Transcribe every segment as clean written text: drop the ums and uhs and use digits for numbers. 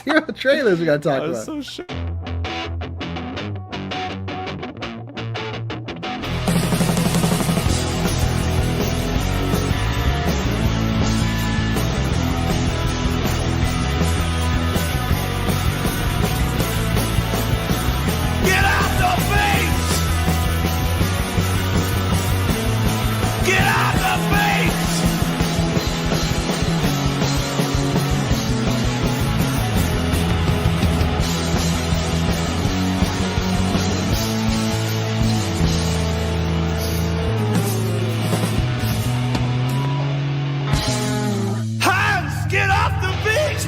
hear the trailers we gotta talk I was about. so sure. Get out the face! Get out the face! Hans, get off the beach!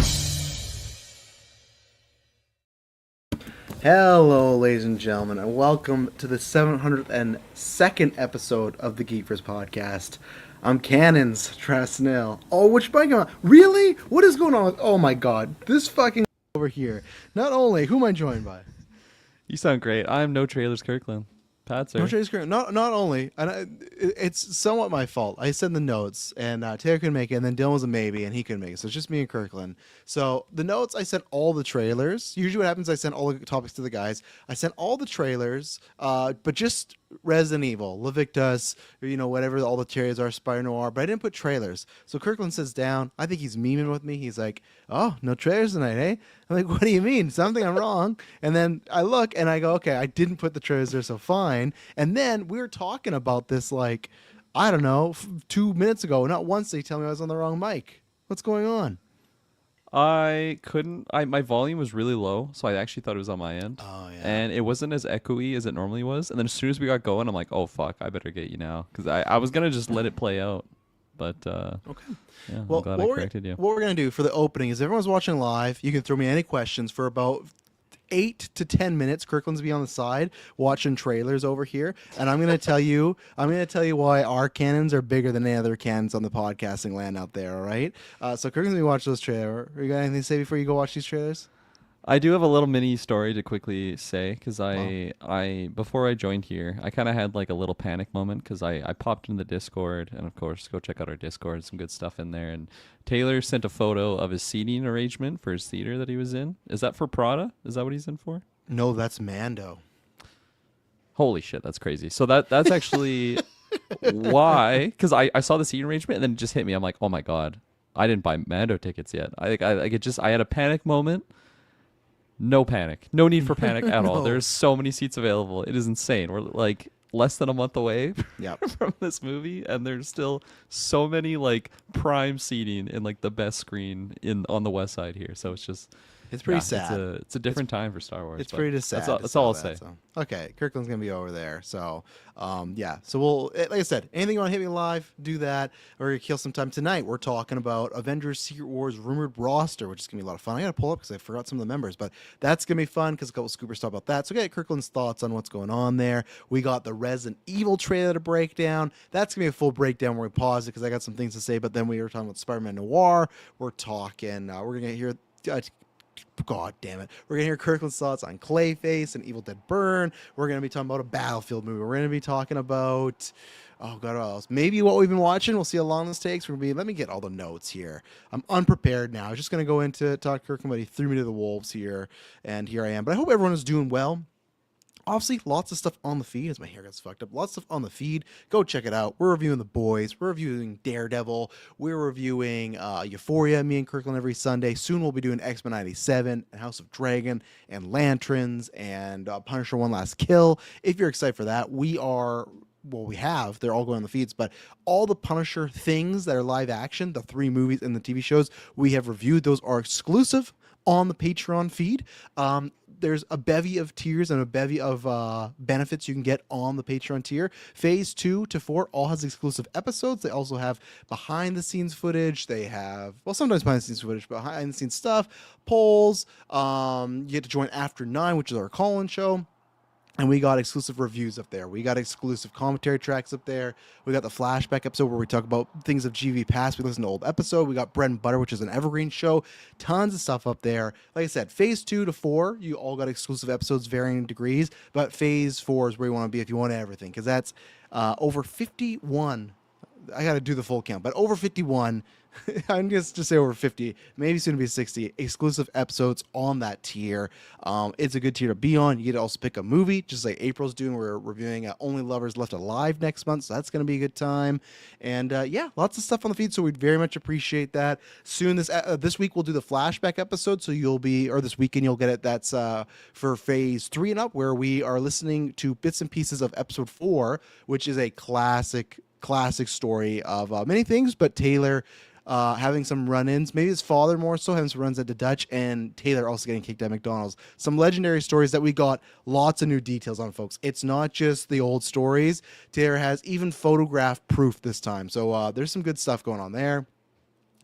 Hello, ladies and gentlemen, and welcome to the 702nd episode of the Geekers Podcast. I'm Cannons Trasnell. Oh, which bike am I? Really? What is going on with... Oh my god, this fucking over here. Not only, who am I joined by? You sound great. I'm No Trailers Kirkland. Pat, sir. No, Trey's great. Not only, and it's somewhat my fault. I sent the notes, and Taylor couldn't make it, and then Dylan was a maybe, and he couldn't make it. So it's just me and Kirkland. So the notes, I sent all the trailers. Usually what happens, I send all the topics to the guys. I sent all the trailers, but just Resident Evil, Leviticus, or, whatever all the trailers are, Spider-Noir, but I didn't put trailers. So Kirkland sits down. I think he's memeing with me. He's like, oh, no trailers tonight, eh? I'm like, what do you mean? Something I'm wrong. And then I look and I go, okay, I didn't put the trailers there, so fine. And then we were talking about this, like, I don't know, 2 minutes ago. Not once did he tell me I was on the wrong mic. What's going on? I couldn't. My volume was really low, so I actually thought it was on my end. Oh, yeah. And it wasn't as echoey as it normally was. And then as soon as we got going, I'm like, oh fuck, I better get you now, because I was gonna just let it play out, but Okay. yeah, Well, I'm glad I corrected you. what we're going to do for the opening is everyone's watching live. You can throw me any questions for about 8 to 10 minutes. Kirkland's be on the side watching trailers over here, and I'm going to tell you why our cannons are bigger than any other cannons on the podcasting land out there. All right. So Kirkland's gonna watch those trailers. You got anything to say before you go watch these trailers? I do have a little mini story to quickly say, because I before I joined here, I kind of had like a little panic moment, because I popped in the Discord, and of course, go check out our Discord, some good stuff in there. And Taylor sent a photo of his seating arrangement for his theater that he was in. Is that for Prada? Is that what he's in for? No, that's Mando. Holy shit, that's crazy. So that's actually why, because I saw the seating arrangement and then it just hit me. I'm like, oh my god, I didn't buy Mando tickets yet. I had a panic moment. No panic. No need for panic at all. No. There's so many seats available. It is insane. We're like less than a month away Yep. from this movie, and there's still so many like prime seating in like the best screen on the west side here. So it's just It's pretty yeah, sad. It's a different time for Star Wars. It's but pretty sad. That's all I'll that, say. so. Okay, Kirkland's gonna be over there. So, yeah. So we'll, like I said, anything you want to hit me live, do that. We're gonna kill some time tonight. We're talking about Avengers: Secret Wars rumored roster, which is gonna be a lot of fun. I gotta pull up because I forgot some of the members, but that's gonna be fun because a couple scoopers talk about that. So get Kirkland's thoughts on what's going on there. We got the Resident Evil trailer to break down. That's gonna be a full breakdown where we pause it because I got some things to say. But then we were talking about Spider-Man Noir. We're talking. We're gonna hear. God damn it. We're going to hear Kirkland's thoughts on Clayface and Evil Dead Burn. We're going to be talking about a Battlefield movie. We're going to be talking about, oh God, what else? Maybe what we've been watching. We'll see how long this takes. Let me get all the notes here. I'm unprepared now. I was just going to go into talk to Kirkland, but he threw me to the wolves here, and here I am. But I hope everyone is doing well. Obviously, lots of stuff on the feed as my hair gets fucked up. Lots of stuff on the feed. Go check it out. We're reviewing The Boys. We're reviewing Daredevil. We're reviewing Euphoria, me and Kirkland, every Sunday. Soon we'll be doing X-Men 97 and House of Dragon and Lanterns and Punisher One Last Kill. If you're excited for that, they're all going on the feeds, but all the Punisher things that are live action, the 3 movies and the TV shows we have reviewed, those are exclusive on the Patreon feed. There's a bevy of tiers and a bevy of benefits you can get on the Patreon tier. Phase 2 to 4 all has exclusive episodes. They also have behind the scenes footage. They have, well, sometimes behind the scenes footage, but behind the scenes stuff, polls. You get to join After 9, which is our call-in show. And we got exclusive reviews up there. We got exclusive commentary tracks up there. We got the flashback episode where we talk about things of GV past. We listen to old episode. We got Bread and Butter, which is an evergreen show. Tons of stuff up there. Like I said, phase 2 to 4, you all got exclusive episodes, varying degrees. But phase 4 is where you want to be if you want everything, because that's over 51 I got to do the full count, but over 51. I'm just to say over 50, maybe soon to be 60 exclusive episodes on that tier. It's a good tier to be on. You get to also pick a movie, just like April's doing. We're reviewing Only Lovers Left Alive next month, so that's going to be a good time. And yeah, lots of stuff on the feed, so we'd very much appreciate that. Soon this week we'll do the flashback episode, so this weekend you'll get it. That's for phase 3 and up, where we are listening to bits and pieces of episode 4, which is a classic story of many things, but Taylor having some run-ins, maybe his father more so having some runs at the Dutch, and Taylor also getting kicked at McDonald's. Some legendary stories that we got lots of new details on, folks. It's not just the old stories. Taylor has even photograph proof this time, so there's some good stuff going on there.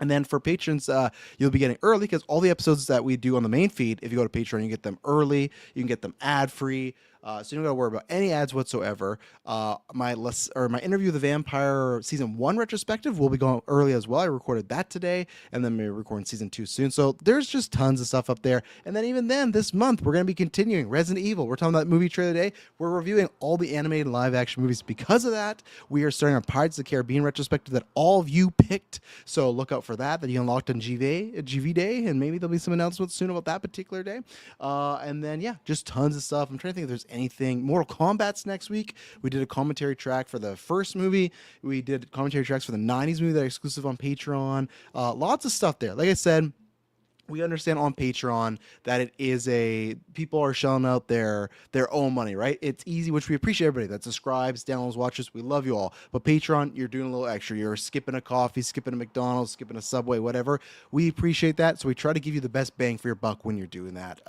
And then for patrons, you'll be getting early, because all the episodes that we do on the main feed, if you go to Patreon, you get them early. You can get them ad-free. So you don't got to worry about any ads whatsoever. My interview with the Vampire Season 1 retrospective will be going early as well. I recorded that today, and then we're recording Season 2 soon. So there's just tons of stuff up there. And then even then, this month, we're going to be continuing Resident Evil. We're talking about movie trailer today. We're reviewing all the animated live-action movies. Because of that, we are starting our Pirates of the Caribbean retrospective that all of you picked. So look out for that you unlocked on GV Day, and maybe there'll be some announcements soon about that particular day. And then, yeah, just tons of stuff. I'm trying to think if there's anything. Mortal Kombat's next week. We did a commentary track for the first movie. We did commentary tracks for the 90s movie that are exclusive on Patreon. Lots of stuff there. Like I said, we understand on Patreon that it is people are shelling out their own money, right? It's easy, which we appreciate everybody that subscribes, downloads, watches. We love you all. But Patreon, you're doing a little extra. You're skipping a coffee, skipping a McDonald's, skipping a Subway, whatever. We appreciate that. So we try to give you the best bang for your buck when you're doing that.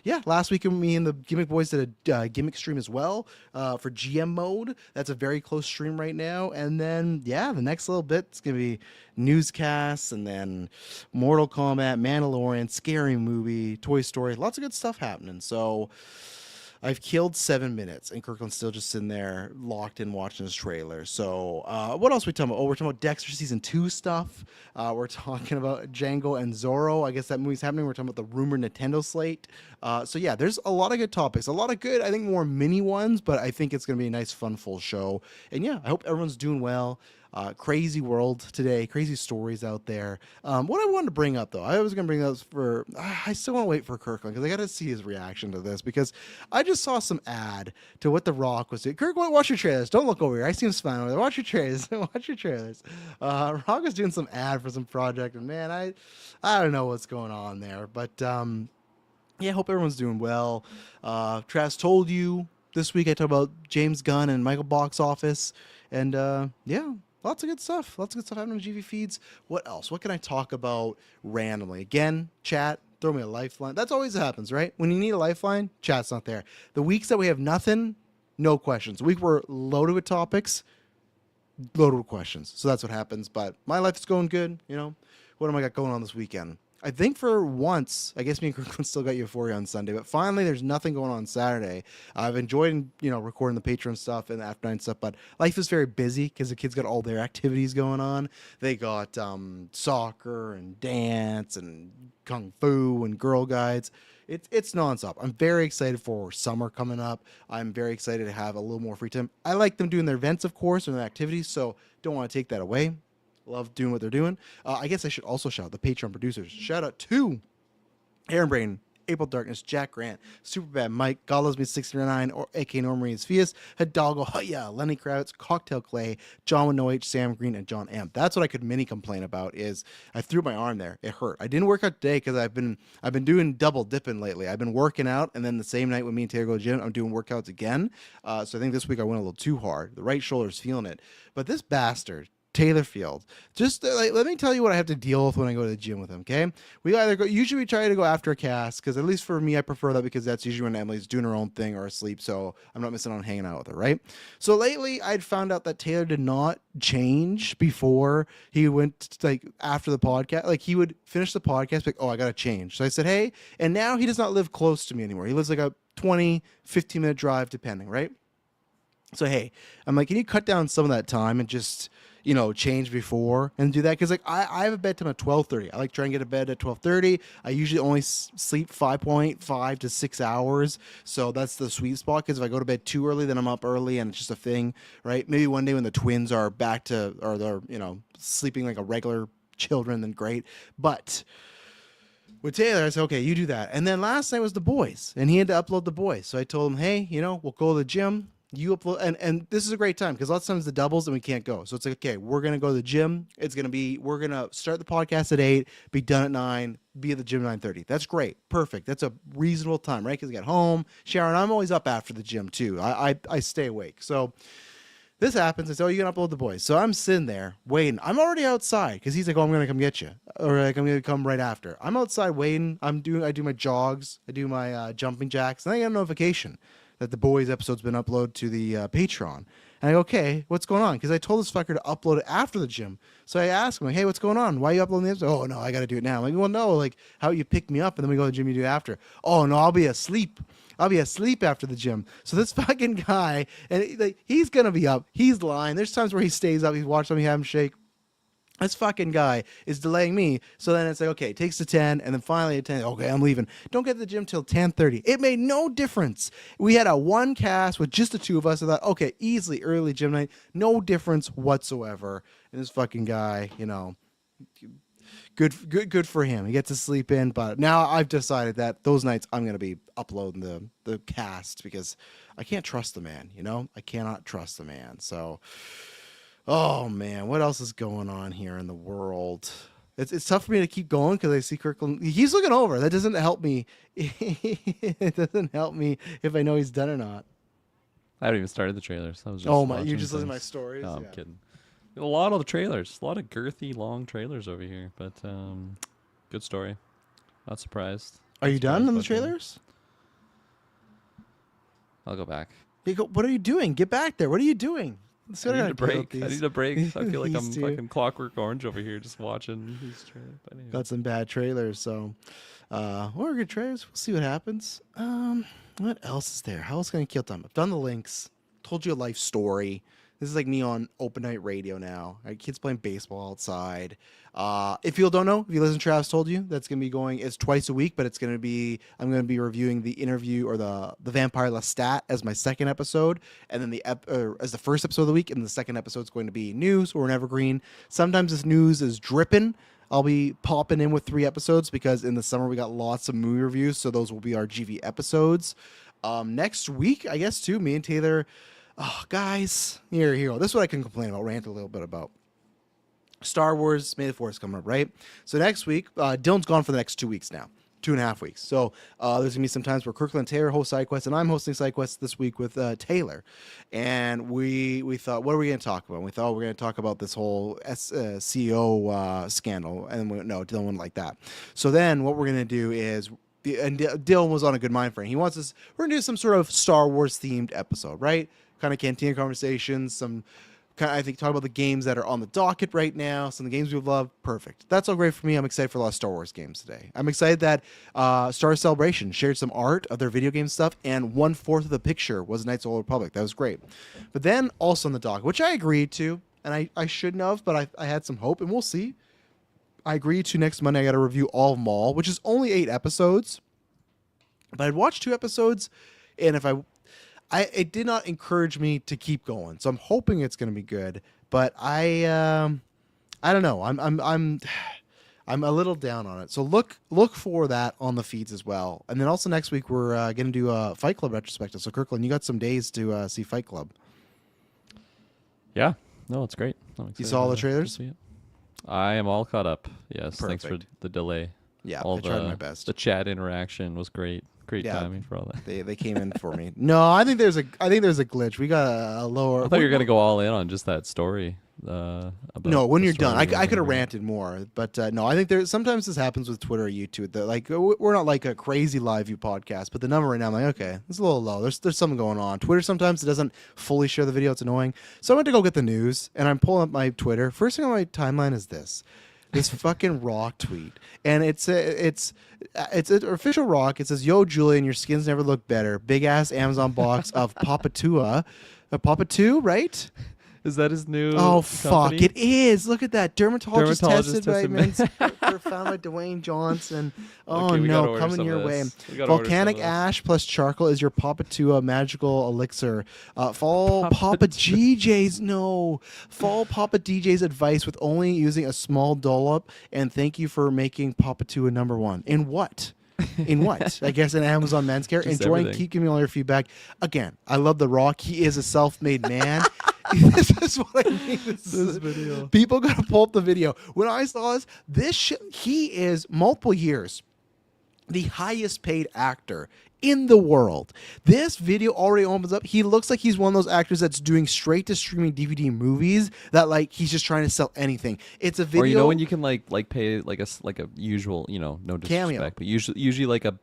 Yeah, last week me and the Gimmick Boys did a gimmick stream as well for GM mode. That's a very close stream right now. And then, yeah, the next little bit, it's going to be newscasts, and then Mortal Kombat, Mandalorian, Scary Movie, Toy Story, lots of good stuff happening. So I've killed 7 minutes, and Kirkland's still just sitting there locked in watching his trailer. So what else are we talking about? Oh, we're talking about Dexter Season 2 stuff. We're talking about DJANGO and ZORRO. I guess that movie's happening. We're talking about the rumored Nintendo slate. So yeah, there's a lot of good topics. A lot of good, I think, more mini ones, but I think it's going to be a nice, fun, full show. And yeah, I hope everyone's doing well. Crazy world today, crazy stories out there. What I wanted to bring up, though, I was going to bring those for, I still want to wait for Kirkland, because I got to see his reaction to this, because I just saw some ad to what The Rock was doing. Kirkland, watch your trailers. Don't look over here. I see him smiling over there. Watch your trailers. Watch your trailers. Rock was doing some ad for some project, and man, I don't know what's going on there, but yeah, hope everyone's doing well. Travis told you this week I talked about James Gunn and Michael Box Office, and yeah. Lots of good stuff. Lots of good stuff happening on GV feeds. What else? What can I talk about randomly? Again, chat, throw me a lifeline. That's always happens, right? When you need a lifeline, chat's not there. The weeks that we have nothing, no questions. The week we're loaded with topics, loaded with questions. So that's what happens. But my life is going good. You know, what am I got going on this weekend? I think for once, I guess me and Kirkland still got Euphoria on Sunday, but finally there's nothing going on Saturday. I've enjoyed, recording the Patreon stuff and the After 9 stuff, but life is very busy because the kids got all their activities going on. They got soccer and dance and kung fu and Girl Guides. It's nonstop. I'm very excited for summer coming up. I'm very excited to have a little more free time. I like them doing their events, of course, and their activities, so don't want to take that away. Love doing what they're doing. I guess I should also shout out the Patreon producers. Shout out to Aaron Brain, April Darkness, Jack Grant, Superbad Mike, God Loves Me 69, or A.K. Normarie Fias, Hidalgo, Haya, Lenny Kravitz, Cocktail Clay, John with No H, Sam Green, and John M. That's what I could mini complain about is I threw my arm there. It hurt. I didn't work out today because I've been doing double dipping lately. I've been working out, and then the same night when me and Taylor go to the gym, I'm doing workouts again. So I think this week I went a little too hard. The right shoulder's feeling it. But this bastard, Taylor Field, just let me tell you what I have to deal with when I go to the gym with him. Okay, usually we try to go after a cast, because at least for me I prefer that, because that's usually when Emily's doing her own thing or asleep, so I'm not missing out on hanging out with her, right? So lately I'd found out that Taylor did not change before he went after the podcast. He would finish the podcast oh, I gotta change. So I said, hey, and now he does not live close to me anymore. He lives like a 20-15 minute drive depending, right? So hey, I'm like, can you cut down some of that time and just change before and do that. Because like I have a bedtime at 12:30. I like trying to get to bed at 12:30. I usually only sleep 5.5 to 6 hours, so that's the sweet spot. Because if I go to bed too early, then I'm up early, and it's just a thing, right? Maybe one day when the twins are back to, or they're sleeping like a regular children, then great. But with Taylor, I said, okay, you do that. And then last night was the boys, and he had to upload the boys. So I told him, hey, we'll go to the gym. You upload, and this is a great time because lots of times the doubles and we can't go. So it's like, okay, we're gonna go to the gym. We're gonna start the podcast at 8, be done at 9, be at the gym at 9:30. That's great, perfect. That's a reasonable time, right? Because I get home, shower, and I'm always up after the gym too. I stay awake. So this happens. I say, oh, you can upload the boys. So I'm sitting there waiting. I'm already outside because he's like, oh, I'm going to come get you. Or like, I'm going to come right after. I'm outside waiting. I do my jogs. I do my jumping jacks. And I get a notification that the boys episode's been uploaded to the Patreon. And I go, okay, what's going on? Because I told this fucker to upload it after the gym. So I ask him, like, hey, what's going on? Why are you uploading the episode? Oh, no, I got to do it now. I'm like, well, no, like, how you pick me up and then we go to the gym, you do it after. Oh, no, I'll be asleep after the gym. So this fucking guy, and he's going to be up. He's lying. There's times where he stays up. He's watching me have him shake. This fucking guy is delaying me. So then it's like, okay, it takes to 10. And then finally at 10, okay, I'm leaving. Don't get to the gym till 10:30. It made no difference. We had a one cast with just the two of us. I thought, okay, easily early gym night. No difference whatsoever. And this fucking guy, good for him. He gets to sleep in. But now I've decided that those nights I'm going to be uploading the cast because I can't trust the man, I cannot trust the man. So, oh man, what else is going on here in the world? It's tough for me to keep going because I see Kirkland. He's looking over. That doesn't help me. It doesn't help me if I know he's done or not. I haven't even started the trailers. I was just You're just listening to my stories? No, I'm kidding. A lot of the trailers. A lot of girthy, long trailers over here. But good story. Not surprised. Are you done on the trailers? I'll go back. What are you doing? Get back there. What are you doing? I need a break. I need a break. I feel like I'm fucking Clockwork Orange over here just watching these trailers. But anyway. Got some bad trailers, so or good trailers. We'll see what happens. What else is there? How else can I kill time? I've done the links. Told you a life story. This is like me on open night radio now. Right, kids playing baseball outside. If you don't know, if you listen to Travis Told You, that's going to be going, it's twice a week, but it's going to be, I'm going to be reviewing the interview or the Vampire Lestat as my second episode, and then as the first episode of the week, and the second episode is going to be news or an evergreen. Sometimes this news is dripping. I'll be popping in with 3 episodes because in the summer we got lots of movie reviews, so those will be our GV episodes. Next week, I guess, too, me and Taylor... Oh, guys, here you go. This is what I can complain about, rant a little bit about. Star Wars, May the 4th is coming up, right? So next week, Dylan's gone for the next 2 weeks now. 2.5 weeks. So there's going to be some times where Kirkland and Taylor host SideQuest, and I'm hosting SideQuest this week with Taylor. And we thought, what are we going to talk about? And we thought we're going to talk about this whole CEO scandal. And no, Dylan wouldn't like that. So then what we're going to do is... And Dylan was on a good mind frame. He wants us... We're going to do some sort of Star Wars themed episode, right? Kind of cantina conversations, I think talk about the games that are on the docket right now, some of the games we love. Perfect. That's all great for me. I'm excited for a lot of Star Wars games today. I'm excited that Star Celebration shared some art of their video game stuff, and 1/4 of the picture was Knights of the Old Republic. That was great. But then also on the docket, which I agreed to, and I shouldn't have, but I had some hope, and we'll see. I agreed to next Monday I got to review all of them all, which is only 8 episodes. But I'd watched 2 episodes, and if it did not encourage me to keep going. So I'm hoping it's going to be good, but I don't know. I'm a little down on it. So look for that on the feeds as well. And then also next week we're going to do a Fight Club retrospective. So Kirkland, you got some days to see Fight Club. Yeah. No, it's great. You saw all the trailers? See it. I am all caught up. Yes. Perfect. Thanks for the delay. Yeah, I tried my best. The chat interaction was great. Great timing for all that. They came in for me. No, I think there's a glitch. We got a lower. I thought you were gonna go all in on just that story. No, when you're done, I could have ranted more, but no, I think sometimes this happens with Twitter or YouTube. That like we're not like a crazy live view podcast, but the number right now, I'm like, okay, it's a little low. There's something going on. Twitter sometimes it doesn't fully share the video. It's annoying. So I went to go get the news, and I'm pulling up my Twitter. First thing on my timeline is this fucking Rock tweet, and it's an official Rock. It says, "Yo, Julian, your skins never look better. Big ass Amazon box of Papatua, Papa 2, right?" Is that his new? Oh fuck! company? It is. Look at that. Dermatologist Dermatologist tested by tested They're found by Dwayne Johnson. Oh Okay, we gotta no, order coming some your of way. this. We gotta order some Volcanic of this. ash plus charcoal is your Papatua magical elixir. Fall Papa Papa DJ's Fall Papa DJ's advice with only using a small dollop. And thank you for making Papatua #1. In what? In what? I guess in Amazon Men's Care. Just Enjoying. everything. Keep giving me all your feedback. Again, I love The Rock. He is a self-made man. This is what I mean. This video. People gotta pull up the video. When I saw this, he is multiple years the highest paid actor in the world. This video already opens up. He looks like he's one of those actors that's doing straight to streaming DVD movies that like he's just trying to sell anything. It's a video. Or you know when you can like pay like a usual, no disrespect, Cameo. but usually like a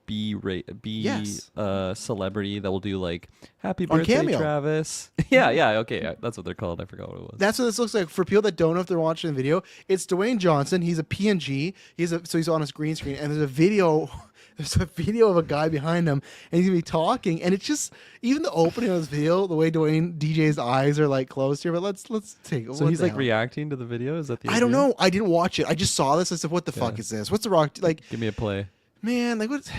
Yes. celebrity that will do like happy On birthday Cameo. Travis. yeah, okay, that's what they're called. I forgot what it was. That's what this looks like. For people that don't know if they're watching the video, it's Dwayne Johnson. He's a PNG. So he's on his green screen, and there's a video. There's a video of a guy behind him, and he's gonna be talking, and it's just even the opening of this video, the way Dwayne DJ's eyes are like closed here. But let's take. So he's like reacting to the video. Is that the? I don't idea? know. I didn't watch it. I just saw this. I said, "What the fuck is this? What's the Rock like?" Give me a play. Man, like what?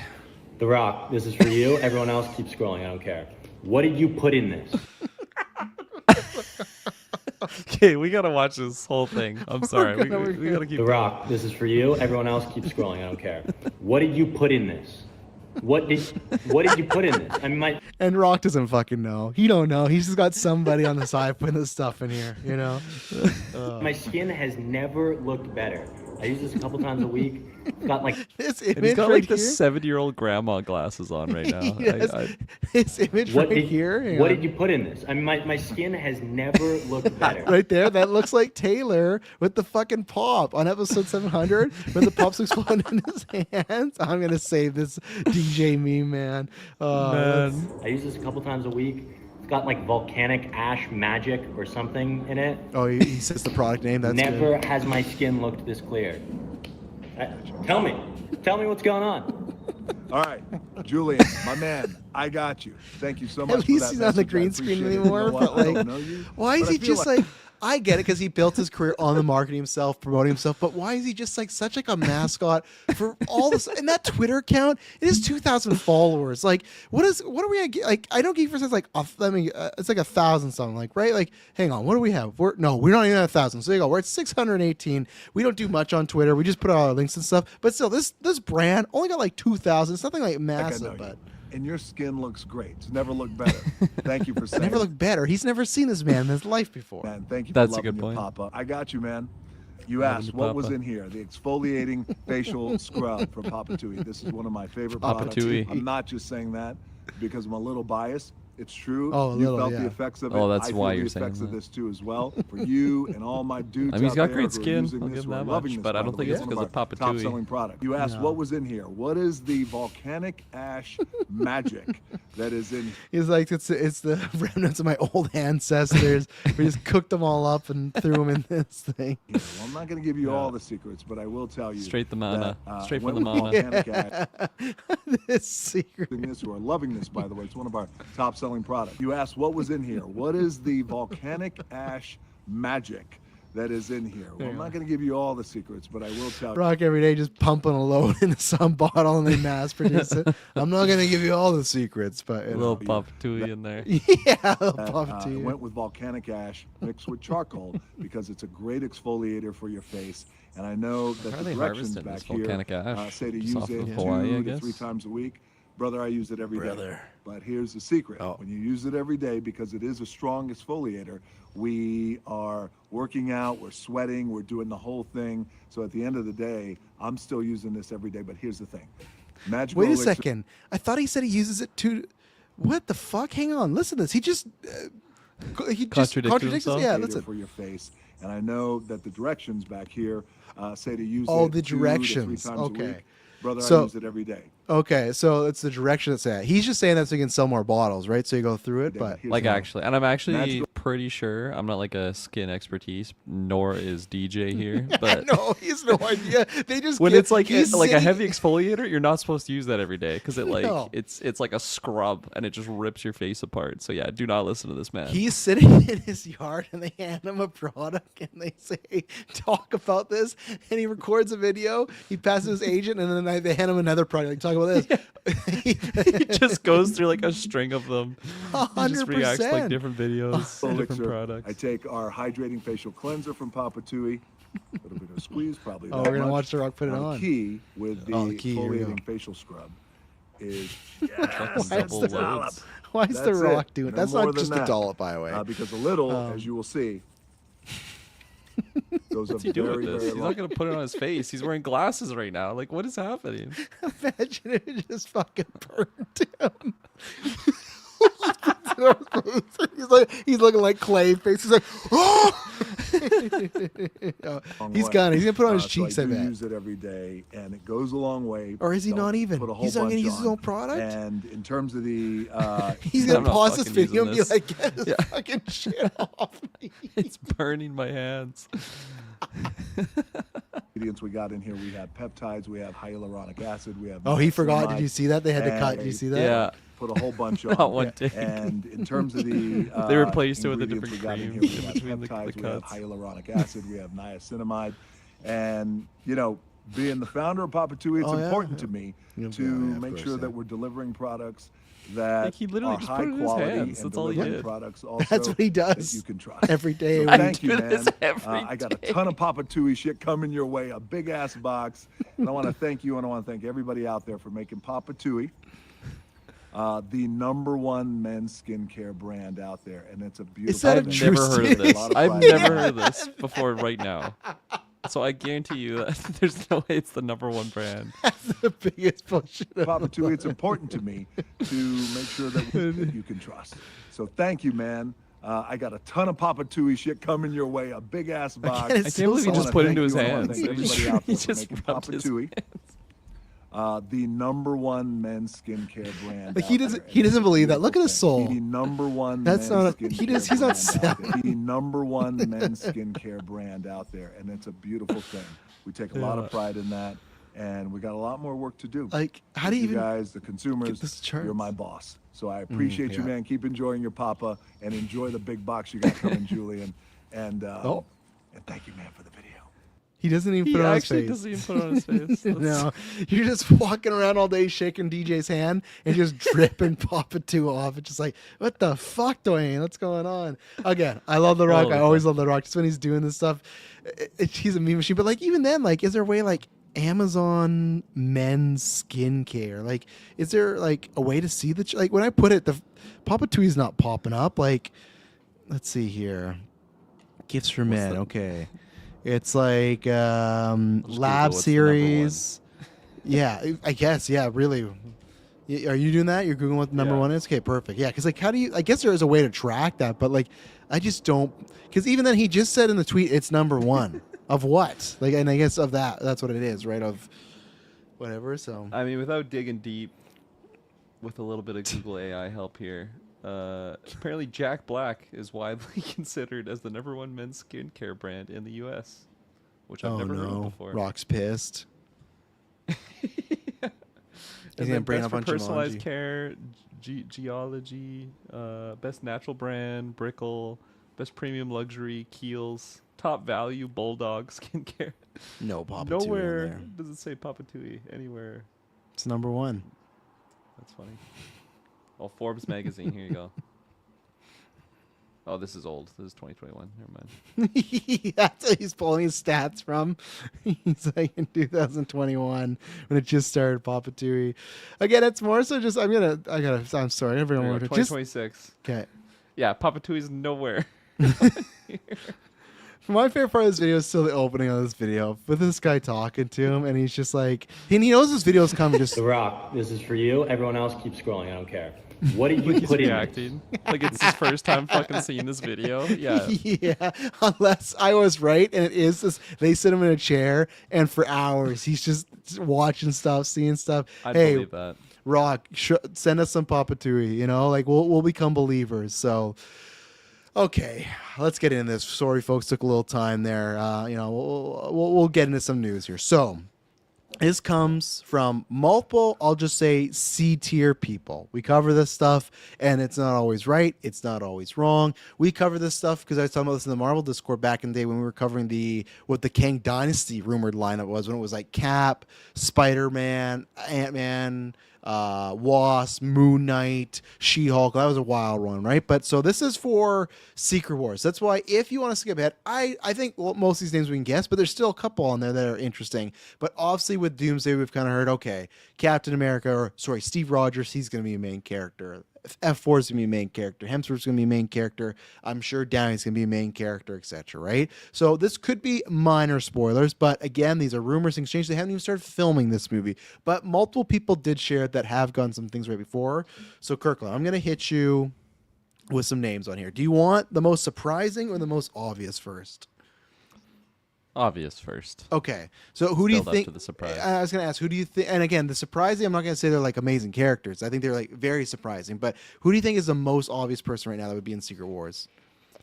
The Rock, this is for you. Everyone else keep scrolling. I don't care. What did you put in this? Okay, we gotta watch this whole thing. I'm sorry. We gotta keep. The Rock, this is for you. Everyone else keep scrolling. I don't care. What did you put in this? What did you put in this? I mean, And Rock doesn't fucking know. He don't know. He's just got somebody on the side putting this stuff in here. You know. my skin has never looked better. I use this a couple times a week. It's got like This And image he's got right like the here. 7-year-old grandma glasses on right now. Yes. This image what right did here. Hang what on. did you put in this? I mean, my skin has never looked better. Right there, that looks like Taylor with the fucking pop on episode 700 when the pop's exploding in his hands. I'm gonna save this DJ meme, man. Man. I use this a couple times a week. It's got like volcanic ash magic or something in it. Oh, he says the product name. That's Never good. has my skin looked this clear. Tell me what's going on. All right, Julian, my man, I got you. Thank you so much. At least for he's that not on the message. I green screen appreciate it. anymore. You know what? But I like, don't know you, why is but I he feel just like? I get it because he built his career on the marketing himself, promoting himself. But why is he just like such like a mascot for all this? And that Twitter account, it is 2,000 followers. Like, what are we at? Like, I know Geek for says like, it's like 1,000 something. Like, right? Like, hang on, what do we have? We're not even at 1,000. So there you go. We're at 618. We don't do much on Twitter. We just put out our links and stuff. But still, this brand only got like 2,000. It's nothing like like I massive, know you. but. And your skin looks great. It's never looked better. Thank you for saying Never looked better. He's never seen this man in his life before. Man, thank you That's a for loving good your point. Papa. I got you, man. You Loving asked your what was Papa. in here. The exfoliating facial scrub from Papa Tui. This is one of my favorite Papa products. Tui. I'm not just saying that because I'm a little biased. It's true. Oh, a you little, felt yeah. the effects of it. Oh, that's I feel why the you're saying effects of that. this too as well. For you and all my dudes I mean, he's out got there great who are skin. using I'll this, give him who are that loving much, this, but I by don't the think way. it's one because of of our Papa top Tui. selling product. You asked No. what was in here. What is the volcanic ash magic that is in He's like, it's the remnants of my old ancestors. We just cooked them all up and threw them in this thing. here? Well, I'm not going to give you all the secrets, but I will tell you. Straight the mana. that, Straight went from the with mana. volcanic ash. This secret. This who are loving this, by the way. It's one of our top selling products. You asked what was in here. What is the volcanic ash magic that is in here? Well, I'm not going to give you all the secrets, but I will tell you. Rock every day just pumping a load into some bottle and they mass produce it. I'm not gonna give you all the secrets, but A you little know. Papa Tui in there. Yeah, a little That, puff to it you. went with volcanic ash mixed with charcoal because it's a great exfoliator for your face. And I know that How are the they directions harvesting back this here volcanic ash? say to Just use off it of 2 Hawaii, I to 3 guess? times a week. Brother, I use it every day. Brother. But here's the secret. Oh. When you use it every day, because it is a strong exfoliator, we are working out, we're sweating, we're doing the whole thing. So at the end of the day, I'm still using this every day. But here's the thing. Magical Wait a elixir- second. I thought he said he uses it to. What the fuck? Hang on. Listen to this. He just. He just Contradicted contradicts us. himself? Yeah, exfoliator listen. for your face. And I know that the directions back here say to use Oh, it the 2 to 3 directions. times a Okay. week. Brother, So- I use it every day. Okay, so it's the direction it's at. He's just saying that so he can sell more bottles, right? So you go through it, but Here's Like the- actually, and I'm actually Magical- pretty sure I'm not like a skin expertise, nor is DJ here. But no, he has no idea. They just when give- it's like he's like a sitting- heavy exfoliator, you're not supposed to use that every day because it like No. it's like a scrub and it just rips your face apart. So yeah, do not listen to this man. He's sitting in his yard and they hand him a product and they say, talk about this. And he records a video. He passes his agent and then they hand him another product. Like, talk about this. He just goes through like a string of them. He just reacts like 100%. different videos, different Elixir. products. I take our hydrating facial cleanser from Papa Tui. A little bit of squeeze, probably. Oh, that we're gonna much. watch The Rock put it Now, on. The key with the, The key, here we go. exfoliating facial scrub is Why Double is, loads. why is The That's Rock it. doing it? No That's more not than just a that. dollop, by the way. because a little, as you will see, goes What's up he doing very, with this? very He's long. not gonna put it on his face. He's wearing glasses right now. Like, what is happening? Imagine if it just fucking burned him. he's looking like Clayface. He's like, oh! He's way. gonna put it on his So cheeks, I I do bet. use it every day, and it goes a long way. Or is he Don't not even? put a whole He's not gonna bunch use his on. own product? And in terms of the, He's I'm gonna not pause this fucking video and be using like, get this Yeah. fucking shit off me. It's burning my hands. ingredients we got in here, we have peptides, we have hyaluronic acid, we have. Oh, he forgot. niacinamide, Did you see that? They had to cut. Did you and see that? Yeah. Put a whole bunch on. Not one take. And in terms of the They replaced it with a ingredients different we got in cream here, we in have between the peptides, we have cuts. hyaluronic acid, we have niacinamide, and being the founder of Papa Tui, it's Oh, yeah? important to me Yeah, to yeah, of make course, sure yeah. that we're delivering products that Like, he literally are just high put it in his quality hands. and That's all he delivering did. products also That's what he that does you can trust. every day. So a thank week. you, do man. this every I got a day. ton of Papa Tui shit coming your way, a big ass box. And I want to thank you, and I want to thank everybody out there for making Papa Tui the #1 men's skincare brand out there, and it's a beautiful. that a I've true never heard of statement? this. A lot of I've pride in never that. heard of this before right now. So I guarantee you that there's no way it's the #1 brand. That's the biggest bullshit. Papa Tui, it's important to me to make sure that you can trust. So thank you, man. I got a ton of Papa Tui shit coming your way, a big ass box. It's I so can't believe he I just wanna put it thank into his you, and I wanna hands. thank everybody out He there for just making rubbed Papa his Tui the #1 men's skincare brand. Like, he out doesn't- there, he and it's doesn't a believe that. beautiful Look at his thing. soul. Be the #1 That's men's not a- skincare he does- he's not brand out there. selling. Be the #1 men's skincare brand out there, and it's a beautiful thing. We take a lot of pride in that, and we got a lot more work to do. Like, how do you you even? guys, the consumers, this you're charts? my boss. So I appreciate you, yeah. man. Keep enjoying your Papa, and enjoy the big box you got coming, Julian. And Oh. and thank you, man, for the video. He doesn't even He put it on his actually face. doesn't even put it on his face. That's- No, you're just walking around all day shaking DJ's hand and just dripping Papa 2 off. It's just like, what the fuck, Dwayne? What's going on? Again, I love The Rock. Holy I always love The Rock. Just when he's doing this stuff, he's a meme machine. But like, even then, like, is there a way like Amazon men's skincare? Like, is there like a way to see the like when I put it, the Papa 2 is not popping up. Like, let's see here, gifts for men. Okay. It's like Google lab what's the number series. Yeah, I guess. Yeah, really. Are you doing that? You're googling what the number Yeah. one is? Okay, perfect. Yeah, because like, how do you? I guess there is a way to track that, but like, I just don't. Because even then, he just said in the tweet, it's #1 of what? Like, and I guess of that, that's what it is, right? Of whatever. So I mean, without digging deep, with a little bit of Google AI help here, apparently Jack Black is widely considered as the #1 men's skincare brand in the U.S., which I've oh never heard of no, before. Rock's pissed. And gonna then bring best up for on personalized Jumanji. care, geology, best natural brand, Brickle, best premium luxury, Kiehl's, top value, Bulldog skincare. No Papa 2 in Nowhere there. does it say Papa Tui anywhere. It's #1. That's funny. Oh, Forbes magazine. Here you go. Oh, this is old. This is 2021. Never mind. That's what he's pulling his stats from. He's like in 2021 when it just started Papa Tui. Again, it's more so just I'm sorry, Here everyone we go, just 2026. okay. Yeah, Papa Tui's nowhere. My favorite part of this video is still the opening of this video with this guy talking to him, and he's just like, and he knows this video's coming. Just The Rock, this is for you. Everyone else keep scrolling. I don't care. What did you He's put in this? reacting like it's his first time fucking seeing this video. Yeah. yeah, unless I was right, and it is this. They sit him in a chair, and for hours he's just watching stuff, seeing stuff. I Hey, believe that. Rock, send us some Papatui. You know, like we'll become believers. So. Okay, let's get into this. Sorry, folks, took a little time there. We'll get into some news here. So, this comes from multiple, I'll just say, C-tier people. We cover this stuff, and it's not always right. It's not always wrong. We cover this stuff because I was talking about this in the Marvel Discord back in the day when we were covering what the Kang Dynasty rumored lineup was, when it was like Cap, Spider-Man, Ant-Man, Wasp, Moon Knight, She-Hulk. That was a wild one, right? But so this is for Secret Wars. That's why if you want to skip ahead, I think most of these names we can guess, but there's still a couple on there that are interesting. But obviously with Doomsday, we've kind of heard, okay, Captain America, Steve Rogers, he's going to be a main character. F4 is going to be a main character. Hemsworth's going to be a main character. I'm sure Downey's going to be a main character, etc. Right? So this could be minor spoilers, but again, these are rumors and exchange. They haven't even started filming this movie, but multiple people did share that have gotten some things right before. So Kirkland, I'm going to hit you with some names on here. Do you want the most surprising or the most obvious first? Obvious first. Okay, so who do you Build up think? to the surprise. I was going to ask, who do you think? And again, the surprising, I'm not going to say they're like amazing characters. I think they're like very surprising. But who do you think is the most obvious person right now that would be in Secret Wars?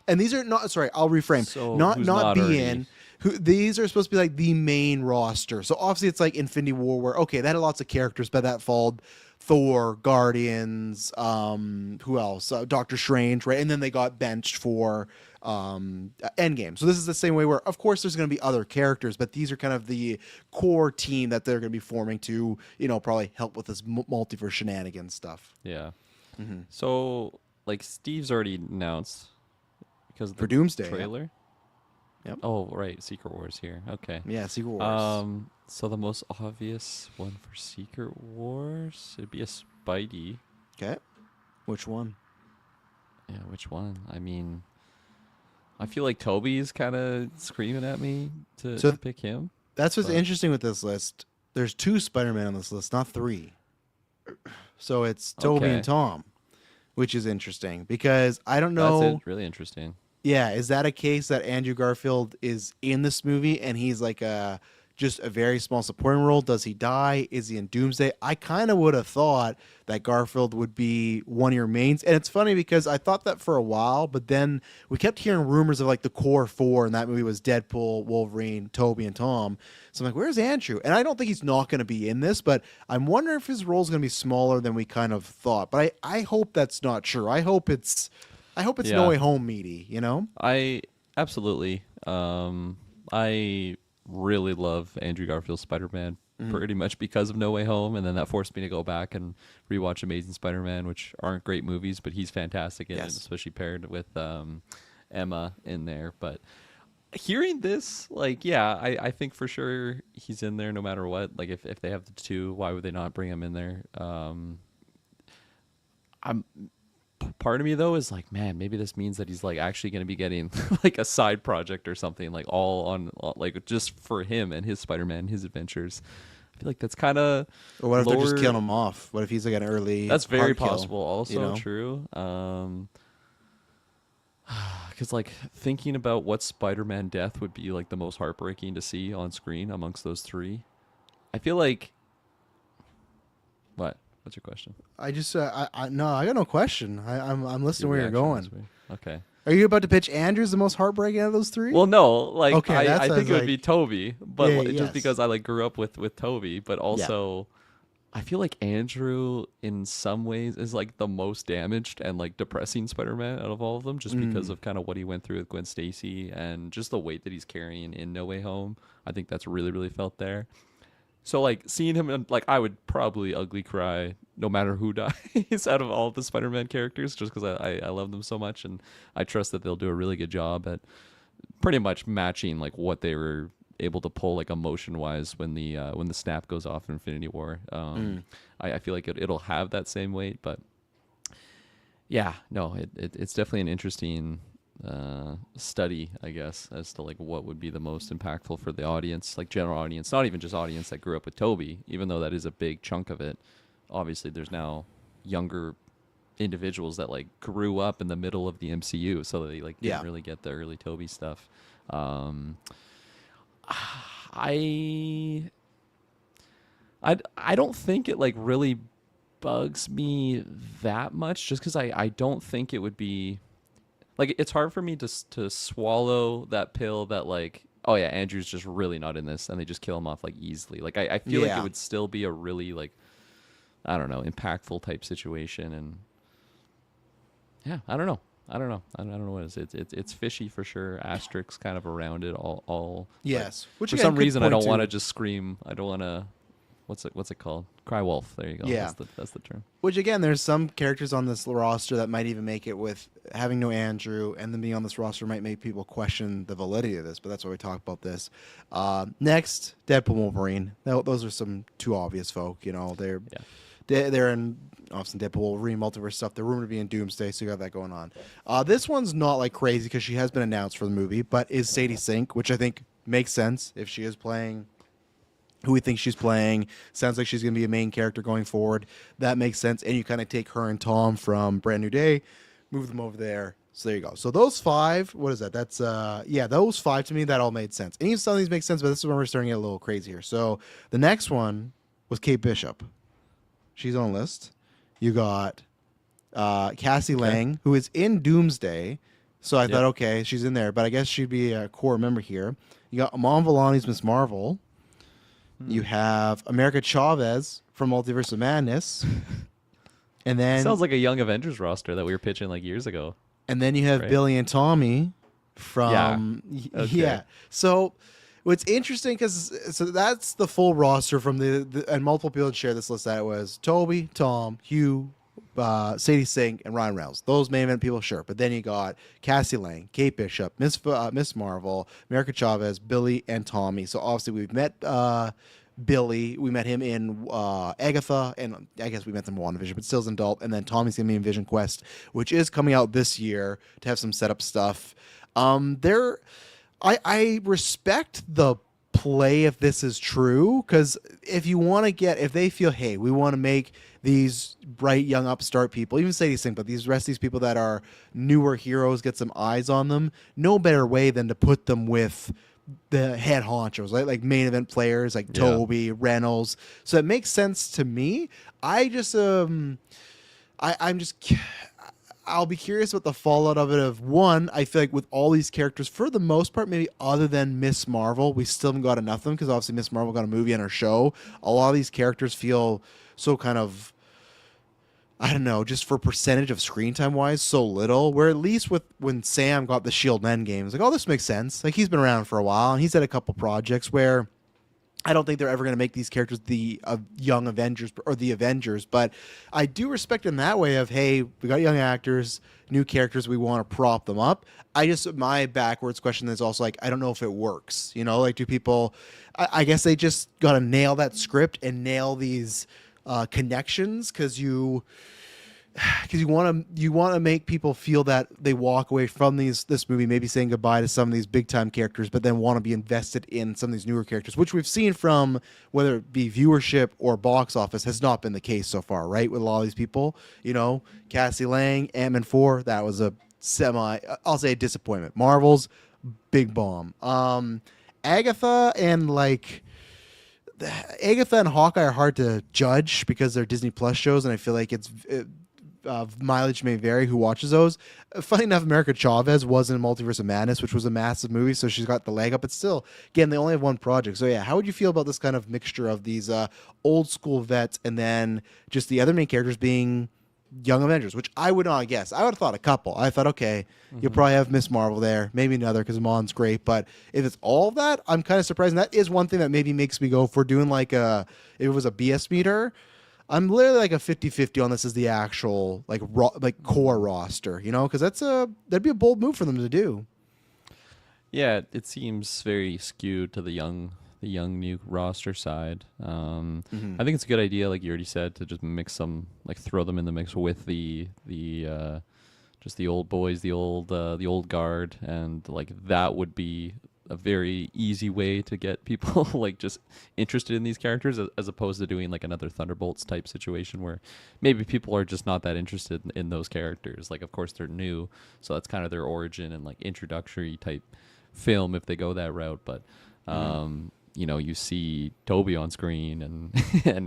And these are not. Sorry, I'll reframe. So not who's be not already? in. These are supposed to be like the main roster. So obviously it's like Infinity War, where okay, that had lots of characters, but that followed Thor, Guardians, who else? Doctor Strange, right? And then they got benched for Endgame. So this is the same way where, of course, there's going to be other characters, but these are kind of the core team that they're going to be forming to, probably help with this multiverse shenanigans stuff. Yeah. So, like, Steve's already announced because of For the Doomsday, yeah. trailer. Yep. Oh, right. Secret Wars here. Okay. Yeah, Secret Wars. So the most obvious one for Secret Wars, it'd be a Spidey. Okay. Which one? Yeah, which one? I mean, I feel like Toby's kind of screaming at me to pick him. That's what's but- interesting with this list. There's 2 Spider-Man on this list, not 3. So it's Toby Okay. and Tom, which is interesting because I don't know. That's really interesting. Yeah, is that a case that Andrew Garfield is in this movie and he's like just a very small supporting role? Does he die? Is he in Doomsday? I kind of would have thought that Garfield would be one of your mains. And it's funny because I thought that for a while, but then we kept hearing rumors of like the core 4, and that movie was Deadpool, Wolverine, Toby, and Tom. So I'm like, where's Andrew? And I don't think he's not going to be in this, but I'm wondering if his role is going to be smaller than we kind of thought. But I hope that's not true. I hope it's Yeah. No Way Home meaty, I absolutely. I really love Andrew Garfield's Spider-Man pretty much because of No Way Home, and then that forced me to go back and rewatch Amazing Spider-Man, which aren't great movies, but he's fantastic in it, Yes. especially paired with Emma in there. But hearing this, like, yeah, I think for sure he's in there no matter what. Like, if they have the 2, why would they not bring him in there? Part of me though is like, man, maybe this means that he's like actually going to be getting like a side project or something, like all like just for him and his Spider-Man, his adventures. I feel like that's kind of. Or what if they're just killing him off? What if he's like an early? That's very hard kill, possible. Also true. Because like thinking about what Spider-Man death would be like the most heartbreaking to see on screen amongst those 3, I feel like. What? What's your question? I just no, I got no question. I'm listening where you're Reaction going. was weird. Okay. Are you about to pitch Andrew's the most heartbreaking out of those 3? Well, no, like Okay, I that's think it would be like- Toby, but Yeah, just yes. because I like grew up with Toby, but also I feel like Andrew in some ways is like the most damaged and like depressing Spider-Man out of all of them, just because of kind of what he went through with Gwen Stacy and just the weight that he's carrying in No Way Home. I think that's really, really felt there. So like seeing him, like I would probably ugly cry no matter who dies out of all of the Spider-Man characters, just because I love them so much, and I trust that they'll do a really good job at pretty much matching like what they were able to pull like emotion wise when the snap goes off in Infinity War. I feel like it'll have that same weight, but yeah, no, it's definitely an interesting study, I guess, as to like what would be the most impactful for the audience, like general audience, not even just audience that grew up with Toby, even though that is a big chunk of it. Obviously, there's now younger individuals that like grew up in the middle of the MCU, so they like didn't really get the early Toby stuff. I don't think it like really bugs me that much, just because I don't think it would be like, it's hard for me to swallow that pill that like, oh yeah, Andrew's just really not in this, and they just kill him off like easily. Like I feel like it would still be a really like, I don't know, impactful type situation. And yeah, I don't know what it is. It's fishy for sure. Asterisks kind of around it all. Yes. Which for some reason I don't want to just scream. I don't want to. What's it called? Cry wolf. There you go. Yeah. That's the term. Which again, there's some characters on this roster that might even make it with having no Andrew, and then being on this roster might make people question the validity of this. But that's why we talk about this. Next, Deadpool, Wolverine. Those are some too obvious folk. You know, they're in obviously Deadpool, Wolverine, multiverse stuff. They're rumored to be in Doomsday, so you got that going on. This one's not like crazy because she has been announced for the movie, but is Sadie Sink, which I think makes sense if she is playing who we think she's playing. Sounds like she's going to be a main character going forward. That makes sense. And you kind of take her and Tom from Brand New Day, move them over there. So there you go. So those five, what is that? That's, those five to me, that all made sense. And even some of these make sense, but this is when we're starting to get a little crazier. So the next one was Kate Bishop. She's on the list. You got Cassie Lang, who is in Doomsday. So I thought, okay, she's in there, but I guess she'd be a core member here. You got Amon Vellani's Miss Marvel. You have America Chavez from Multiverse of Madness. And then Sounds like a Young Avengers roster that we were pitching like years ago. And then you have Billy and Tommy from So what's interesting, because that's the full roster from the and multiple people share this list. That was Toby, Tom, Hugh, Sadie Sink, and Ryan Reynolds. Those main event people, sure. But then you got Cassie Lang, Kate Bishop, Miss Marvel, America Chavez, Billy, and Tommy. So obviously we've met Billy. We met him in Agatha, and I guess we met them in WandaVision, but still's an adult. And then Tommy's going to be in Vision Quest, which is coming out this year to have some setup stuff. I respect the play if this is true, because if they feel, hey, we want to make these bright young upstart people, even say these things, but these rest of these people that are newer heroes, get some eyes on them, no better way than to put them with the head honchos, right? Like main event players like Toby, Reynolds. So it makes sense to me. I'll be curious about the fallout of it. I feel like with all these characters, for the most part, maybe other than Miss Marvel, we still haven't got enough of them, because obviously Miss Marvel got a movie and her show. A lot of these characters feel so kind of, I don't know, just for percentage of screen time wise, so little. Where at least when Sam got the Shield Endgame, it's like, oh, this makes sense. Like, he's been around for a while, and he's had a couple projects where I don't think they're ever going to make these characters the young Avengers or the Avengers, but I do respect in that way of, hey, we got young actors, new characters, we want to prop them up. My backwards question is also like, I don't know if it works. You know, like, do people, I guess they just got to nail that script and nail these connections, because you want to make people feel that they walk away from this movie maybe saying goodbye to some of these big time characters, but then want to be invested in some of these newer characters, which we've seen from whether it be viewership or box office has not been the case so far, right? With a lot of these people, you know, Cassie Lang, Ant-Man 4, that was a I'll say a disappointment. Marvel's big bomb. Agatha and Hawkeye are hard to judge because they're Disney Plus shows, and I feel like mileage may vary who watches those. Funny enough, America Chavez was in Multiverse of Madness, which was a massive movie, so she's got the leg up. But still, again, they only have one project. So yeah, how would you feel about this kind of mixture of these old school vets and then just the other main characters being young Avengers, which I would not guess. I would have thought a couple. I thought, okay, you'll probably have Miss Marvel there, maybe another, because Amon's great. But if it's all of that, I'm kind of surprised. And that is one thing that maybe makes me go, if we're doing if it was a BS meter, I'm literally like a 50-50 on this as the actual core roster, you know, because that'd be a bold move for them to do. Yeah, it seems very skewed to the young new roster side. I think it's a good idea, like you already said, to just mix them, like throw them in the mix with the just the old boys, the old guard, and like that would be a very easy way to get people like just interested in these characters, as opposed to doing like another Thunderbolts type situation where maybe people are just not that interested in those characters. Like, of course they're new, so that's kind of their origin and like introductory type film if they go that route. But you know, you see Toby on screen and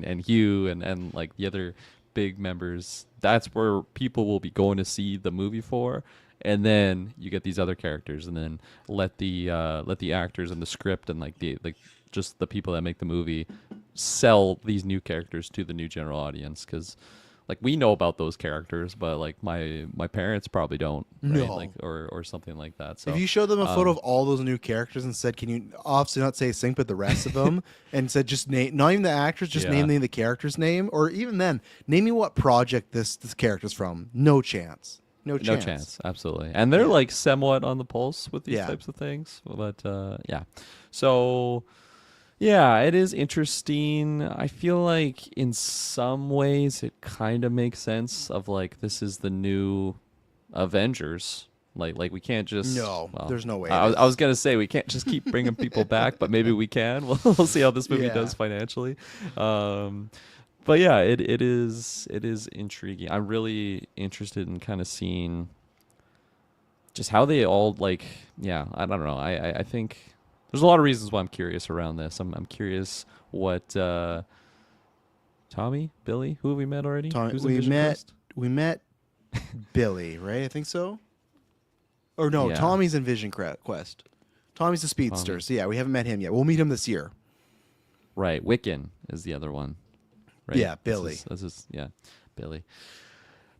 and Hugh and like the other big members. That's where people will be going to see the movie for. And then you get these other characters, and then let the actors and the script and like just the people that make the movie sell these new characters to the new general audience. Because like we know about those characters, but like my parents probably don't, right? No. Like or something like that. So If you showed them a photo of all those new characters and said, "Can you obviously not say sync, but the rest of them," and said just name, not even the actors, just name the character's name, or even then, name me what project this character's from. No chance. No chance. Absolutely. And they're like somewhat on the pulse with these Yeah. types of things. But yeah. So yeah, it is interesting. I feel like in some ways it kind of makes sense of like this is the new Avengers. Like we can't just there's no way. I was gonna say we can't just keep bringing people back, but maybe we can. We'll see how this movie does financially. But yeah, it is intriguing. I'm really interested in kind of seeing just how they all like. Yeah, I don't know. I think there's a lot of reasons why I'm curious around this. I'm curious what Tommy, Billy, who have we met already? Who's in Vision Quest? We met Billy, right? I think so. Or no, Yeah. Tommy's in Vision Quest. Tommy's the speedster. Tommy. So yeah, we haven't met him yet. We'll meet him this year. Right, Wiccan is the other one. Right? Yeah, Billy. This is Billy.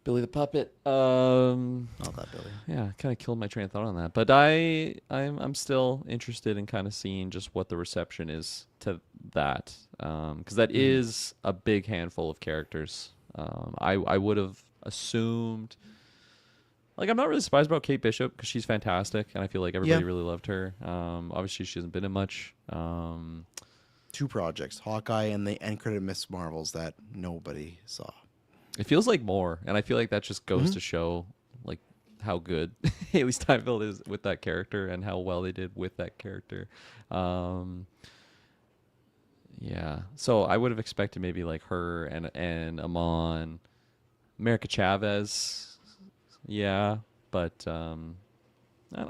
Billy the puppet. Not that Billy. Yeah, kind of killed my train of thought on that. But I'm still interested in kind of seeing just what the reception is to that, because that is a big handful of characters. I would have assumed. Like, I'm not really surprised about Kate Bishop because she's fantastic, and I feel like everybody really loved her. Obviously, she hasn't been in much. Two projects, Hawkeye and the end credit Miss Marvels that nobody saw. It feels like more, and I feel like that just goes to show like how good Haley Steinfeld is with that character and how well they did with that character. Yeah, so I would have expected maybe like her and Amon, America Chavez. Yeah, but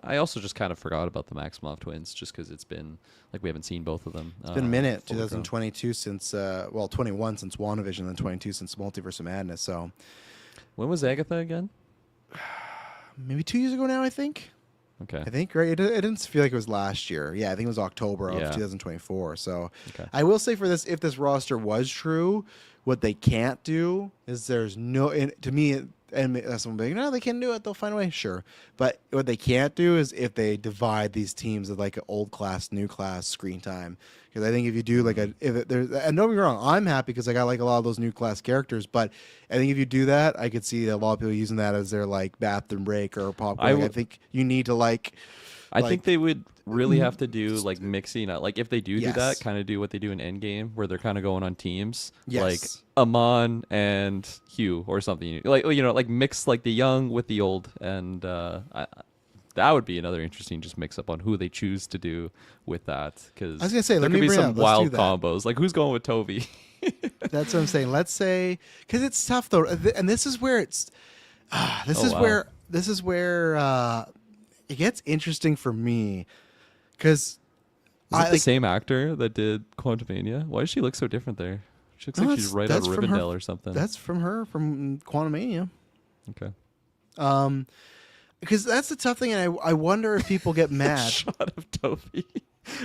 I also just kind of forgot about the Maximoff twins just because it's been like we haven't seen both of them. It's been a minute, fully grown. 2022 since 21 since WandaVision, and 22 since Multiverse of Madness. So When was Agatha again? maybe 2 years ago now, I think. Okay. I think, right? It didn't feel like it was last year. Yeah, I think it was October of Yeah. 2024. So Okay. I will say for this, if this roster was true, what they can't do is there's no, and to me, and that's someone being, no, they can do it. They'll find a way. Sure. But what they can't do is if they divide these teams of like an old class, new class screen time. Because I think if you do like there's, and don't get me wrong, I'm happy because like I like a lot of those new class characters. But I think if you do that, I could see a lot of people using that as their like bathroom break or popcorn. I think you need to like. I think they would really have to do like mixing up. Like if they do Yes. that, kind of do what they do in Endgame, where they're kind of going on teams, Yes. like Amon and Hugh or something. Like like mix like the young with the old, and that would be another interesting just mix up on who they choose to do with that. Because I was gonna say, there let could me be bring it some up. Let's wild do that. combos. Like who's going with Toby? That's what I'm saying. Let's say, because it's tough though, and this is where it's. This is where it gets interesting for me, because Is it the same actor that did Quantumania? Why does she look so different there? She looks like she's right out of from her- Rivendell or something. That's from her from Quantumania. Okay. Because that's the tough thing, and I wonder if people get mad. Shot of Toby.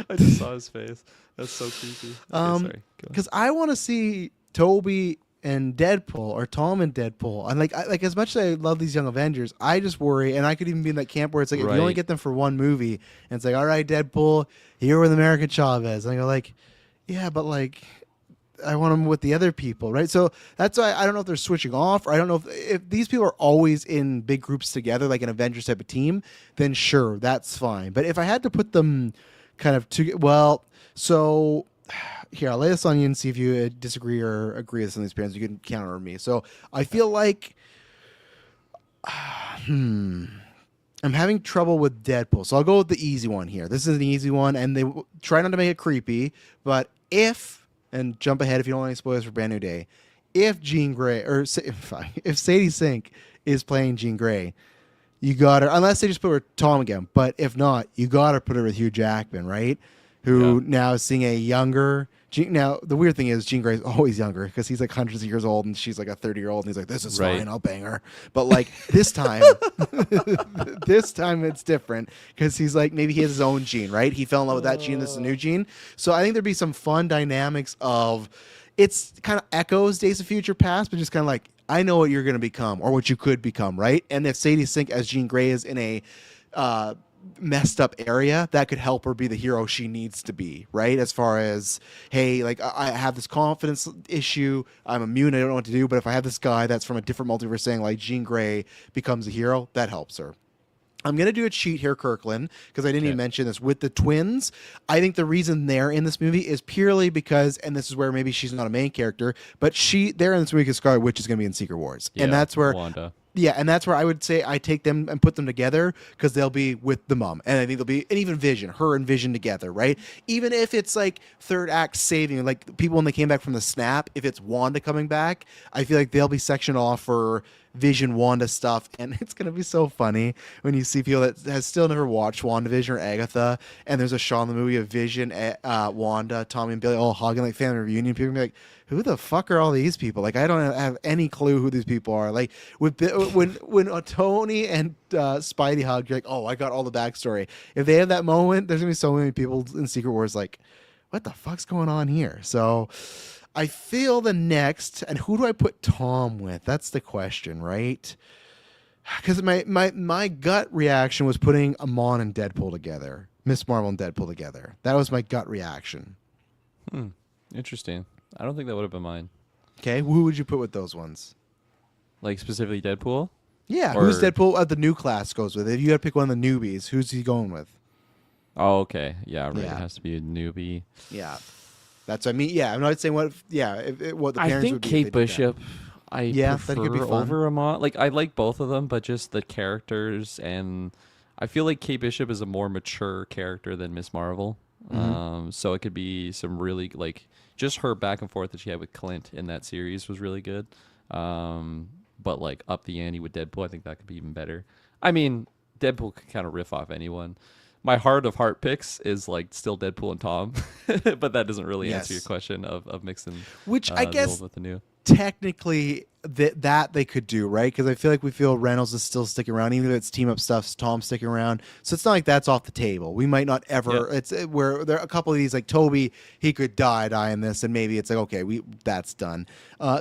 I just saw his face. That's so creepy. Okay, sorry. Go on. Because I want to see Toby and Deadpool, or Tom and Deadpool, and like as much as I love these young Avengers, I just worry, and I could even be in that camp where it's like if you only Right. get them for one movie, and it's like, all right, Deadpool, here with America Chavez, and I go like, yeah, but like, I want them with the other people, right? So that's why I don't know if they're switching off, or I don't know if these people are always in big groups together, like an Avengers type of team, then sure, that's fine. But if I had to put them kind of so here, I'll lay this on you and see if you disagree or agree with some of these parents. You can counter me. So I feel like I'm having trouble with Deadpool, so I'll go with the easy one here. This is an easy one, and they try not to make it creepy, but and jump ahead if you don't want any spoilers for Brand New Day, if Jean Grey, if Sadie Sink is playing Jean Grey, you got her, unless they just put her with Tom again, but if not, you got to put her with Hugh Jackman, right? Who now is seeing a younger... Now, the weird thing is Jean Grey's always younger because he's like hundreds of years old and she's like a 30-year-old and he's like, this is fine, I'll bang her. But like this time, this time it's different because he's like, maybe he has his own Jean, right? He fell in love with that Jean, this is a new Jean. So I think there'd be some fun dynamics of, it's kind of echoes Days of Future Past, but just kind of like, I know what you're going to become or what you could become, right? And if Sadie Sink as Jean Grey is in a messed up area, that could help her be the hero she needs to be, right? As far as, hey, like I have this confidence issue, I'm immune, I don't know what to do, but if I have this guy that's from a different multiverse saying like Jean Grey becomes a hero, that helps her. I'm going to do a cheat here, Kirkland, because I didn't even mention this. With the twins, I think the reason they're in this movie is purely because, and this is where maybe she's not a main character, but they're in this movie because Scarlet Witch is going to be in Secret Wars. And that's where... Wanda. Yeah, and that's where I would say I take them and put them together because they'll be with the mom. And I think they'll be, and even Vision, her and Vision together, right? Even if it's like third act saving, like people when they came back from the snap, if it's Wanda coming back, I feel like they'll be sectioned off for Vision Wanda stuff. And it's going to be so funny when you see people that has still never watched WandaVision or Agatha, and there's a shot in the movie of Vision, Wanda, Tommy, and Billy all hugging like family reunion. People be like, who the fuck are all these people? Like, I don't have any clue who these people are. Like, when Tony and Spidey hug, you're like, oh, I got all the backstory. If they have that moment, there's gonna be so many people in Secret Wars like, what the fuck's going on here? So, I feel the next, and who do I put Tom with? That's the question, right? Because my gut reaction was putting Amon and Deadpool together, Miss Marvel and Deadpool together. That was my gut reaction. Interesting. I don't think that would have been mine. Okay, who would you put with those ones? Like specifically Deadpool? Yeah, Or- who's Deadpool the new class goes with? If you got to pick one of the newbies, who's he going with? Oh, okay. Yeah, right. Yeah. It has to be a newbie. Yeah, that's what I mean. Yeah, I'm not saying what. Yeah, what the parents I think would be. if Kate they did that. Bishop. I that prefer could be fun. over Amon. Like I like both of them, but just the characters, and I feel like Kate Bishop is a more mature character than Miss Marvel. So it could be some really like just her back and forth that she had with Clint in that series was really good. But like up the ante with Deadpool, I think that could be even better. I mean, Deadpool could kind of riff off anyone. My heart of heart picks is like still Deadpool and Tom, but that doesn't really answer your Yes. question of mixing Which I the guess old with the new. technically that they could do, right? Because I feel like we feel Reynolds is still sticking around, even if it's team up stuff. Tom's sticking around, so it's not like that's off the table. We might not ever. Yeah. It's where there are a couple of these like Toby, he could die in this, and maybe it's like okay, that's done.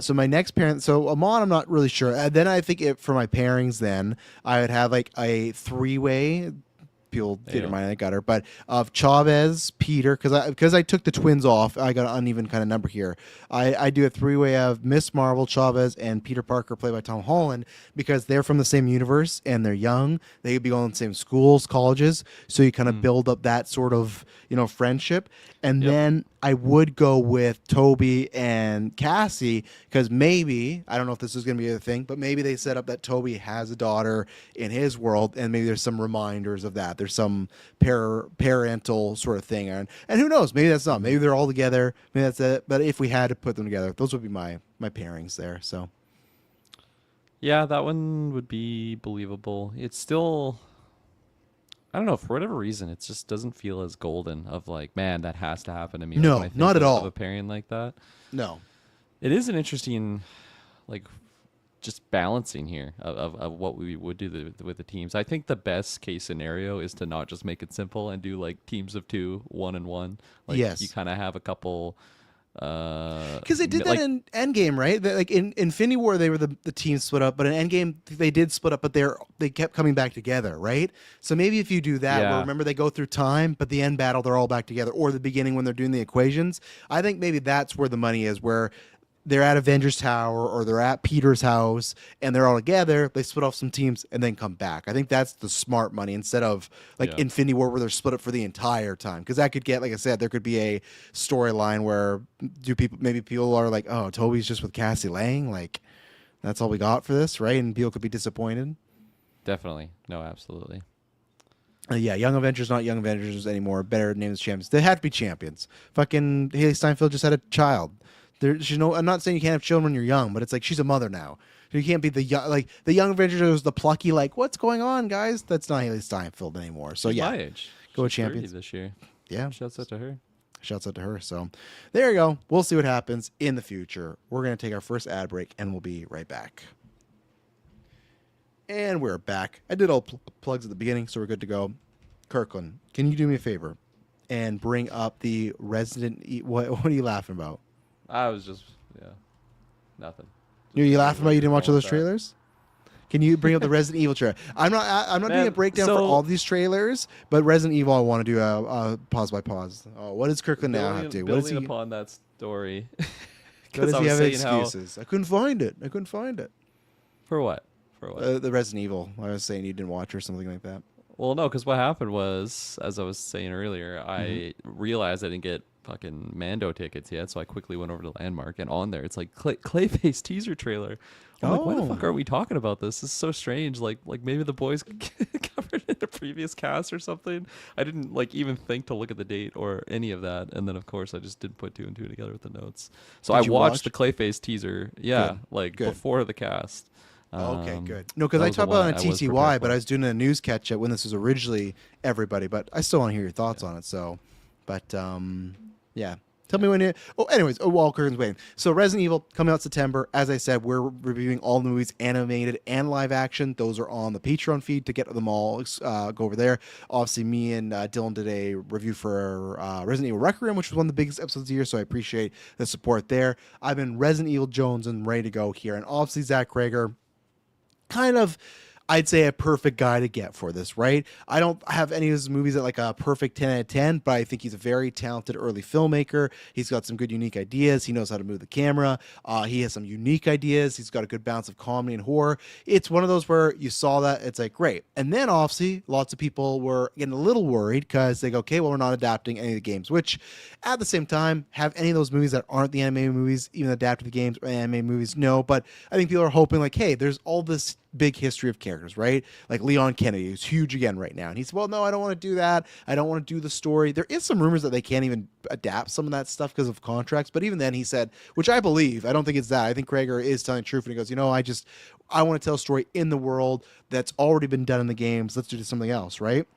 So my next parent, so Amon, I'm not really sure. Then I think for my pairings, then I would have like a 3-way. People didn't mind I got her, but of Chavez, Peter, because I took the twins off, I got an uneven kind of number here. I do a 3-way of Miss Marvel, Chavez, and Peter Parker, played by Tom Holland, because they're from the same universe and they're young. They could be going to the same schools, colleges, so you kind of build up that sort of friendship. And then I would go with Toby and Cassie, because maybe, I don't know if this is going to be a thing, but maybe they set up that Toby has a daughter in his world, and maybe there's some reminders of that. There's some parental sort of thing. And who knows? Maybe that's not. Maybe they're all together. Maybe that's it. But if we had to put them together, those would be my pairings there. So, Yeah, that one would be believable. It's still, I don't know, for whatever reason, it just doesn't feel as golden of like, man, that has to happen to me. No, when I think not at of all. a pairing like that. no. It is an interesting, like, just balancing here of what we would do with the teams. I think the best case scenario is to not just make it simple and do like teams of 2, 1 and 1. Like, Yes. you kind of have a couple. Because they did that like, in Endgame, right? Like in Infinity War, they were the team split up, but in Endgame they did split up, but they kept coming back together, right? So maybe if you do that, where Yeah. remember they go through time, but the end battle they're all back together, or the beginning when they're doing the equations. I think maybe that's where the money is, where they're at Avengers Tower or they're at Peter's house and they're all together. They split off some teams and then come back. I think that's the smart money instead of like Yeah. Infinity War where they're split up for the entire time. Because that could get, like I said, there could be a storyline where maybe people are like, oh, Toby's just with Cassie Lang, like that's all we got for this, right? And people could be disappointed. Definitely. No, absolutely. Yeah, Young Avengers, not Young Avengers anymore. Better named as champions. They had to be champions. Fucking Haley Steinfeld just had a child. She's no. I'm not saying you can't have children when you're young, but it's like she's a mother now. You can't be the young, like the Young Avengers was the plucky, like what's going on, guys? That's not Haley Steinfeld anymore. So She's yeah, my age. go with She's 30 champions. this year. Yeah, Shouts out to her. shouts out to her. So there you go. We'll see what happens in the future. We're gonna take our first ad break, and we'll be right back. And we're back. I did all plugs at the beginning, so we're good to go. Kirkland, can you do me a favor and bring up the what are you laughing about? I was just, nothing. You laughing about you didn't watch all those That. trailers? Can you bring up the Resident Evil trailer? I'm not doing a Man, breakdown for so- all these trailers, but Resident Evil I want to do a pause by pause. Oh, what does Kirkland now have to do? What does Building he? upon that story. What 'Cause does I he was have saying how- excuses? I couldn't find it. For what? For what? The Resident Evil. I was saying you didn't watch or something like that. Well, no, because what happened was, as I was saying earlier, I Mm-hmm. realized I didn't get fucking Mando tickets yet, so I quickly went over to Landmark, and on there it's like Clayface teaser trailer. I'm like, why the fuck Oh. aren't we talking about this? This is so strange. Like maybe the boys covered in a previous cast or something. I didn't like even think to look at the date or any of that, and then of course I just didn't put two and two together with the notes. So Did I you watched watch? the Clayface teaser, yeah, Good, like good. before the cast. Okay, good. No, because that I was the talked about one it on I was TTY, prepared but for. I was doing a news catch up when this was originally everybody. But I still want to hear your thoughts on it. So, but yeah. Tell me when you. Oh, anyways, while Kirkland's waiting. So, Resident Evil coming out September. As I said, we're reviewing all the movies, animated and live action. Those are on the Patreon feed to get them all. Go over there. Obviously, me and Dylan did a review for Resident Evil Requiem, which was one of the biggest episodes of the year. So, I appreciate the support there. I've been Resident Evil Jones and ready to go here. And obviously, Zach Krager, kind of, I'd say, a perfect guy to get for this, right? I don't have any of his movies at like a perfect 10 out of 10, but I think he's a very talented early filmmaker. He's got some good, unique ideas. He knows how to move the camera. He has some unique ideas. He's got a good balance of comedy and horror. It's one of those where you saw that, it's like, great. And then, obviously, lots of people were getting a little worried because they go, okay, well, we're not adapting any of the games, which, at the same time, have any of those movies that aren't the anime movies even adapted the games or anime movies? No, but I think people are hoping, like, hey, there's all this big history of characters, right? Like Leon Kennedy, who's huge again right now. And he said, well, no, I don't want to do that. I don't want to do the story. There is some rumors that they can't even adapt some of that stuff because of contracts. But even then he said, which I believe, I don't think it's that. I think Krager is telling the truth. And he goes, I want to tell a story in the world that's already been done in the games. Let's do something else, right?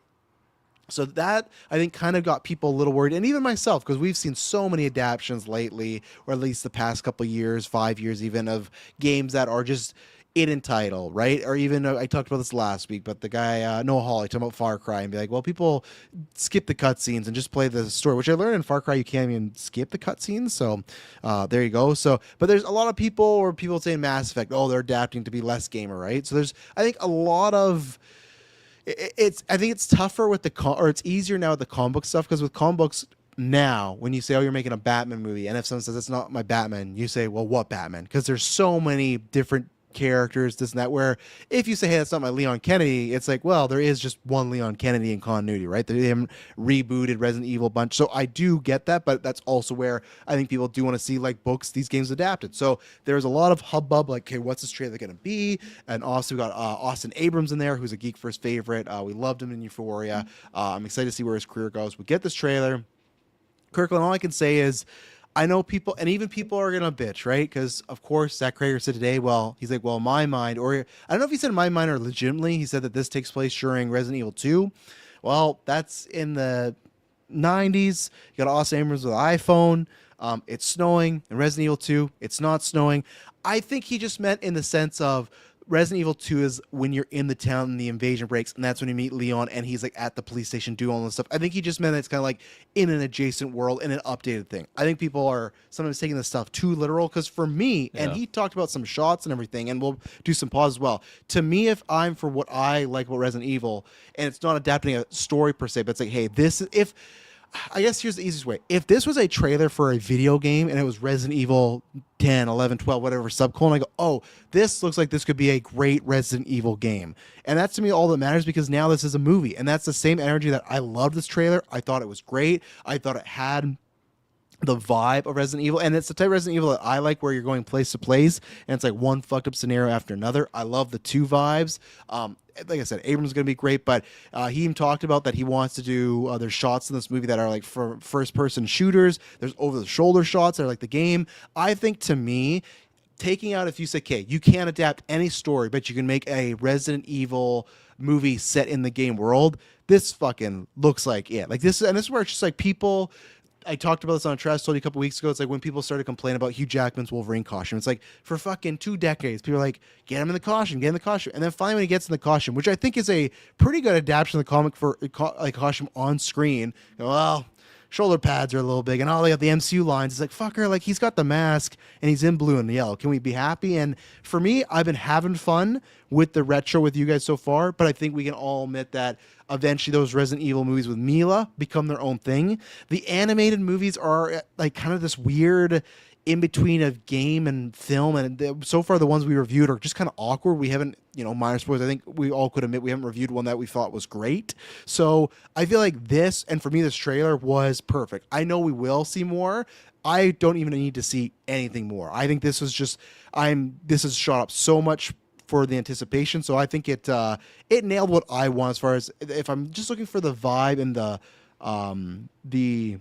So that, I think, kind of got people a little worried, and even myself, because we've seen so many adaptions lately, or at least the past couple of years, 5 years even, of games that are just in title, right? Or even, I talked about this last week, but the guy, Noah Hawley, talking about Far Cry, and be like, well, people skip the cutscenes and just play the story, which I learned in Far Cry, you can't even skip the cutscenes, so there you go. So, but there's a lot of people, or people saying Mass Effect, oh, they're adapting to be less gamer, right? So there's, I think, a lot of... I think it's tougher with or it's easier now with the comic book stuff, because with comic books now, when you say, oh, you're making a Batman movie, and if someone says that's not my Batman, you say, well, what Batman? Because there's so many different characters, this and that, where if you say, hey, that's not my Leon Kennedy, it's like, well, there is just one Leon Kennedy in continuity, right? They haven't rebooted Resident Evil a bunch. So I do get that, but that's also where I think people do want to see, like, books, these games adapted. So there's a lot of hubbub, like, okay, what's this trailer going to be? And also we got Austin Abrams in there, who's a Geek First favorite. We loved him in Euphoria. I'm excited to see where his career goes. We get this trailer. Kirkland, all I can say is, I know people, and even people are going to bitch, right? Because, of course, Zach Krager said today, well, he's like, well, in my mind, or I don't know if he said in my mind or legitimately, he said that this takes place during Resident Evil 2. Well, that's in the 90s. You got Austin Abrams with an iPhone. It's snowing. In Resident Evil 2, it's not snowing. I think he just meant in the sense of Resident Evil 2 is when you're in the town and the invasion breaks, and that's when you meet Leon, and he's like at the police station doing all this stuff. I think he just meant that it's kind of like in an adjacent world, in an updated thing. I think people are sometimes taking this stuff too literal, because for me, and he talked about some shots and everything, and we'll do some pause as well. To me, if I'm for what I like about Resident Evil, and it's not adapting a story per se, but it's like, hey, this is, if I guess here's the easiest way. If this was a trailer for a video game and it was Resident Evil 10, 11, 12, whatever, subcolon, I go, oh, this looks like this could be a great Resident Evil game. And that's to me all that matters, because now this is a movie. And that's the same energy that I loved this trailer. I thought it was great. I thought it had the vibe of Resident Evil, and it's the type of Resident Evil that I like, where you're going place to place and it's like one fucked up scenario after another. I love the two vibes. like I said, Abrams is going to be great, but he even talked about that he wants to do there's shots in this movie that are like for first person shooters. There's over the shoulder shots that are like the game. I think to me, taking out, if you say, okay, you can't adapt any story, but you can make a Resident Evil movie set in the game world, this fucking looks like it. Like this, and this is where it's just like people. I talked about this on a Trash Told You a couple weeks ago. It's like when people started complaining about Hugh Jackman's Wolverine costume. It's like for fucking 2 decades, people are like, get him in the costume, get in the costume. And then finally when he gets in the costume, which I think is a pretty good adaptation of the comic for like costume on screen, you know, well, shoulder pads are a little big and all they have the MCU lines. It's like, fucker, like he's got the mask and he's in blue and yellow. Can we be happy? And for me, I've been having fun with the retro with you guys so far, but I think we can all admit that eventually those Resident Evil movies with Mila become their own thing. The animated movies are like kind of this weird in between of game and film, and so far the ones we reviewed are just kind of awkward. We haven't, minor spoilers, I think we all could admit we haven't reviewed one that we thought was great. So I feel like this, and for me this trailer was perfect. I know we will see more. I don't even need to see anything more. I think this is just this has shot up so much for the anticipation, so I think it nailed what I want as far as if I'm just looking for the vibe and the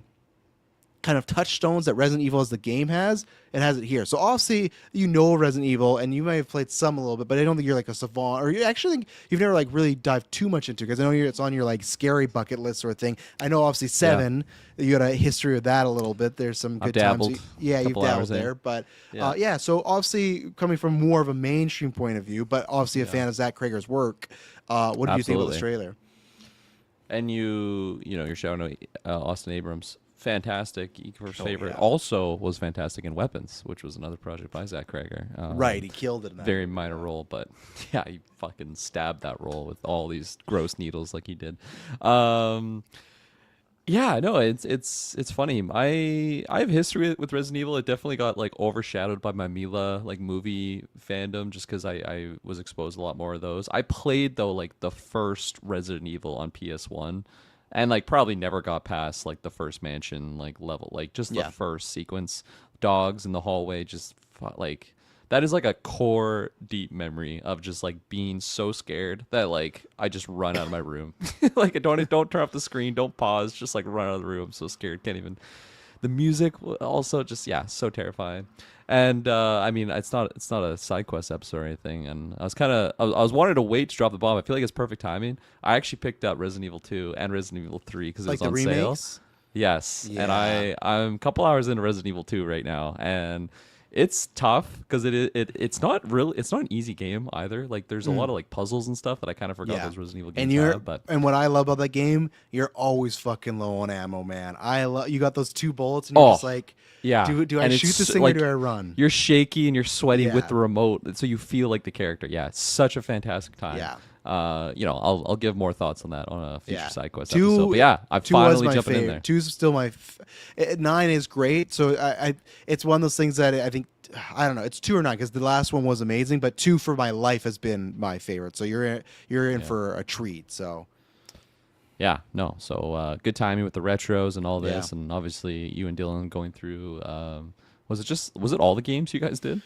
kind of touchstones that Resident Evil as the game has, it has it here. So obviously Resident Evil, and you may have played some a little bit, but I don't think you're like a savant, or you actually think you've never like really dived too much into it, because I know it's on your like scary bucket list sort of thing. I know obviously 7, you got a history of that a little bit. There's some good times. Yeah, you've dabbled there, but so obviously coming from more of a mainstream point of view, but obviously a fan of Zach Krager's work. What do you think about this trailer? And you're shouting out Austin Abrams. Fantastic. First favorite. Yeah. Also was fantastic in Weapons, which was another project by Zach Krager. Right, he killed it in that. Very minor role, but yeah, he fucking stabbed that role with all these gross needles like he did. Yeah, no, it's funny. I have history with Resident Evil. It definitely got like overshadowed by my Mila like movie fandom, just because I was exposed to a lot more of those. I played though like the first Resident Evil on PS1. And like probably never got past like the first mansion like level, like just the first sequence, dogs in the hallway, just like that is like a core deep memory of just like being so scared that like I just run out of my room. Like I don't turn off the screen, don't pause, just like run out of the room. I'm so scared, can't even. The music also just so terrifying. And I mean, it's not a side quest episode or anything. And I was wanting to wait to drop the bomb. I feel like it's perfect timing. I actually picked up Resident Evil 2 and Resident Evil 3 because it was on sale. Yes, yeah. And I'm a couple hours into Resident Evil 2 right now, and it's tough because it's not an easy game either. Like there's a lot of like puzzles and stuff that I kind of forgot those Resident Evil games have. And what I love about that game, you're always fucking low on ammo, man. You got those 2 bullets and you're just like, do I shoot this thing or do I run? You're shaky and you're sweating with the remote, so you feel like the character. Yeah, it's such a fantastic time. Yeah. I'll give more thoughts on that on a future side quest episode. But yeah, I've finally jumping in there. 2's still my 9 is great. So I it's one of those things that I think, I don't know, it's 2 or 9 because the last one was amazing, but 2 for my life has been my favorite. So you're in for a treat. So yeah, no. So good timing with the retros and all this, and obviously you and Dylan going through. Was it all the games you guys did?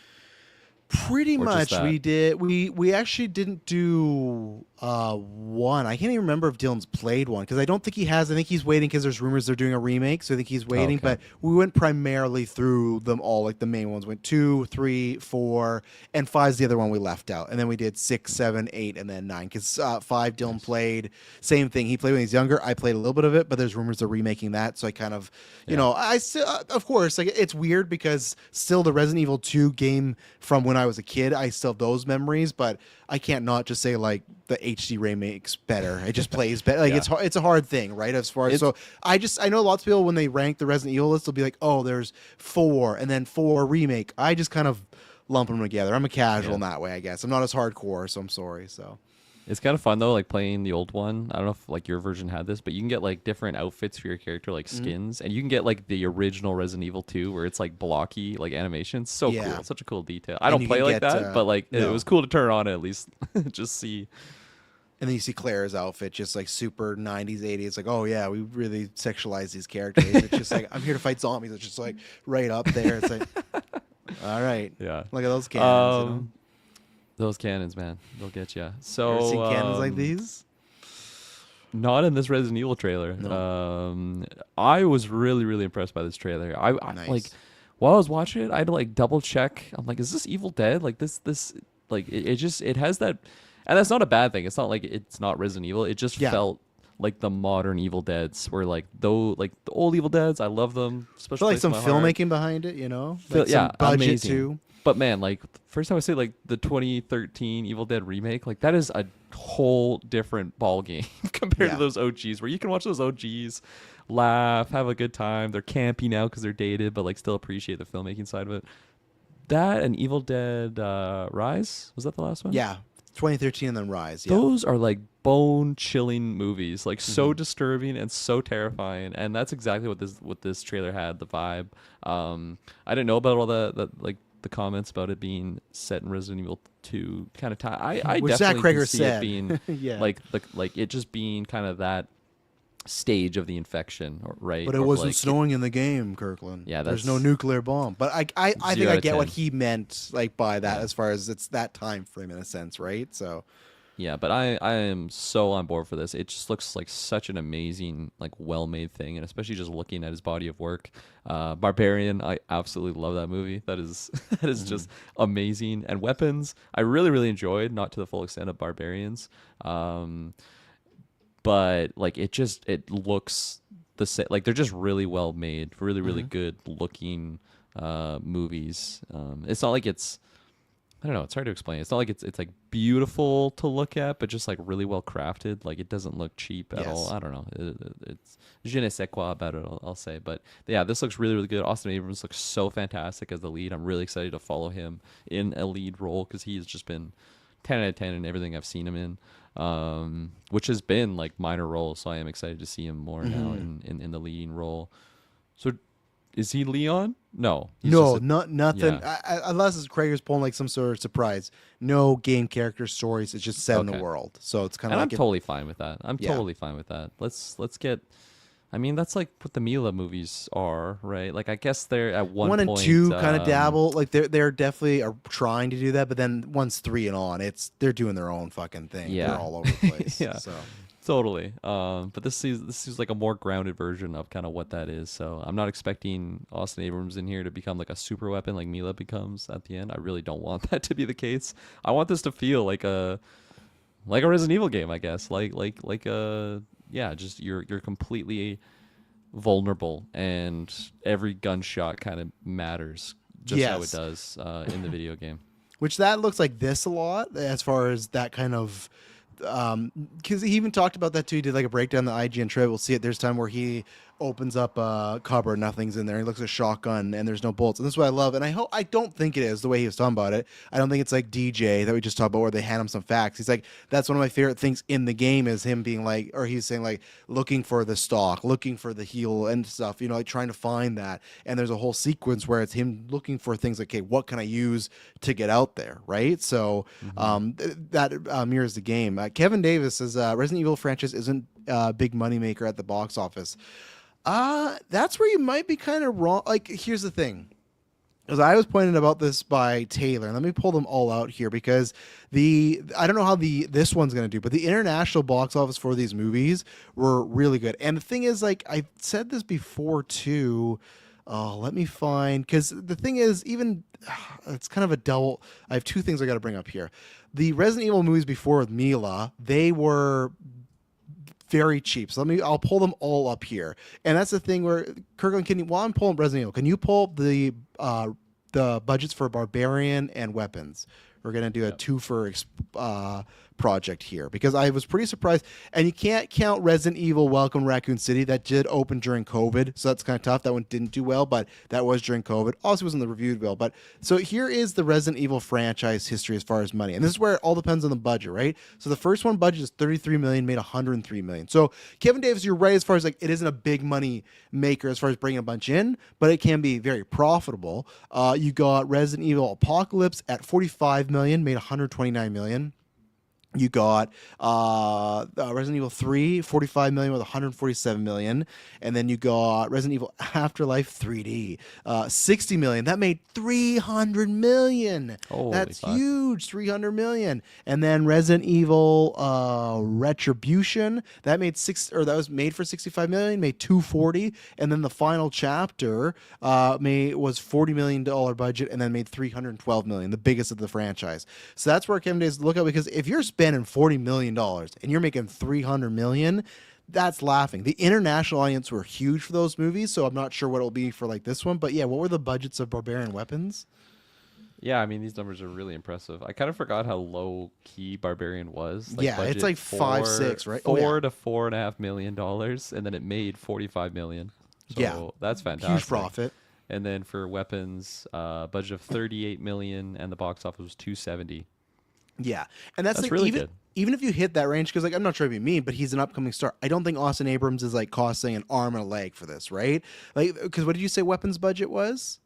Pretty much we did. We actually didn't do one. I can't even remember if Dylan's played one because I don't think he has. I think he's waiting because there's rumors they're doing a remake, so I think he's waiting. Okay. But we went primarily through them all, like the main ones. Went 2, 3, 4, and 5's the other one we left out. And then we did 6, 7, 8, and then 9 because 5 Dylan played. Same thing. He played when he was younger. I played a little bit of it, but there's rumors they're remaking that. So I kind of, I still, of course, like it's weird because still the Resident Evil 2 game from when I was a kid, I still have those memories, but I can't not just say like the HD remake's better. It just plays better. Like it's a hard thing, right? As far as I know lots of people when they rank the Resident Evil list, they'll be like, oh, there's 4 and then 4 remake. I just kind of lump them together. I'm a casual in that way, I guess. I'm not as hardcore, so I'm sorry. So. It's kind of fun though, like playing the old one. I don't know if like your version had this, but you can get like different outfits for your character, like skins, and you can get like the original Resident Evil 2 where it's like blocky, like animation. It's so cool. It's such a cool detail. I don't play like that, but like it was cool to turn on at least, just see. And then you see Claire's outfit, just like super 90s, 80s. It's like, oh yeah, we really sexualize these characters. It's just like, I'm here to fight zombies. It's just like right up there. It's like, all right, look at those cannons. Those cannons, man, they'll get you. Ever So seen cannons like these? not in this Resident Evil trailer. I was really, really impressed by this trailer. I Nice. like while I was watching it, I had to like double check. I'm like, is this Evil Dead? Like this like it has that, and that's not a bad thing. It's not like it's not Resident Evil. It just Yeah. felt like the modern Evil Deads were like like the old Evil Deads. I love them. I Especially feel like place some in my heart. filmmaking behind it, you know? Feel- Like some budget amazing. too. But man, like first time I say like the 2013 Evil Dead remake, like that is a whole different ball game compared Yeah. to those OGs, where you can watch those OGs, laugh, have a good time. They're campy now because they're dated, but like still appreciate the filmmaking side of it. That and Evil Dead Rise, was that the last one? Yeah. 2013 and then Rise. Yeah. Those are like bone chilling movies, like Mm-hmm. so disturbing and so terrifying, and that's exactly what this trailer had, the vibe. I didn't know about all the like the comments about it being set in Resident Evil 2 kind of time. I Which Zach definitely can Krager see said. it being Yeah. like it just being kind of that stage of the infection, right? But it Or, wasn't like, snowing in the game, Kirkland. Yeah, there's no that's- nuclear bomb. But I think 0 I out of get what 10. he meant, like by that, Yeah. as far as it's that time frame in a sense, right? So Yeah, but I am so on board for this. It just looks like such an amazing, like well-made thing, and especially just looking at his body of work. Barbarian, I absolutely love that movie. That is that is just amazing. And Weapons, I really really enjoyed, not to the full extent of Barbarians, but like it looks the same. Like they're just really well made, really really good looking movies. It's not like I don't know. It's hard to explain. It's not like it's like beautiful to look at, but just like really well crafted. Like it doesn't look cheap at all. Yes. I don't know. It's je ne sais quoi about it. I'll say, but yeah, this looks really really good. Austin Abrams looks so fantastic as the lead. I'm really excited to follow him in a lead role because he's just been 10 out of 10 in everything I've seen him in, which has been like minor roles. So I am excited to see him more now in the leading role. So is he Leon? No. He's no, just a- nothing. yeah. Unless it's Krager's pulling like some sort of surprise. No game character stories. It's just set in the Okay. world. So it's kind And of I'm like totally fine with that. I'm Yeah. totally fine with that. Let's get. I mean, that's like what the Mila movies are, right? Like, I guess they're at one and point, two kind of dabble. Like they're definitely are trying to do that, but then once 3 and on, they're doing their own fucking thing. Yeah. They're all over the place. Yeah. So Totally. But this is like a more grounded version of kind of what that is. So I'm not expecting Austin Abrams in here to become like a super weapon like Mila becomes at the end. I really don't want that to be the case. I want this to feel like a Resident Evil game, I guess. Like yeah, just you're completely vulnerable and every gunshot kind of matters just how it Yes. does in the video game. which that looks like this a lot as far as that kind of because he even talked about that too. He did like a breakdown of the IGN trailer. We'll see it. There's time where he opens up a cupboard, nothing's in there. He looks at a shotgun and there's no bullets. And this is what I love. And I don't think it is the way he was talking about it. I don't think it's like DJ that we just talked about where they hand him some facts. He's like, that's one of my favorite things in the game is him being like, or he's saying like looking for the stock, looking for the heal and stuff, you know, like trying to find that. And there's a whole sequence where it's him looking for things like, okay, what can I use to get out there? Right. So that mirrors the game. Kevin Davis says Resident Evil franchise isn't a big moneymaker at the box office. That's where you might be kind of wrong. Like, here's the thing. Because I was pointed about this by Taylor, and let me pull them all out here because I don't know how this one's gonna do, but the international box office for these movies were really good. And the thing is, like I said this before too. Oh, let me find because the thing is, even it's kind of a double. I have two things I got to bring up here. The Resident Evil movies before with Mila, they were very cheap. So I'll pull them all up here. And that's the thing where Kirkland, while I'm pulling Resident Evil, can you pull up the budgets for Barbarian and Weapons? We're gonna do a two-for project here because I was pretty surprised. And you can't count Resident Evil Welcome Raccoon City. That did open during COVID, so that's kind of tough. That one didn't do well, but that was during COVID. Also wasn't the reviewed well. But so here is the Resident Evil franchise history as far as money, and this is where it all depends on the budget, right? So the first one budget is 33 million, made 103 million. So Kevin Davis, you're right as far as like it isn't a big money maker as far as bringing a bunch in, but it can be very profitable. You got Resident Evil Apocalypse at 45 million, made 129 million. You got Resident Evil 3, 45 million with 147 million. And then you got Resident Evil Afterlife 3D, 60 million. That made 300 million. Holy That's fuck. huge, 300 million. And then Resident Evil Retribution, that was made for 65 million, made 240. And then the final chapter was $40 million budget and then made 312 million, the biggest of the franchise. So that's where Kevin Days look at, because if you're spending $40 million and you're making 300 million, that's laughing. The international audience were huge for those movies, so I'm not sure what it'll be for like this one. But yeah, what were the budgets of Barbarian Weapons? Yeah, I mean, these numbers are really impressive. I kind of forgot how low key Barbarian was. Yeah, it's budget like 5, 6, right? Oh, $4 yeah. to $4.5 million, and then it made 45 million. So Yeah. that's fantastic. Huge profit. And then for weapons, budget of 38 million, and the box office was 270. Yeah, and that's like, really even good. even if you hit that range, because like I'm not trying to be mean, but he's an upcoming star. I don't think Austin Abrams is like costing an arm and a leg for this, right? Like, because what did you say weapons budget was?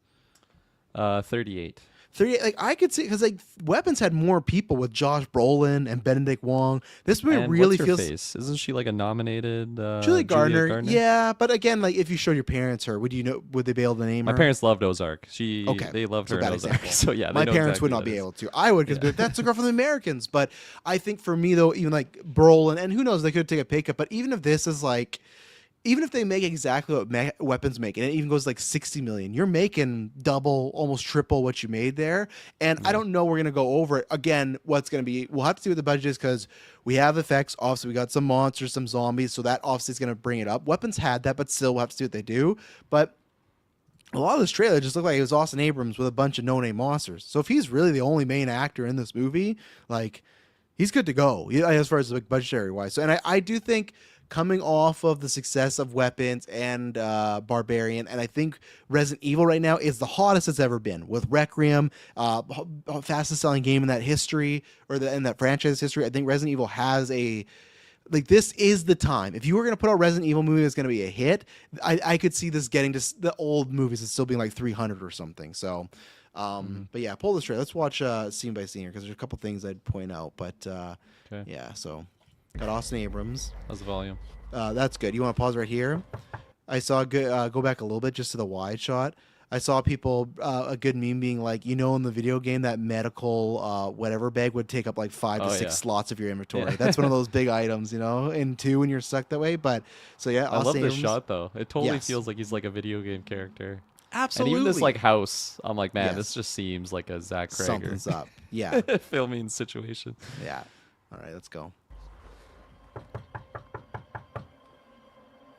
38. 38. Like I could see, because like Weapons had more people with Josh Brolin and Benedict Wong. This movie And really what's her feels. face? Isn't she like a nominated? Julie Gardner, yeah, but again, like if you showed your parents her, would they be able to name My her? parents loved Ozark. Okay, They loved so her in bad Ozark. example. So yeah, they my know parents would exactly not who be that is. able to. I would, because that's a girl from the Americans. But I think for me though, even like Brolin, and who knows, they could take a pay cut. But even if this is like, even if they make exactly what Weapons make, and it even goes like 60 million, you're making double, almost triple what you made there. And I don't know, we're gonna go over it again. What's gonna be? We'll have to see what the budget is, because we have effects. Obviously, we got some monsters, some zombies, so that obviously is gonna bring it up. Weapons had that, but still, we'll have to see what they do. But a lot of this trailer just looked like it was Austin Abrams with a bunch of no-name monsters. So if he's really the only main actor in this movie, like, he's good to go as far as like budgetary wise. So, and I do think, coming off of the success of Weapons and Barbarian, and I think Resident Evil right now is the hottest it's ever been, with Requiem, fastest selling game in that history, or in that franchise history. I think Resident Evil has this is the time. If you were going to put out a Resident Evil movie that's going to be a hit, I could see this getting to the old movies and still being like 300 or something. So, but yeah, pull this trailer. Let's watch scene by scene here, because there's a couple things I'd point out. But Okay. yeah, so got Austin Abrams. How's the volume? That's good. You want to pause right here? I saw a good, go back a little bit just to the wide shot. I saw people, a good meme being like, in the video game, that medical whatever bag would take up like 5 to 6 slots of your inventory. Yeah. That's one of those big items, in 2 when you're stuck that way. But so yeah, I love Austin this Abrams- shot though. It totally Yes. feels like he's like a video game character. Absolutely. And even this like house, I'm like, man, Yes. this just seems like a Zach Krager Something's up. Yeah, filming situation. yeah. All right, let's go.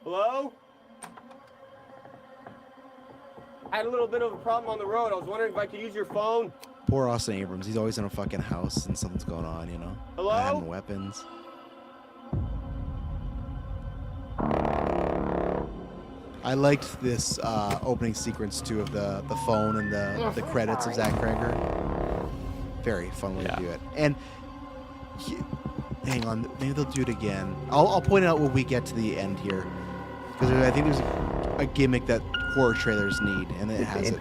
Hello? I had a little bit of a problem on the road. I was wondering if I could use your phone. Poor Austin Abrams. He's always in a fucking house and something's going on, Hello? Having weapons. I liked this opening sequence too, of the phone and the credits of Zach Krager. Very fun way Yeah. to do it. And hang on, maybe they'll do it again. I'll point out when we get to the end here, because I think there's a gimmick that horror trailers need, and it has it.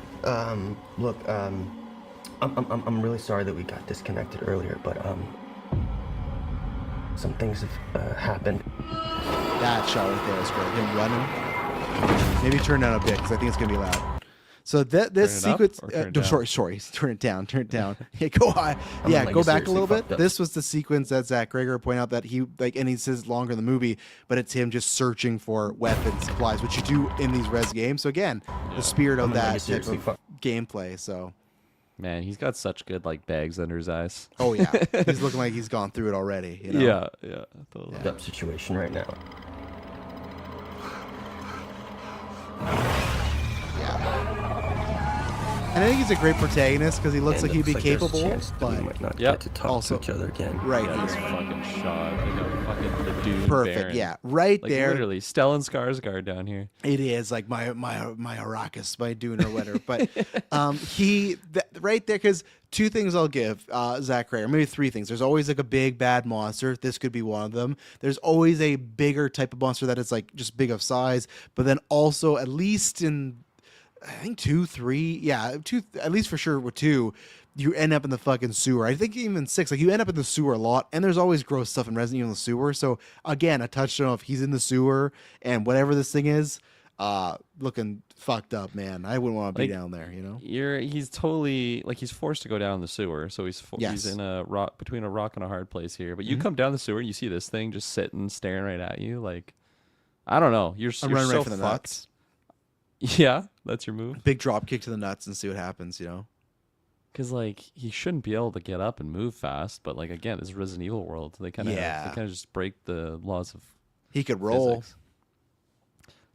Look, I'm really sorry that we got disconnected earlier, but some things have happened. That shot right there is great. Him running. Maybe turn down a bit, because I think it's gonna be loud. So this Turn it up sequence, or turn it down? sorry, turn it down. Yeah, go on. Yeah, like, go it's back a seriously little bit. fucked up. This was the sequence that Zach Krager pointed out that he and he says longer in the movie, but it's him just searching for weapons, supplies, which you do in these res games. So again, the spirit of I'm like, that it's type seriously of gameplay. So, Man, he's got such good like bags under his eyes. oh yeah, he's looking like he's gone through it already. Yeah, totally. Up situation right now. And I think he's a great protagonist because he looks And like he'd be looks there's a capable, chance that we but might not Yep. get to talk also- to each other again. right Yeah, this here. fucking shot, like a fucking the dude. Perfect. Baron. Yeah, right Like there. literally, Stellan Skarsgård down here. It is like my Arrakis, my Dune or whatever. But right there, because 2 things I'll give Zach Krager, maybe 3 things. There's always like a big bad monster. This could be one of them. There's always a bigger type of monster that is like just big of size. But then also, at least in I think 2, 3, yeah, 2 at least for sure with 2. you end up in the fucking sewer. I think even 6, like you end up in the sewer a lot, and there's always gross stuff in Resident Evil in the sewer. So again, a touchdown if he's in the sewer and whatever this thing is, looking fucked up, man. I wouldn't want to be down there, you know. He's totally like he's forced to go down the sewer, so he's Yes. in a rock between a rock and a hard place here. But you come down the sewer and you see this thing just sitting, staring right at you. Like, I don't know. You're I'm you're running so right for the fucked. nuts. Yeah, that's your move. Big drop kick to the nuts and see what happens, you know. Because like he shouldn't be able to get up and move fast, but like again, this is Resident Evil world. They kind of just break the laws of He could roll. physics.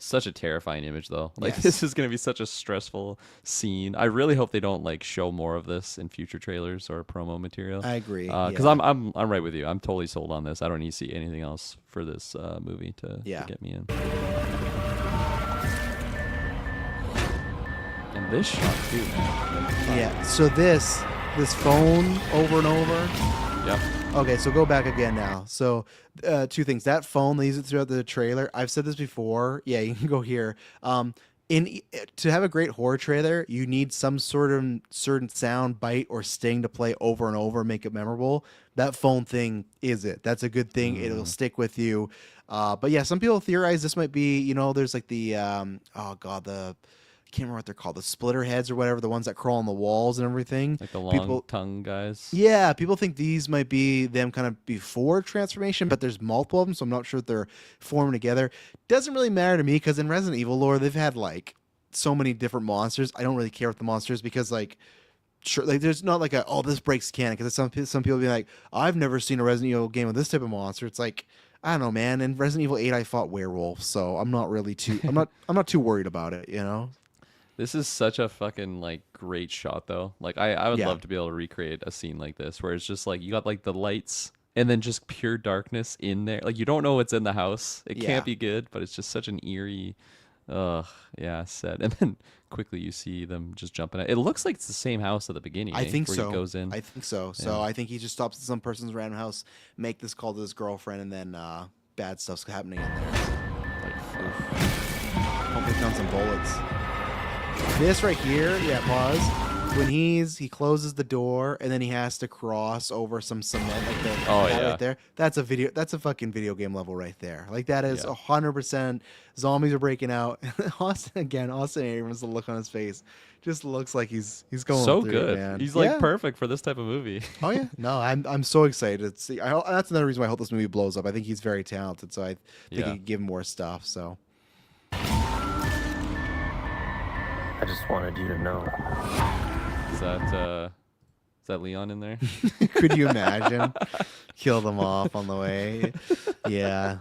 Such a terrifying image though. Like Yes. this is gonna be such a stressful scene. I really hope they don't like show more of this in future trailers or promo material. I agree. Because yeah. I'm right with you. I'm totally sold on this. I don't need to see anything else for this movie to get me in. And this shot too, man. Yeah. So this phone over and over. Yep. Okay, so go back again now. So, 2 things. That phone, they use it throughout the trailer. I've said this before. Yeah, you can go here. To have a great horror trailer, you need some sort of certain sound, bite, or sting to play over and over, make it memorable. That phone thing is it. That's a good thing. It'll stick with you. But yeah, some people theorize this might be, you know, there's like the I can't remember what they're called, the splitter heads or whatever, the ones that crawl on the walls and everything. Like the long tongue guys. Yeah, people think these might be them kind of before transformation, but there's multiple of them, so I'm not sure if they're forming together. Doesn't really matter to me because in Resident Evil lore, they've had like so many different monsters. I don't really care with the monsters because like, sure, like there's not like this breaks canon because some people be like, I've never seen a Resident Evil game with this type of monster. It's like, I don't know, man. In Resident Evil 8, I fought werewolves, so I'm not really too I'm not too worried about it, you know. This is such a fucking like great shot though. Like I would Yeah. love to be able to recreate a scene like this where it's just like you got like the lights and then just pure darkness in there. Like you don't know what's in the house. It Yeah. can't be good, but it's just such an eerie set. And then quickly you see them just jumping out. It looks like it's the same house at the beginning. I think where so. He goes in. I think so. So I think he just stops at some person's random house, make this call to his girlfriend, and then bad stuff's happening in there. Like, oof. Hopefully found some bullets. This right here, yeah, pause. When he closes the door and then he has to cross over some cement, like that right there. That's a fucking video game level right there. Like that is 100%. Zombies are breaking out. Austin Abrams, the look on his face, just looks like he's going so through good. it, man. He's like perfect for this type of movie. Oh yeah, no, I'm so excited to see. That's another reason why I hope this movie blows up. I think he's very talented, so I think he could give him more stuff. So. I just wanted you to know. Is that Leon in there? Could you imagine? Kill them off on the way. Yeah.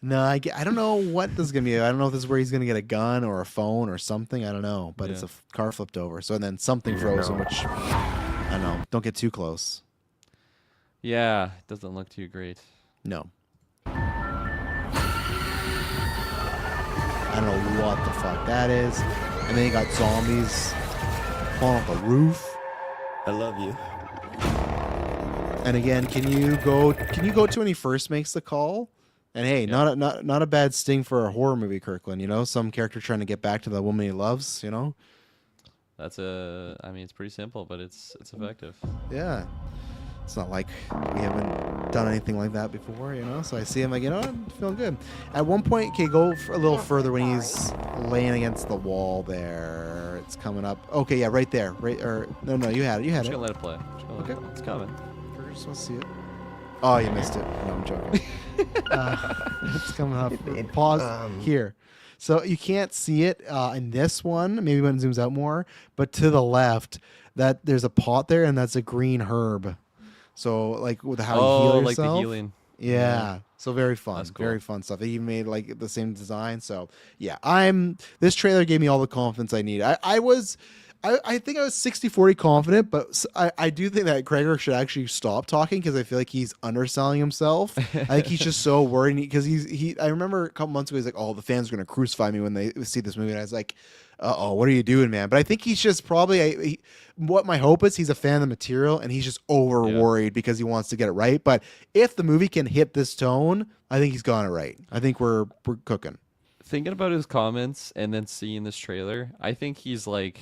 No, I don't know what this is going to be. I don't know if this is where he's going to get a gun or a phone or something. I don't know. But it's a car flipped over. So and then something frozen, which, I don't know. Don't get too close. Yeah, it doesn't look too great. No. I don't know what the fuck that is. And then you got zombies falling off the roof. I love you. And again, can you go to when he first makes the call? And hey, not a bad sting for a horror movie, Kirkland. You know, some character trying to get back to the woman he loves. You know, I mean, it's pretty simple, but it's effective. Yeah, it's not like we haven't done anything like that before. You know, so I see him like, you know, I'm feeling good. At one point, okay, go a little further when he's laying against the wall there. It's coming up. Okay, yeah, right there. Right, or no, you had it. You had Just it. gonna let it play. Okay. It's coming. Kirk just wants to see it. Oh, you missed it. No, I'm joking. It's coming up. Pause here. So you can't see it in this one. Maybe when it zooms out more. But to the left, that there's a pot there, and that's a green herb. So like with how you heal yourself. Like the healing. Yeah. So very fun. That's cool. Very fun stuff. They even made like the same design. So yeah, this trailer gave me all the confidence I need. I think I was 60-40 confident, but I do think that Gregor should actually stop talking because I feel like he's underselling himself. I think he's just so worried because I remember a couple months ago he's like, "Oh, the fans are gonna crucify me when they see this movie," and I was like, "Uh-oh, what are you doing, man?" But I think he's just probably what my hope is he's a fan of the material and he's just over worried because he wants to get it right. But if the movie can hit this tone, I think he's got it right. I think we're cooking. Thinking about his comments and then seeing this trailer, I think he's like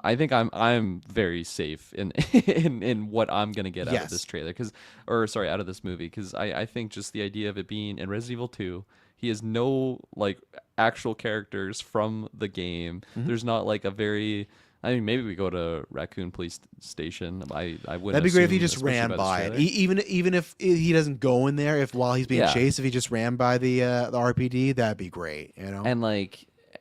I think I'm very safe in in what I'm gonna get out of this Yes. trailer, out of this movie, because I think just the idea of it being in Resident Evil 2, he has no like actual characters from the game. There's not like a very, I mean, maybe we go to Raccoon Police Station. I wouldn't. That'd be great if he assume, just especially ran this by it. trailer. Even if he doesn't go in there, if while he's being Yeah. chased, if he just ran by the RPD, that'd be great. You know.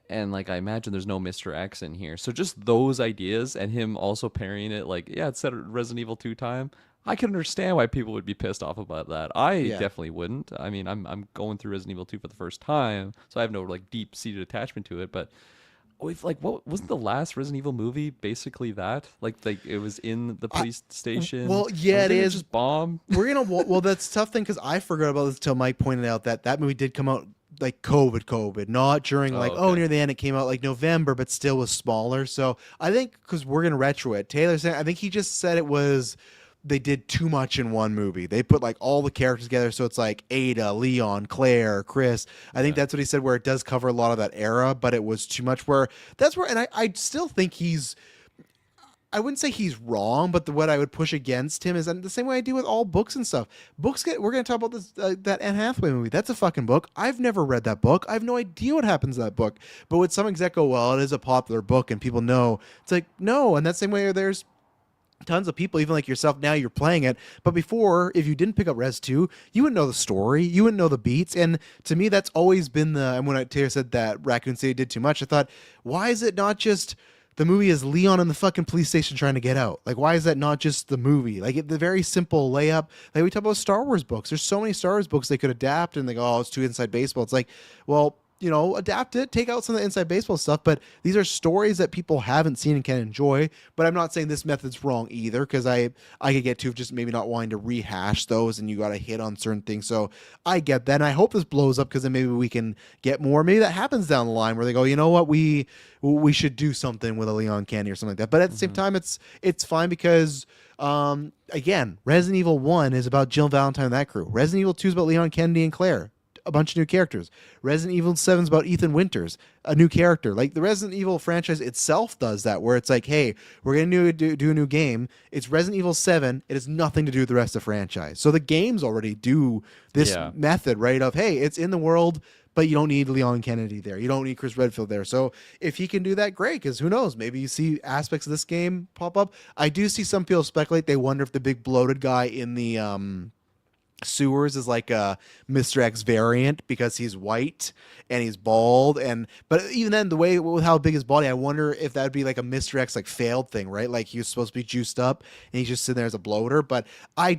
And I imagine there's no Mr. X in here. So just those ideas and him also pairing it like, yeah, it's set at Resident Evil 2 time. I can understand why people would be pissed off about that. I Yeah. definitely wouldn't. I mean, I'm going through Resident Evil 2 for the first time, so I have no like deep seated attachment to it, but with like, what wasn't the last Resident Evil movie basically that? Like it was in the police station. well, yeah, it Didn't is. just bomb. We're gonna well, that's a tough thing because I forgot about this until Mike pointed out that movie did come out like COVID, not during like okay. near the end. It came out like November, but still was smaller. So I think because we're gonna retro it, Taylor said I think he just said it was they did too much in one movie. They put like all the characters together, so it's like Ada, Leon, Claire, Chris. I think that's what he said. Where it does cover a lot of that era, but it was too much. Where that's where, and I still think he's. I wouldn't say he's wrong, but what I would push against him is the same way I do with all books and stuff. We're going to talk about this that Anne Hathaway movie. That's a fucking book. I've never read that book. I have no idea what happens in that book. But with some exec go, well, it is a popular book and people know. It's like, no. And that same way there's tons of people, even like yourself, now you're playing it. But before, if you didn't pick up Res 2, you wouldn't know the story. You wouldn't know the beats. And to me, that's always been and when Taylor said that Raccoon City did too much, I thought, why is it not just the movie is Leon in the fucking police station trying to get out? Like, why is that not just the movie? Like, the very simple layup. Like, we talk about Star Wars books. There's so many Star Wars books they could adapt, and they go, oh, it's too inside baseball. It's like, well, adapt it, take out some of the inside baseball stuff, but these are stories that people haven't seen and can enjoy. But I'm not saying this method's wrong either, because I could get to just maybe not wanting to rehash those, and you got to hit on certain things. So I get that, and I hope this blows up, because then maybe we can get more. Maybe that happens down the line where they go, you know what, we should do something with a Leon Candy or something like that. But at the same time, it's fine because again, Resident Evil 1 is about Jill Valentine and that crew. Resident Evil 2 is about Leon Kennedy and Claire. A bunch of new characters. Resident Evil 7 is about Ethan Winters, a new character. Like the Resident Evil franchise itself does that, where it's like, hey, we're going to do a new game. It's Resident Evil 7. It has nothing to do with the rest of the franchise. So the games already do this method, right, of, hey, it's in the world, but you don't need Leon Kennedy there. You don't need Chris Redfield there. So if he can do that, great, because who knows? Maybe you see aspects of this game pop up. I do see some people speculate. They wonder if the big bloated guy in the sewers is like a Mr. X variant because he's white and he's bald, but even then, the way with how big his body, I wonder if that would be like a Mr. X like failed thing, right? Like he was supposed to be juiced up and he's just sitting there as a bloater. But I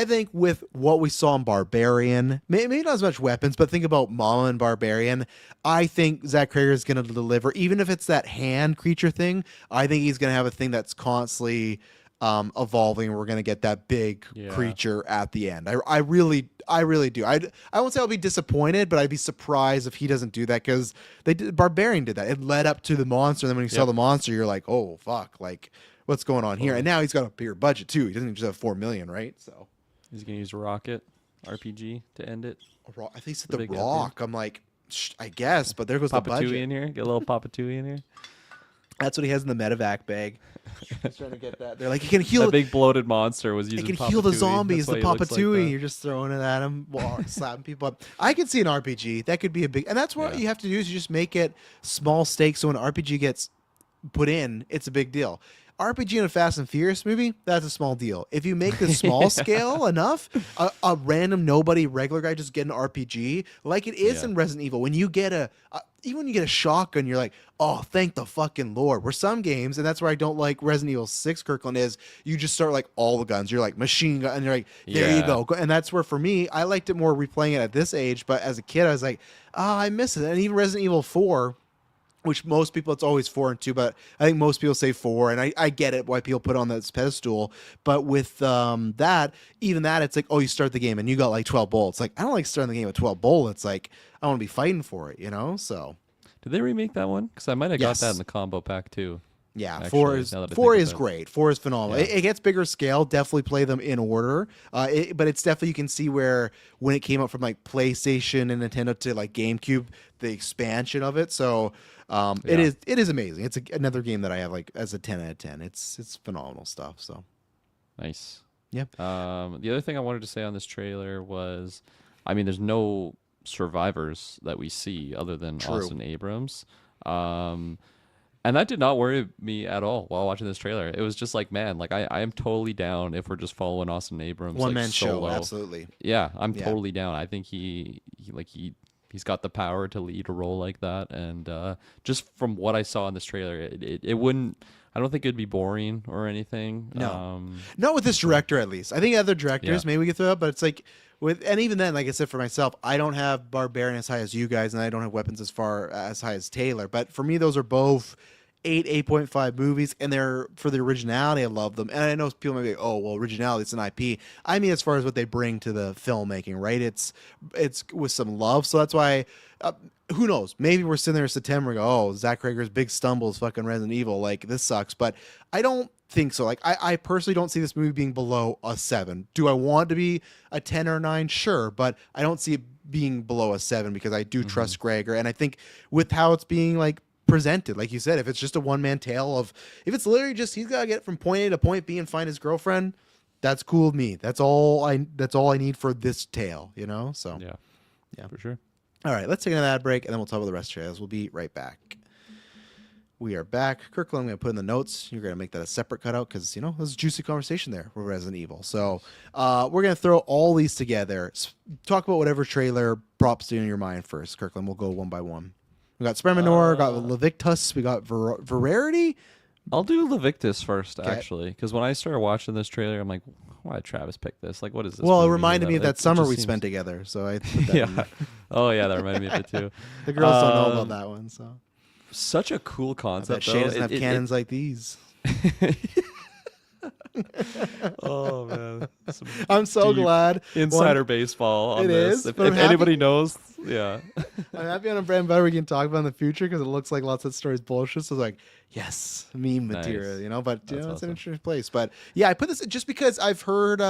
think with what we saw in Barbarian, maybe not as much weapons, but think about Mama and Barbarian. I think Zach Krager is going to deliver, even if it's that hand creature thing. I think he's going to have a thing that's constantly evolving. We're gonna get that big creature at the end. I really do. I won't say I'll be disappointed, but I'd be surprised if he doesn't do that, because Barbarian did that. It led up to the monster, and then when you saw the monster, you're like, oh fuck, like what's going on here? And now he's got a bigger budget too. He doesn't just have 4 million, right? So He's gonna use Rocket RPG to end it. I think he said The the big Rock. I'm like, I guess, but there goes the budget. Papatui in here. Get a little Papatui in here. That's what he has in the medevac bag. He's trying to get that. They're like, he can heal. That big bloated monster was He using. can heal the Papatui. zombies. The That's why he looks like Papatui. that. You're just throwing it at him, slapping people up. I could see an RPG. That could be a big, and that's what you have to do is you just make it small stakes. So when an RPG gets put in, it's a big deal. RPG in a Fast and Furious movie, that's a small deal. If you make this small scale enough, a random nobody regular guy just get an RPG like it is in Resident Evil. When you get even when you get a shotgun, you're like, oh, thank the fucking Lord. Where some games, and that's where I don't like Resident Evil 6, Kirkland, is you just start like all the guns. You're like machine gun, and you're like, there you go. And that's where for me, I liked it more replaying it at this age. But as a kid, I was like, oh, I miss it. And even Resident Evil 4, which most people, it's always 4 and 2, but I think most people say 4, and I get it why people put on this pedestal. But with that, it's like, oh, you start the game and you got like 12 bullets. Like, I don't like starting the game with 12 bullets. Like, I want to be fighting for it, So Did they remake that one? Because I might have got Yes. that in the combo pack too. Yeah, actually, four is now that I four think is of it. great. Four is phenomenal. Yeah. It gets bigger scale. Definitely play them in order. But it's definitely, you can see where when it came out from like PlayStation and Nintendo to like GameCube, the expansion of it. So Yeah. it is amazing. It's another game that I have like as a 10 out of 10. It's phenomenal stuff. So Nice. yeah. The other thing I wanted to say on this trailer was, I mean, there's no survivors that we see other than True. Austin Abrams. And that did not worry me at all while watching this trailer. It was just like, man, like I am totally down if we're just following Austin Abrams One like man show, solo. absolutely. Yeah, I'm Yeah. totally down. I think he's got the power to lead a role like that, and just from what I saw in this trailer, it wouldn't. I don't think it'd be boring or anything. No. Not with this director, at least. I think other directors Yeah. maybe we could throw up, but it's like and even then, like I said for myself, I don't have Barbarian as high as you guys, and I don't have Weapons as high as Taylor. But for me, those are both 8.5 movies, and they're for the originality. I love them, and I know people might be like, "Oh, well, originality, it's an IP." I mean, as far as what they bring to the filmmaking, right? It's with some love, so that's why. Who knows? Maybe we're sitting there in September and go, "Oh, Zach Rager's big stumbles, fucking Resident Evil. Like this sucks." But I don't think so. Like I personally don't see this movie being below a 7. Do I want it to be a 10 or 9? Sure, but I don't see it being below a 7 because I do trust Greger, and I think with how it's being like presented, like you said, if it's just a one-man tale of, if it's literally just he's got to get from point A to point B and find his girlfriend, that's cool with me. That's all I need for this tale, you know? So Yeah, for sure. all right, let's take another ad break and then we'll talk about the rest of the trailers. We'll be right back. We are back. Kirkland, I'm going to put in the notes. You're going to make that a separate cutout because, you know, there's a juicy conversation there with Resident Evil. So we're going to throw all these together. Talk about whatever trailer props in your mind first, Kirkland. We'll go one by one. We got Spider-Noir, we got Leviticus, we got Verity. I'll do Leviticus first, Okay. actually, because when I started watching this trailer, I'm like, why did Travis pick this? Like, what is this? Well, it movie reminded me of that it summer just we seems- spent together. So I put that in Yeah. there. Oh, yeah, that reminded me of it too. The girls don't know about that one. So Such a cool I bet concept, Shay though. doesn't have cannons like these. Oh man, Some I'm so deep glad. insider baseball on It this. is, If, but I'm if happy- anybody knows, yeah. I'm happy on a brand better we can talk about in the future because it looks like lots of stories bullshit. So it's like, yes, meme material, Nice. you know. But you That's know, it's an awesome. interesting place. But yeah, I put this just because I've heard.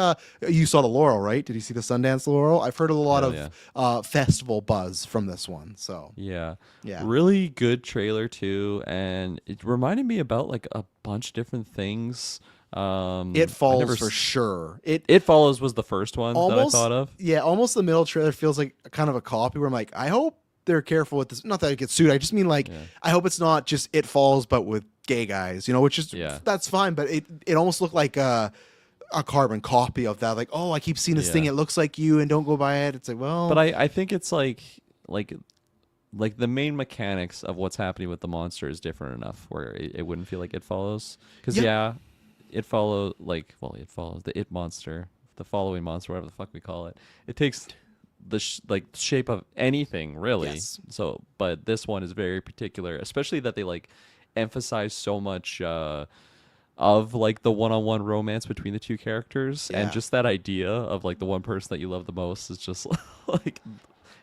You saw the Laurel, right? Did you see the Sundance Laurel? I've heard a lot Hell of festival buzz from this one. So Yeah. Yeah. Really good trailer too, and it reminded me about like a bunch of different things. it I falls never for s- sure. It Follows was the first one that I Almost thought of. Yeah, almost the middle trailer feels like kind of a copy where I'm like, I hope they're careful with this. Not that I get sued. I just mean like, I hope it's not just It Falls, but with gay guys, you know, which is, that's fine. But it almost looked like a carbon copy of that. Like, oh, I keep seeing this thing. It looks like you and don't go by it. It's like, well. But I think it's like the main mechanics of what's happening with the monster is different enough where it wouldn't feel like It Follows. Because It follows the It monster, the following monster, whatever the fuck we call it. It takes the shape of anything really. Yes. So, but this one is very particular, especially that they like emphasize so much of like the one-on-one romance between the two characters, Yeah. and just that idea of like the one person that you love the most is just like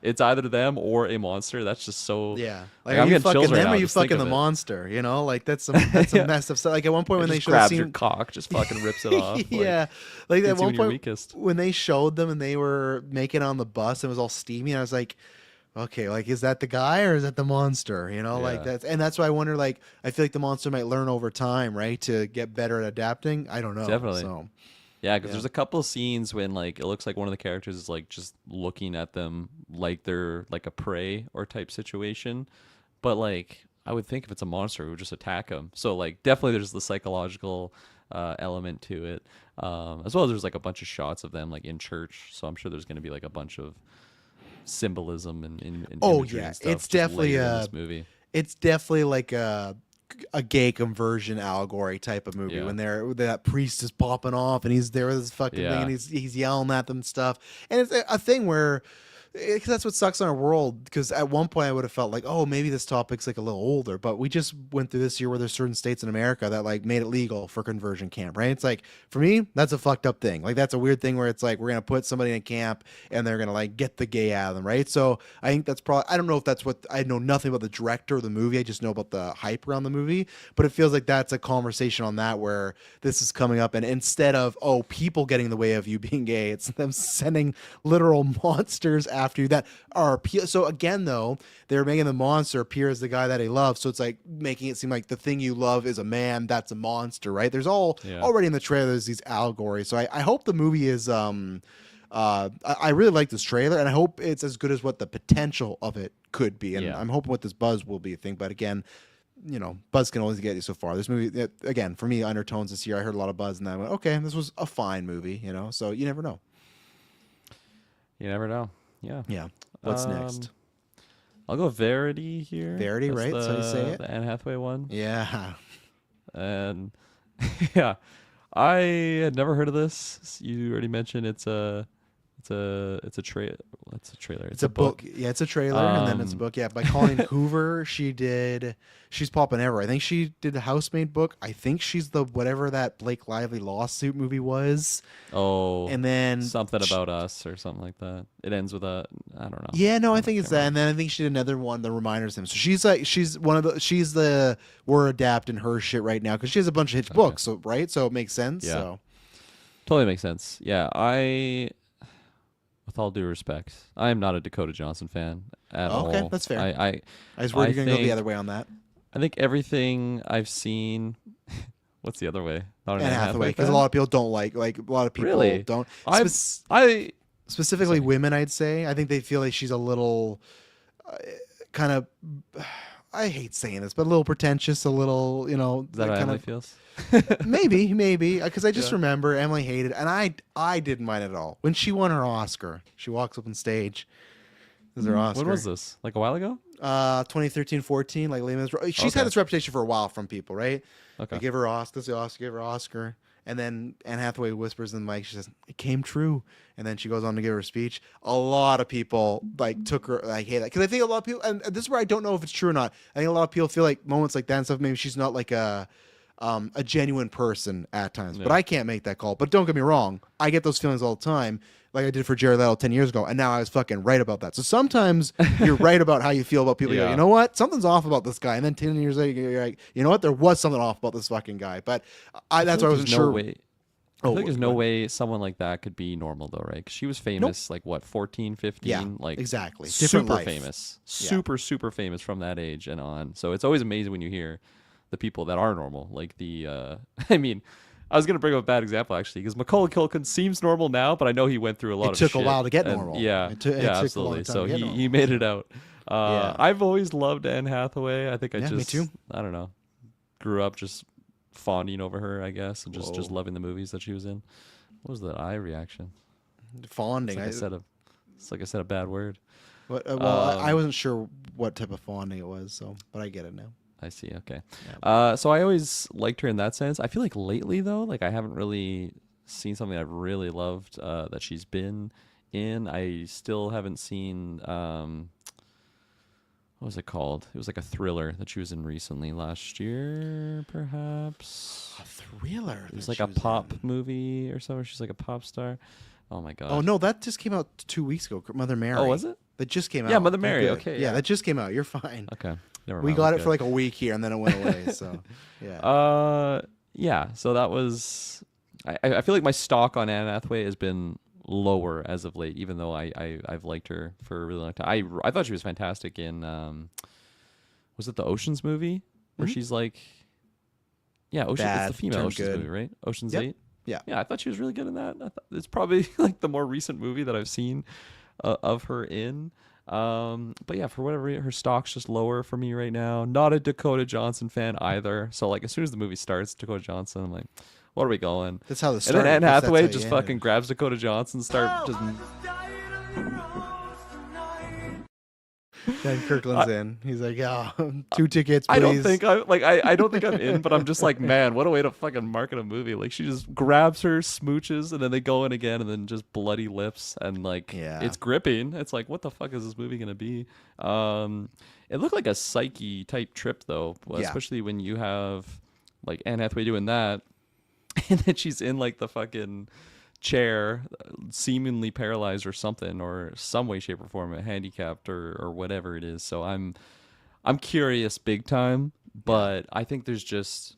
it's either them or a monster. That's just so Yeah, Like, like, I'm are you getting chills fucking right them now or are you just thinking fucking the of it. monster? You know, like that's some messed up stuff. Like at one point when they just showed the grabs scene, your cock, just fucking rips it off. yeah, like at hits you one when you're point weakest. when they showed them and they were making it on the bus and it was all steamy, and I was like, okay, like is that the guy or is that the monster? You know, like Yeah. that's why I wonder. Like I feel like the monster might learn over time, right, to get better at adapting. I don't know. Definitely. So Yeah, because Yeah. there's a couple of scenes when like it looks like one of the characters is like just looking at them like they're like a prey or type situation, but like I would think if it's a monster, it would just attack them. So like definitely there's the psychological element to it, as well as there's like a bunch of shots of them like in church. So I'm sure there's going to be like a bunch of symbolism and imagery yeah, and stuff it's just definitely layered in this movie. it's definitely like a gay conversion allegory type of movie Yeah. when that priest is popping off and he's there with his fucking thing Yeah. and he's yelling at them and stuff. And it's a thing where because that's what sucks in our world. Because at one point I would have felt like, oh, maybe this topic's like a little older, but we just went through this year where there's certain states in America that like made it legal for conversion camp, right? It's like, for me, that's a fucked up thing. Like that's a weird thing where it's like we're gonna put somebody in a camp and they're gonna like get the gay out of them, right? So I think that's probably, I don't know if that's what, I know nothing about the director of the movie. I just know about the hype around the movie, but it feels like that's a conversation on that where this is coming up, and instead of people getting in the way of you being gay, it's them sending literal monsters after you that are so again though they're making the monster appear as the guy that he loves, so it's like making it seem like the thing you love is a man that's a monster, right? There's already in the trailer there's these allegories, so I hope the movie is I really like this trailer, and I hope it's as good as what the potential of it could be, and I'm hoping what this buzz will be a thing, but again, you know, buzz can always get you so far. This movie, again, for me, undertones this year, I heard a lot of buzz, and I went, okay, this was a fine movie, you know, so you never know. You never know. Yeah. Yeah. What's next? I'll go Verity here. Verity, That's right? That's how you say it? The Anne Hathaway one. Yeah. And yeah, I had never heard of this. You already mentioned it's a trailer. It's a book. Yeah, it's a trailer, and then it's a book. Yeah, by Colleen Hoover. She's popping everywhere. I think she did the Housemaid book. I think she's the whatever that Blake Lively lawsuit movie was. Oh, and then something about us or something like that. It ends with a, I don't know. Yeah, no, I think it's that. And then I think she did another one that reminders him. So she's the we're adapting her shit right now because she has a bunch of hit books. So right, so it makes sense. Yeah. So totally makes sense. Yeah, with all due respect, I am not a Dakota Johnson fan at all. Okay, that's fair. I was worried you're going to go the other way on that. I think everything I've seen. What's the other way? Not Anne Hathaway, because a lot of people don't like a lot of people really? Don't. Specifically women, I'd say. I think they feel like she's a little kind of. I hate saying this, but a little pretentious, a little, you know. Is that how kind Emily of feels? maybe, because I just remember Emily hated, and I didn't mind it at all. When she won her Oscar, she walks up on stage. This is her Oscar. When was this? Like a while ago? 2013, 14. Like she's had this reputation for a while from people, right? Okay. They give her Oscar, give her Oscar, and then Anne Hathaway whispers in the mic. She says, "It came true," and then she goes on to give her speech. A lot of people like took her like, "Hey," because I think a lot of people, and this is where I don't know if it's true or not. I think a lot of people feel like moments like that and stuff. Maybe she's not like a genuine person at times, but I can't make that call. But don't get me wrong, I get those feelings all the time, like I did for Jared Leto 10 years ago, and now I was fucking right about that. So sometimes you're right about how you feel about people. You go, you know what? Something's off about this guy. And then 10 years later, you're like, you know what? There was something off about this fucking guy. But that's why I wasn't sure. I feel like there's no way someone like that could be normal, though, right? 'Cause she was famous, like, what, 14, 15? Yeah, like, exactly. Super life. famous. Yeah. Super famous from that age and on. So it's always amazing when you hear the people that are normal. Like I mean, I was going to bring up a bad example, actually, because Macaulay Culkin seems normal now, but I know he went through a lot of shit. It took a while to get normal. Yeah, it took absolutely. A long time So to get he made it out. Yeah. I've always loved Anne Hathaway. I think me too. I don't know, grew up just fawning over her, I guess, and just loving the movies that she was in. What was the eye reaction? Fawning. It's like I said a bad word. What, I wasn't sure what type of fawning it was, but I get it now. I see. Okay. Yeah. So I always liked her in that sense. I feel like lately, though, like I haven't really seen something I've really loved that she's been in. I still haven't seen. What was it called? It was like a thriller that she was in recently, last year, perhaps. A thriller? It was like a pop movie or something. She's like a pop star. Oh my god. Oh no, that just came out 2 weeks ago. Mother Mary. Oh, was it? That just came out. Yeah, Mother Mary. Okay. Yeah, that just came out. You're fine. Okay. Never mind. We got it for like a week here, and then it went away. So, yeah. Yeah. So that was. I feel like my stock on Anne Hathaway has been lower as of late, even though I've liked her for a really long time. I thought she was fantastic in. Was it the Ocean's movie where she's like? Yeah, Ocean. It's the female Ocean's movie, right? Ocean's 8. Yeah. Yeah, I thought she was really good in that. I thought it's probably like the more recent movie that I've seen of her in. But yeah, for whatever reason, her stock's just lower for me right now. Not a Dakota Johnson fan either. So like as soon as the movie starts, Dakota Johnson, I'm like, what are we going? That's how this started. And then Anne Hathaway just fucking grabs Dakota Johnson and start just. Then Kirkland's in. He's like, yeah, 2 tickets, please. I don't think I don't think I'm in, but I'm just like, man, what a way to fucking market a movie. Like she just grabs her, smooches, and then they go in again, and then just bloody lips, and like it's gripping. It's like, what the fuck is this movie gonna be? It looked like a Psyche type trip though, especially when you have like Anne Hathaway doing that, and then she's in like the fucking chair, seemingly paralyzed or something, or some way, shape, or form, handicapped or whatever it is. So I'm curious, big time. But I think there's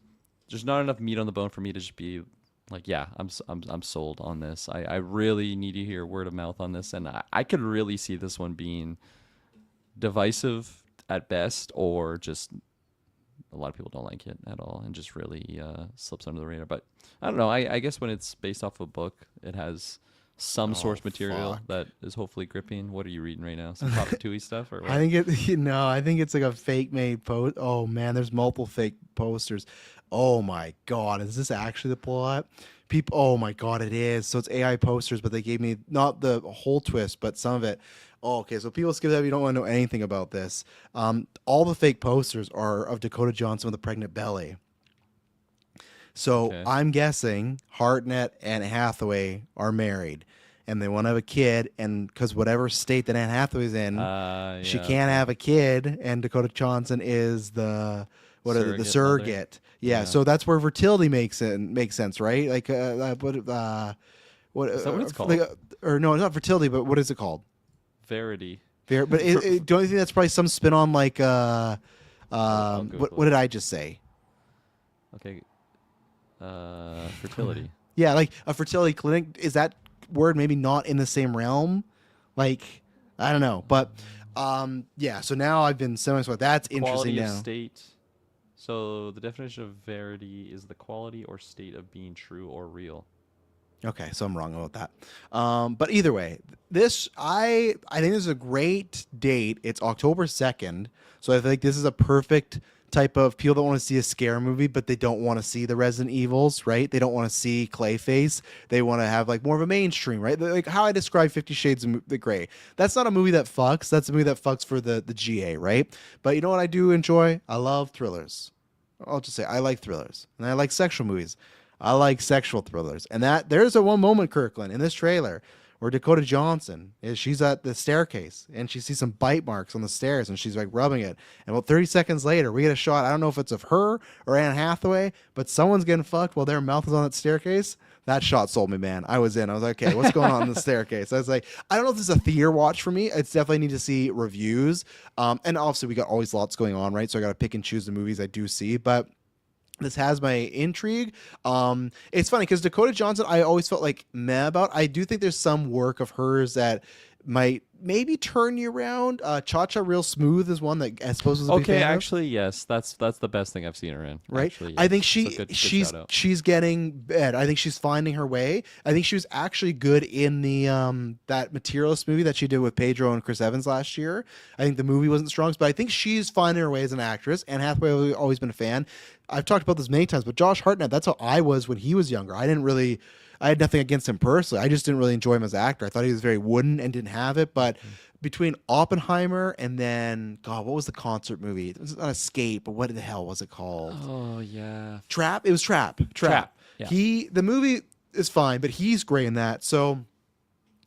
not enough meat on the bone for me to just be like, yeah, I'm sold on this. I really need to hear word of mouth on this, and I could really see this one being divisive at best, or just a lot of people don't like it at all and just really slips under the radar. But I don't know. I guess when it's based off a book, it has some source material that is hopefully gripping. What are you reading right now? Some Ratatouille stuff? Or what? I think I think it's like a fake made post. Oh man, there's multiple fake posters. Oh my god, is this actually the plot? People, oh my god, it is. So it's AI posters, but they gave me not the whole twist, but some of it. Oh, okay, so people skip that. You don't want to know anything about this. All the fake posters are of Dakota Johnson with a pregnant belly. So I'm guessing Hartnett and Hathaway are married, and they want to have a kid. And because whatever state that Anne Hathaway's in, she can't have a kid, and Dakota Johnson is the surrogate. Yeah, so that's where fertility makes sense, right? Like what is that what it's called? Or no, it's not fertility, but what is it called? Verity. But don't you think that's probably some spin on like what did I just say? Okay. Fertility. Yeah, like a fertility clinic. Is that word maybe not in the same realm? Like, I don't know. But yeah, so now I've been semi-sweat. That's interesting quality now. Of state. So the definition of verity is the quality or state of being true or real. Okay, so I'm wrong about that. But either way, this I think this is a great date. It's October 2nd, so I think this is a perfect type of people that want to see a scare movie, but they don't want to see the Resident Evils, right? They don't want to see Clayface. They want to have like more of a mainstream, right? Like how I describe 50 Shades of the Grey. That's not a movie that fucks. That's a movie that fucks for the GA, right? But you know what I do enjoy? I love thrillers. I'll just say I like thrillers, and I like sexual movies. I like sexual thrillers. And that there's a one moment, Kirkland, in this trailer where Dakota Johnson she's at the staircase and she sees some bite marks on the stairs and she's like rubbing it. And about 30 seconds later, we get a shot. I don't know if it's of her or Anne Hathaway, but someone's getting fucked while their mouth is on that staircase. That shot sold me, man. I was in. I was like, okay, what's going on the staircase? I was like, I don't know if this is a theater watch for me. It's definitely need to see reviews. And obviously we got always lots going on, right? So I got to pick and choose the movies I do see. But this has my intrigue. It's funny because Dakota Johnson, I always felt like meh about. I do think there's some work of hers that might maybe turn you around. Cha-Cha Real Smooth is one that I suppose was a big fan actually, yes, that's the best thing I've seen her in. Right, actually, yes. I think she's getting better. I think she's finding her way. I think she was actually good in the that Materialist movie that she did with Pedro and Chris Evans last year. I think the movie wasn't strong, but I think she's finding her way as an actress. And Hathaway, I've always been a fan. I've talked about this many times, but Josh Hartnett, that's how I was when he was younger. I had nothing against him personally. I just didn't really enjoy him as an actor. I thought he was very wooden and didn't have it. But between Oppenheimer and then, God, what was the concert movie? It was not Escape, but what the hell was it called? Oh, yeah. Trap? It was Trap. Yeah. The movie is fine, but he's great in that. So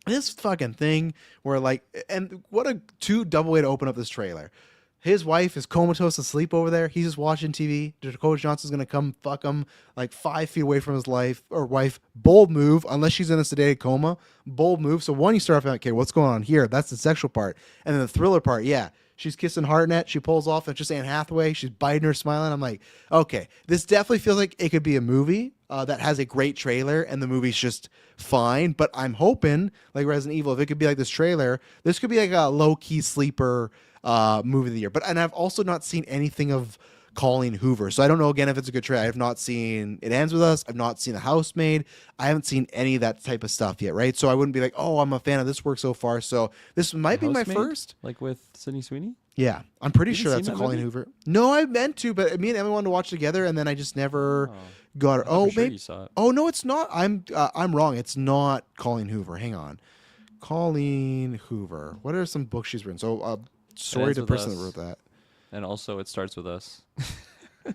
this fucking thing where like, and what a double way to open up this trailer. His wife is comatose asleep over there. He's just watching TV. Dakota Johnson's going to come fuck him like 5 feet away from his wife. Bold move, unless she's in a sedated coma. Bold move. So one, you start off like, okay, what's going on here? That's the sexual part. And then the thriller part, yeah. She's kissing Hartnett. She pulls off. It's just Anne Hathaway. She's biting her, smiling. I'm like, okay, this definitely feels like it could be a movie that has a great trailer, and the movie's just fine. But I'm hoping, like Resident Evil, if it could be like this trailer, this could be like a low-key sleeper movie of the year. And I've also not seen anything of Colleen Hoover, so I don't know again if it's a good trailer. I have not seen It Ends With Us. I've not seen The Housemaid. I haven't seen any of that type of stuff yet, right? So I wouldn't be like, oh, I'm a fan of this work so far. So this might be my first. Like with Sydney Sweeney? Yeah, I'm pretty sure seen that's a that Colleen movie? Hoover. No, I meant to, but me and Emily wanted to watch together, and then I just never got her. Oh, sure maybe. you saw it. Oh no, it's not. I'm wrong. It's not Colleen Hoover. Hang on, Colleen Hoover. What are some books she's written? So Sorry ends to the with person that us. wrote that. And also, it starts with us.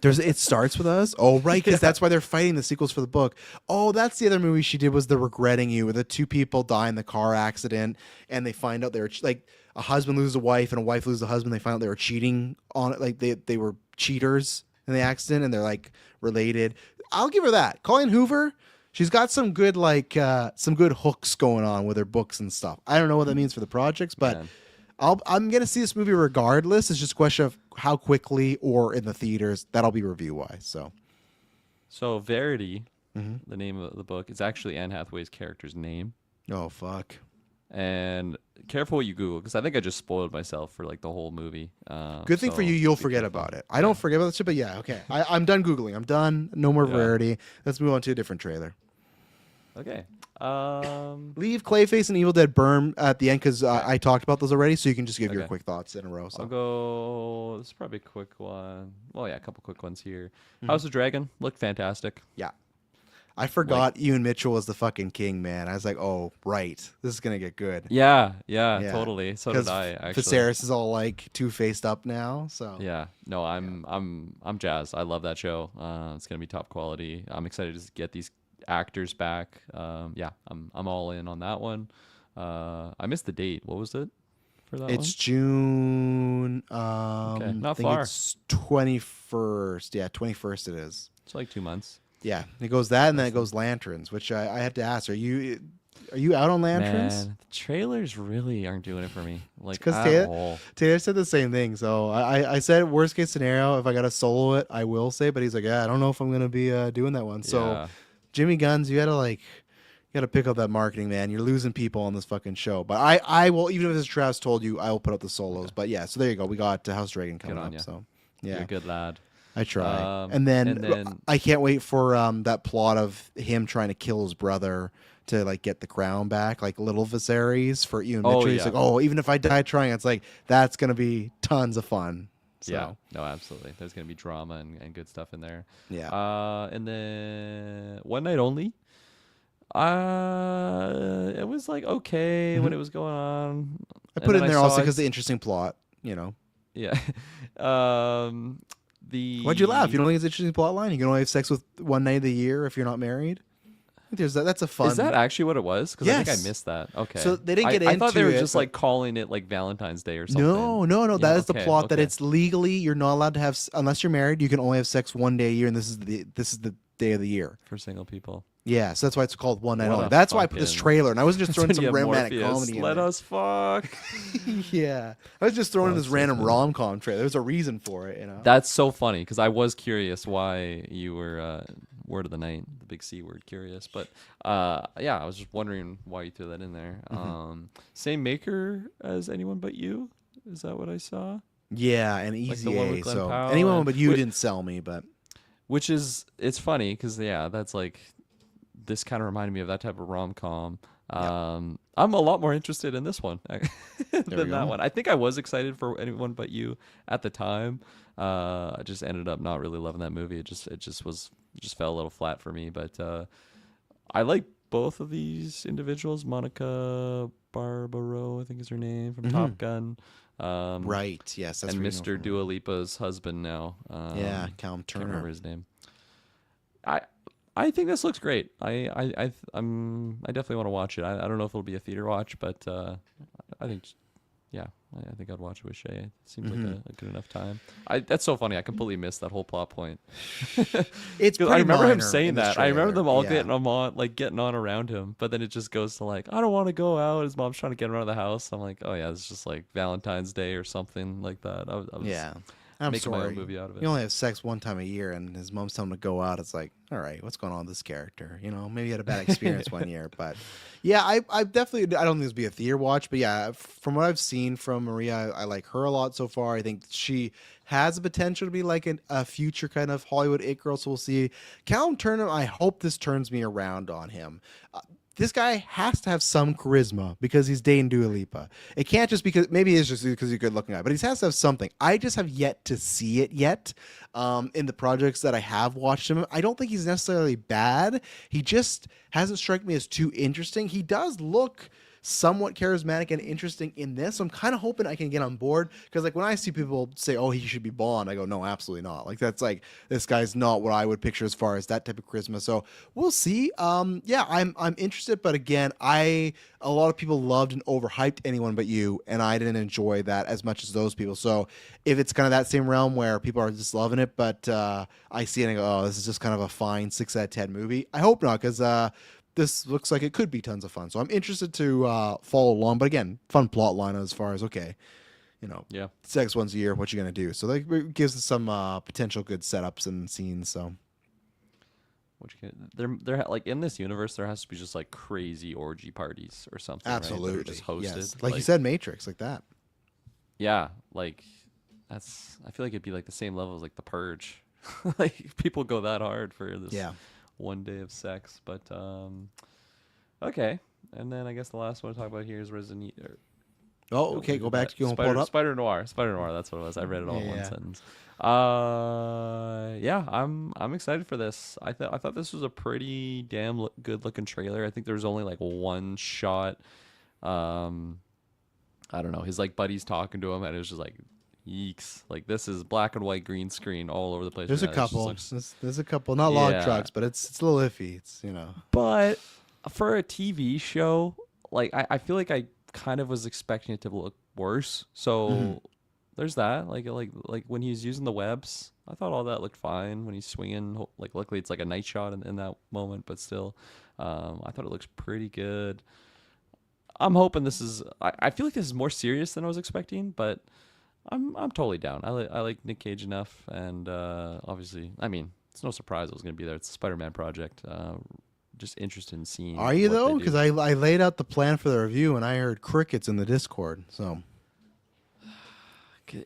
It starts with us. Oh, right, because that's why they're fighting the sequels for the book. Oh, that's the other movie she did was The Regretting You, where the two people die in the car accident, and they find out they were like a husband loses a wife and a wife loses a husband. They find out they were cheating on it, like they were cheaters in the accident, and they're like related. I'll give her that. Colleen Hoover, she's got some good some good hooks going on with her books and stuff. I don't know what that means for the projects, but. Man. I'm gonna see this movie regardless. It's just a question of how quickly or in the theaters. That'll be review wise. So Verity, Mm-hmm. the name of the book, is actually Anne Hathaway's character's name. Oh fuck. And careful what you Google, because I think I just spoiled myself for like the whole movie. Good thing for you, you'll forget about it. I don't forget about that shit, but yeah, okay. I'm done Googling. I'm done. No more Yeah. Verity. Let's move on to a different trailer. Okay. Leave Clayface and Evil Dead Burn at the end because I talked about those already, so you can just give your Okay. quick thoughts in a row. I'll So. go. This is probably a quick one. Well, yeah, a couple quick ones here. Mm-hmm. House of Dragon looked fantastic. Yeah. I forgot Ewan Mitchell was the fucking king, man. I was like, oh, right. This is going to get good. Yeah, Yeah. totally. So did 'Cause I. Actually. Viserys is all like two-faced up now, so. Yeah. No, I'm jazzed. I love that show. It's gonna be top quality. I'm excited to get these actors back. Yeah, I'm all in on that one. I missed the date. What was it for that It's one? June. Okay, not I think far. it's 21st. Yeah, 21st it is. It's like 2 months. Yeah, it goes that, and then it goes Lanterns, which I had to ask: Are you out on Lanterns? Man, the trailers really aren't doing it for me. Like Because at all. Taylor said the same thing. So I said worst case scenario, if I got to solo it, I will say. But he's like, yeah, I don't know if I'm gonna be doing that one. So Yeah. Jimmy Guns, you gotta pick up that marketing, man. You're losing people on this fucking show. But I will, even if it's Travis told you, I will put up the solos. But yeah, so there you go. We got House Dragon coming on up. ya. So You're yeah, a good lad. I try. And and then then- I can't wait for that plot of him trying to kill his brother to like get the crown back, like little Viserys for Ewan Oh, Mitchell. He's yeah. like, oh, even if I die trying, it's like that's gonna be tons of fun. So, Yeah. No, absolutely. There's gonna be drama and good stuff in there. yeah. And then One Night Only. It was like okay when it was going on. I And put it then in there saw also it- because the interesting plot. You know, Yeah. The why'd you laugh? You don't think it's an interesting plot line? You can only have sex with one night of the year if you're not married. I think there's that. That's a fun. Is that actually what it was? Because I think Yes. I missed that. Okay. So they didn't get I thought they into were it, just but- like calling it like Valentine's Day or something. No. Yeah, That is the okay, plot that okay. it's legally you're not allowed to have unless you're married. You can only have sex one day a year, and this is the day of the year. For single people. Yeah, so that's why it's called One Night What Only. a That's why I put this fucking- trailer, and I wasn't just throwing That's some when you have romantic Morpheus, comedy. in Let there. us fuck. Yeah, I was just throwing in That's this so random funny. rom-com trailer. There's a reason for it, you know. That's so funny because I was curious why you were word of the night, the big C word, curious. But yeah, I was just wondering why you threw that in there. Mm-hmm. Same maker as Anyone But You. Is that what I saw? Yeah, and the Easy one with A. Glenn So Powell anyone and- but you Wait. didn't sell me, but Which is it's funny because yeah, that's like this kind of reminded me of that type of rom com. I'm a lot more interested in this one than we that go. one. I think I was excited for Anyone But You at the time. I just ended up not really loving that movie. It just fell a little flat for me. But I like both of these individuals. Monica Barbaro, I think is her name from Top Gun. right, yes, that's and where you know Mr. from. Dua Lipa's husband now. Yeah, Callum Can't remember Turner. his name. I think this looks great. I definitely want to watch it. I don't know if it'll be a theater watch, but I think, yeah, I think I'd watch it with Shay. It seems like a good enough time. That's so funny. I completely missed that whole plot point. It's 'Cause pretty I remember him minor saying in this that. I remember trailer, them all yeah. getting on around him, but then it just goes to like, I don't want to go out. His mom's trying to get him out of the house. I'm like, oh yeah, it's just like Valentine's Day or something like that. I was Yeah. I'm making my sorry. own movie out of it. You only have sex one time a year, and his mom's telling him to go out. It's like, all right, what's going on with this character? You know, maybe he had a bad experience one year, but yeah, I definitely, I don't think this would be a theater watch, but yeah, from what I've seen from Maria, I like her a lot so far. I think she has the potential to be like a future kind of Hollywood it girl. So we'll see. Callum Turner, I hope this turns me around on him. This guy has to have some charisma because he's dating Dua Lipa. It can't just because maybe it's just because he's a good looking guy, but he has to have something. I just have yet to see it yet in the projects that I have watched him. I don't think he's necessarily bad. He just hasn't struck me as too interesting. He does look somewhat charismatic and interesting in this. So I'm kind of hoping I can get on board, because like when I see people say, "Oh, he should be Bond," I go, "No, absolutely not." Like that's like, this guy's not what I would picture as far as that type of charisma. So we'll see. Yeah, I'm interested, but again, a lot of people loved and overhyped Anyone But You, and I didn't enjoy that as much as those people. So if it's kind of that same realm where people are just loving it, but I see it and I go, "Oh, this is just kind of a fine 6 out of 10 movie," I hope not, because this looks like it could be tons of fun. So I'm interested to follow along. But again, fun plot line as far as, okay, Yeah. sex once a year, what you gonna do? So that gives us some potential good setups and scenes. So What you get? There, like in this universe, there has to be just like crazy orgy parties or something. Right? That are absolutely, just hosted. yes. Like you said, Matrix, like that. Yeah, like that's. I feel like it'd be like the same level as like The Purge. Like people go that hard for this one day of sex. But okay, and then I guess the last one to talk about here is Resident Evil. Oh, okay. Go back to you and pull it up. Spider-Noir. Spider-Noir. That's what it was. I read it all in one sentence. Yeah, I'm excited for this. I thought this was a pretty damn good looking trailer. I think there was only like one shot. I don't know. His like buddies talking to him, and it was just like, yeeks. Like this is black and white green screen all over the place. There's a couple. There's a couple. Not log trucks, but it's a little iffy. It's But for a TV show, like I feel like I kind of was expecting it to look worse. So there's that. Like when he's using the webs, I thought all that looked fine when he's swinging. Like luckily it's like a night shot in that moment, but still, I thought it looks pretty good. I'm hoping this is. I feel like this is more serious than I was expecting, but I'm totally down. I like Nick Cage enough, and obviously, I mean, it's no surprise I was going to be there. It's a Spider-Man project. Just interested in seeing. Are you though? Because I laid out the plan for the review, and I heard crickets in the Discord. So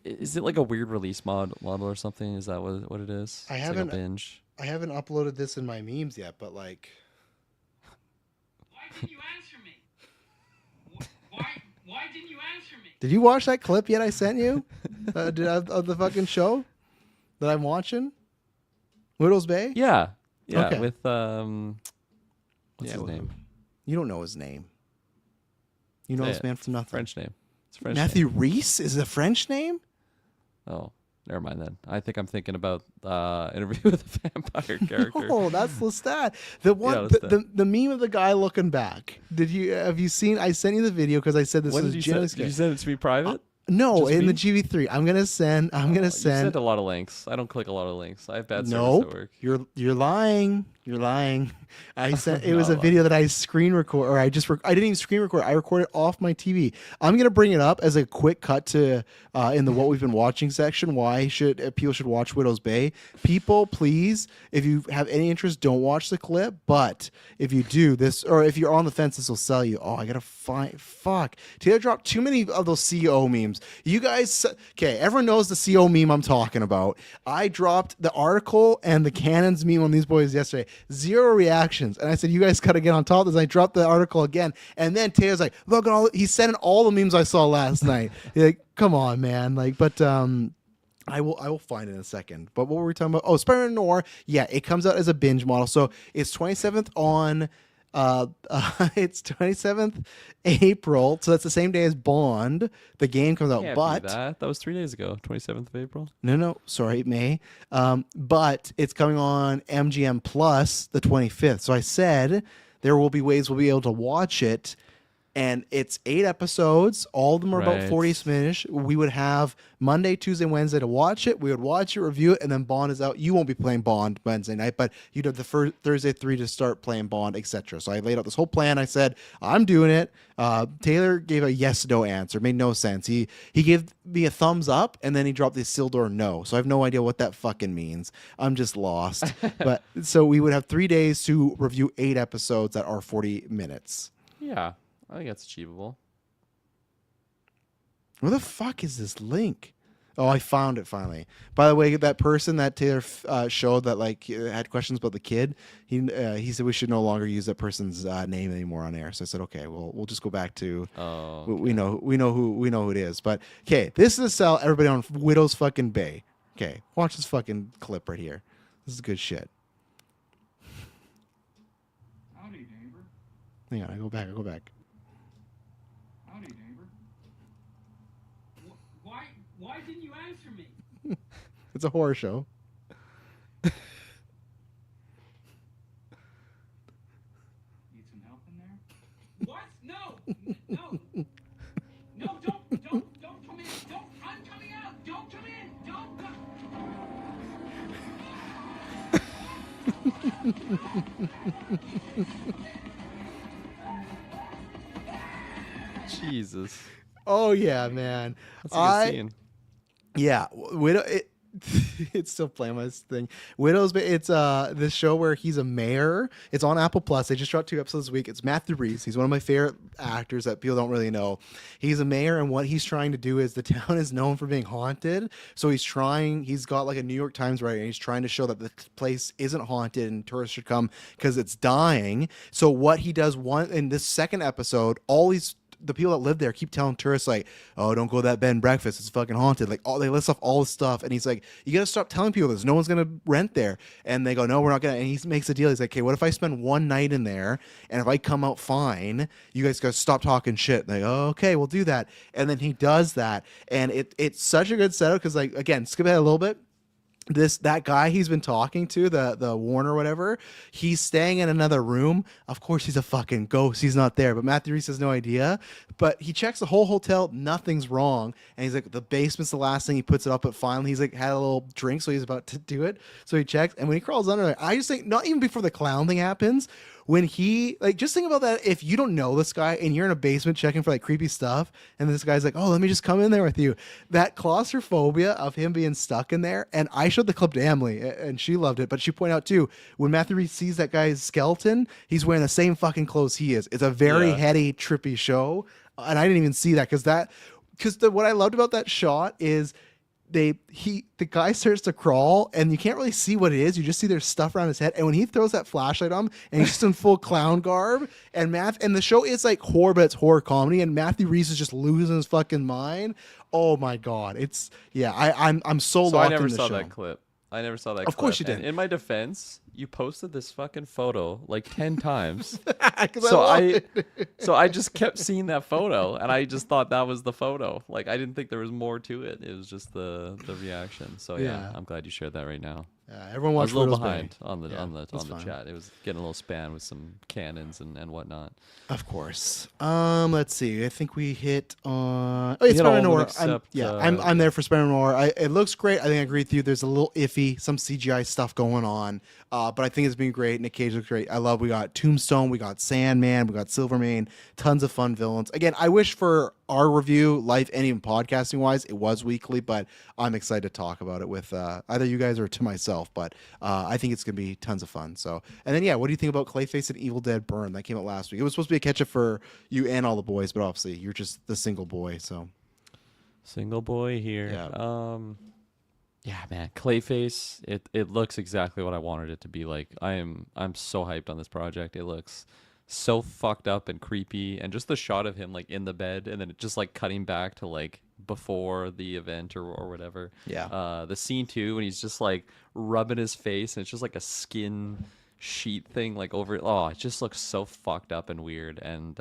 is it like a weird release model or something? Is that what it is? I It's haven't like a binge. I haven't uploaded this in my memes yet, but like. Why didn't you answer me? Why didn't you answer me? Did you watch that clip yet? I sent you of the fucking show that I'm watching. Widow's Bay. Yeah. Okay. With what's his name? You don't know his name. You know this man from nothing. French name. It's a French Matthew name. Reese is a French name. Oh, never mind then. I think I'm thinking about Interview with a Vampire character. Oh, that's Lestat. The one, the meme of the guy looking back. Have you seen? I sent you the video because I said this When was did you send it to me private? No, Just in me? the GV3. I'm gonna send. You sent a lot of links. I don't click a lot of links. I have bad service at Nope, work. you're lying. You're lying. I sent. It was a No. video that I screen record, or I didn't even screen record. I recorded off my TV. I'm gonna bring it up as a quick cut to in the what we've been watching section. Why people should watch Widow's Bay? People, please, if you have any interest, don't watch the clip. But if you do this, or if you're on the fence, this will sell you. Oh, I gotta find. Fuck. Taylor dropped too many of those CO memes. You guys, okay? Everyone knows the CO meme I'm talking about. I dropped the article and the Cannons meme on these boys yesterday. 0 reactions, and I said, "You guys gotta get on top of this." I dropped the article again, and then Taylor's like, "Look at all." He's sending all the memes I saw last night. He's like, come on, man. Like, but I will find it in a second. But what were we talking about? Oh, Spider-Noir. Yeah, it comes out as a binge model. So it's 27th on. It's 27th April, so that's the same day as Bond. The game comes out, Can't but be that was 3 days ago, 27th of April. no, sorry, May. But it's coming on MGM Plus the 25th. So I said there will be ways we'll be able to watch it. And it's 8 episodes. All of them are about Right. 40 minutes. We would have Monday, Tuesday, Wednesday to watch it. We would watch it, review it, and then Bond is out. You won't be playing Bond Wednesday night, but you'd have the first Thursday 3 to start playing Bond, etc. So I laid out this whole plan. I said, I'm doing it. Taylor gave a yes/no answer. Made no sense. He gave me a thumbs up, and then he dropped the Sildor no. So I have no idea what that fucking means. I'm just lost. But so we would have 3 days to review 8 episodes that are 40 minutes. Yeah, I think that's achievable. Where the fuck is this link? Oh, I found it finally. By the way, that person that Taylor showed that like had questions about the kid, he said we should no longer use that person's name anymore on air. So I said, okay, well we'll just go back to we know who it is. But okay, this is a sell everybody on Widow's fucking Bay. Okay, watch this fucking clip right here. This is good shit. Howdy, neighbor. Hang on, I go back. Howdy, neighbor. Why didn't you answer me? It's a horror show. Need some help in there? What? No! No! No, don't come in! I'm coming out! Don't come in! Don't come! Jesus. Oh yeah, man. That's a good scene. Yeah, Widow. It's still playing my thing. Widow's. It's this show where he's a mayor. It's on Apple Plus. They just dropped 2 episodes a week. It's Matthew Reese. He's one of my favorite actors that people don't really know. He's a mayor, and what he's trying to do is the town is known for being haunted. So he's got like a New York Times writer, and he's trying to show that the place isn't haunted and tourists should come because it's dying. So what he does in this second episode, the people that live there keep telling tourists like, "Oh, don't go to that bed and breakfast. It's fucking haunted." Like, they list off all this stuff, and he's like, "You gotta stop telling people this. No one's gonna rent there." And they go, "No, we're not gonna." And he makes a deal. He's like, "Okay, what if I spend one night in there, and if I come out fine, you guys gotta stop talking shit." And they go, "Oh, okay, we'll do that." And then he does that, and it's such a good setup because, like, again, skip ahead a little bit. That guy he's been talking to, the Warner or whatever, he's staying in another room. Of course, he's a fucking ghost. He's not there. But Matthew Reese has no idea. But he checks the whole hotel. Nothing's wrong. And he's like, the basement's the last thing. He puts it up. But finally, he's like, had a little drink, so he's about to do it. So he checks. And when he crawls under there, I just think, not even before the clown thing happens, when he, like, just think about that. If you don't know this guy and you're in a basement checking for like creepy stuff, and this guy's like, "Oh, let me just come in there with you," that claustrophobia of him being stuck in there. And I showed the clip to Emily, and she loved it. But she pointed out too, when Matthew Reese sees that guy's skeleton, he's wearing the same fucking clothes he is. It's a very heady, trippy show, and I didn't even see that because what I loved about that shot is the guy starts to crawl and you can't really see what it is. You just see there's stuff around his head. And when he throws that flashlight on him and he's just in full clown garb and the show is like horror, but it's horror comedy. And Matthew Reese is just losing his fucking mind. Oh my God. I'm so locked in the show. I never saw that clip. Of course you did. In my defense, you posted this fucking photo like 10 times. So I just kept seeing that photo and I just thought that was the photo. Like, I didn't think there was more to it. It was just the reaction. So yeah, I'm glad you shared that right now. Everyone watched. I was a little Widow's behind on the chat. It was getting a little span with some cannons and whatnot. Of course. Let's see. I think we hit on. Oh, it's Spider-Noir. I'm there for Spider-Noir. It looks great. I think I agree with you. There's a little iffy, some CGI stuff going on, but I think it's been great. Nick Cage looks great. We got Tombstone, we got Sandman, we got Silvermane. Tons of fun villains. Again, I wish for our review, live and even podcasting wise, it was weekly, but I'm excited to talk about it with either you guys or to myself. But I think it's gonna be tons of fun. So, and then what do you think about Clayface and Evil Dead Burn that came out last week? It was supposed to be a catch up for you and all the boys, but obviously you're just the single boy. So, single boy here. Yeah, man, Clayface. It looks exactly what I wanted it to be like. I'm so hyped on this project. It looks so fucked up and creepy, and just the shot of him like in the bed and then it just like cutting back to like before the event or whatever. The scene too when he's just like rubbing his face and it's just like a skin sheet thing like over it. Oh, it just looks so fucked up and weird. And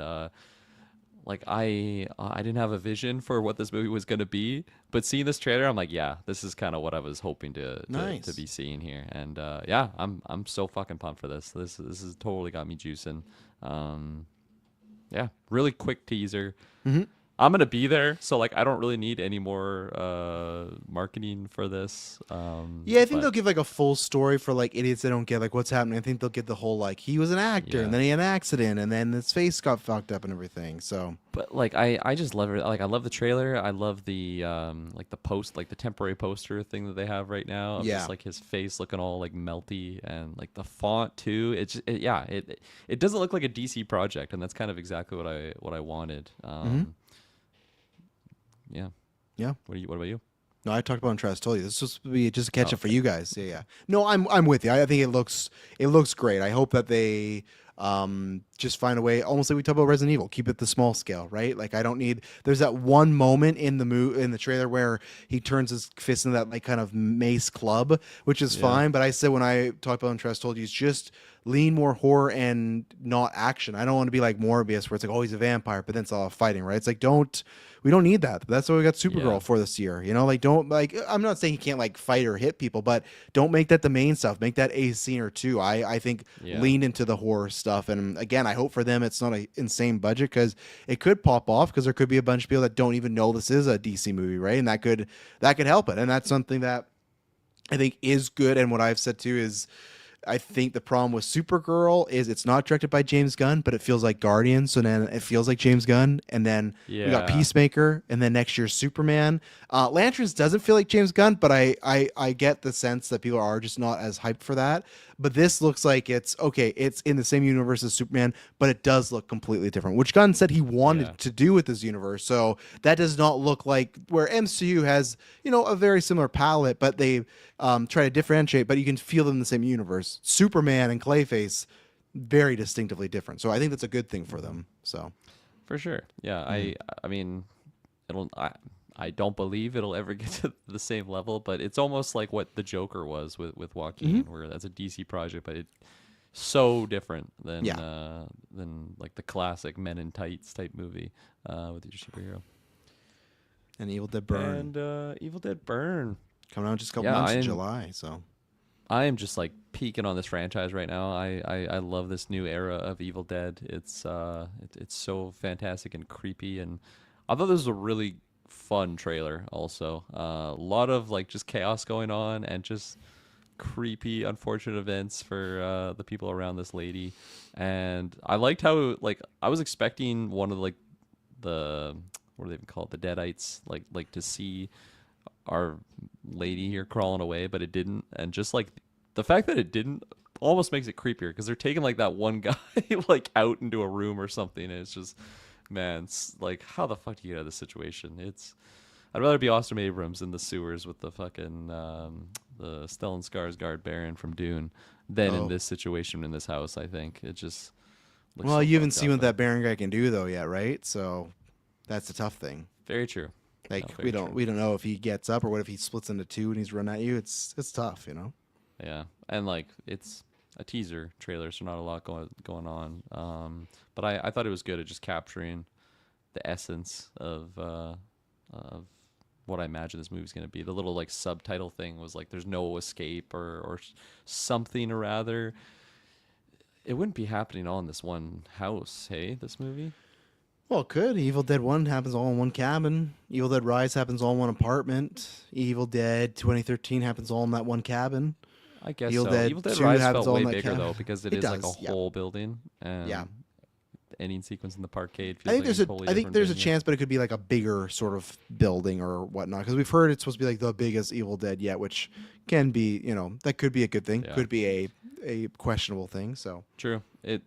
like I didn't have a vision for what this movie was going to be, but seeing this trailer I'm like, yeah, this is kind of what I was hoping to be seeing here. And I'm so fucking pumped for this. This has totally got me juicing. Really quick teaser. I'm gonna be there, so like I don't really need any more marketing for this. I think they'll give like a full story for like idiots that don't get like what's happening. I think they'll get the whole like he was an actor and then he had an accident and then his face got fucked up and everything. So, but like I just love it. Like I love the trailer. I love the like the post, like the temporary poster thing that they have right now. Just like his face looking all like melty and like the font too. It doesn't look like a DC project, and that's kind of exactly what I wanted. Yeah. What about you? No, I talked about it in Travis. Told you this was be just a catch up for you guys. Yeah. No, I'm with you. I think it looks great. I hope that they just find a way, almost like we talked about Resident Evil, keep it the small scale, right? Like I don't need. There's that one moment in the trailer where he turns his fist into that like kind of mace club, which is fine. But I said when I talked about it in Travis, told you it's just lean more horror and not action. I don't want to be like Morbius, where it's like, oh, he's a vampire, but then it's all fighting, right? It's like, we don't need that. That's what we got Supergirl for this year. You know, like don't like. I'm not saying he can't like fight or hit people, but don't make that the main stuff. Make that a scene or two. I think lean into the horror stuff. And again, I hope for them it's not an insane budget, because it could pop off, because there could be a bunch of people that don't even know this is a DC movie, right? And that could help it. And that's something that I think is good. And what I've said too is, I think the problem with Supergirl is it's not directed by James Gunn, but it feels like Guardians. So then it feels like James Gunn. And then we got Peacemaker, and then next year's Superman. Lanterns doesn't feel like James Gunn, but I get the sense that people are just not as hyped for that. But this looks like it's okay. It's in the same universe as Superman, but it does look completely different, which Gunn said he wanted to do with this universe. So that does not look like where MCU has, a very similar palette, but they try to differentiate, but you can feel them in the same universe. Superman and Clayface, very distinctively different. So I think that's a good thing for them. So for sure. Yeah. I mean, I don't believe it'll ever get to the same level, but it's almost like what the Joker was with Joaquin, where that's a DC project, but it's so different than like the classic Men in Tights type movie with your superhero. And Evil Dead Burn. And Evil Dead Burn. Coming out just a couple months in July, so. I am just like peaking on this franchise right now. I love this new era of Evil Dead. It's so fantastic and creepy, and I thought this was a really fun trailer also. A lot of like just chaos going on and just creepy unfortunate events for the people around this lady. And I liked how like I was expecting one of like the what do they even call it, the Deadites, like to see our lady here crawling away, but it didn't. And just like the fact that it didn't almost makes it creepier, because they're taking like that one guy like out into a room or something, and it's just, man, it's like, how the fuck do you get out of this situation? I'd rather be Austin Abrams in the sewers with the fucking the Stellan Skarsgård Baron from Dune than in this situation in this house. I think it just looks well, so you haven't fucked seen up. what that Baron guy can do though yet, right? So that's the tough thing. Very true. Like No, we very true. don't know if he gets up, or what if he splits into two and he's run at you. It's tough, Yeah, and like it's a teaser trailer, so not a lot going on. But I thought it was good at just capturing the essence of what I imagine this movie's gonna be. The little like subtitle thing was like, "There's no escape" or something or rather. It wouldn't be happening all in this one house, hey? This movie. Well, it could. Evil Dead 1 happens all in one cabin. Evil Dead Rise happens all in one apartment. Evil Dead 2013 happens all in that one cabin. I guess Evil so. Dead Evil Dead 2 Rise happens felt all way in that bigger cabin. though, because it is like a whole building. And Yeah. the ending sequence in the parkade I feels think like there's a totally different venue. chance, but it could be like a bigger sort of building or whatnot. Because we've heard it's supposed to be like the biggest Evil Dead yet, which can be, that could be a good thing. Yeah. Could be a questionable thing. So True. It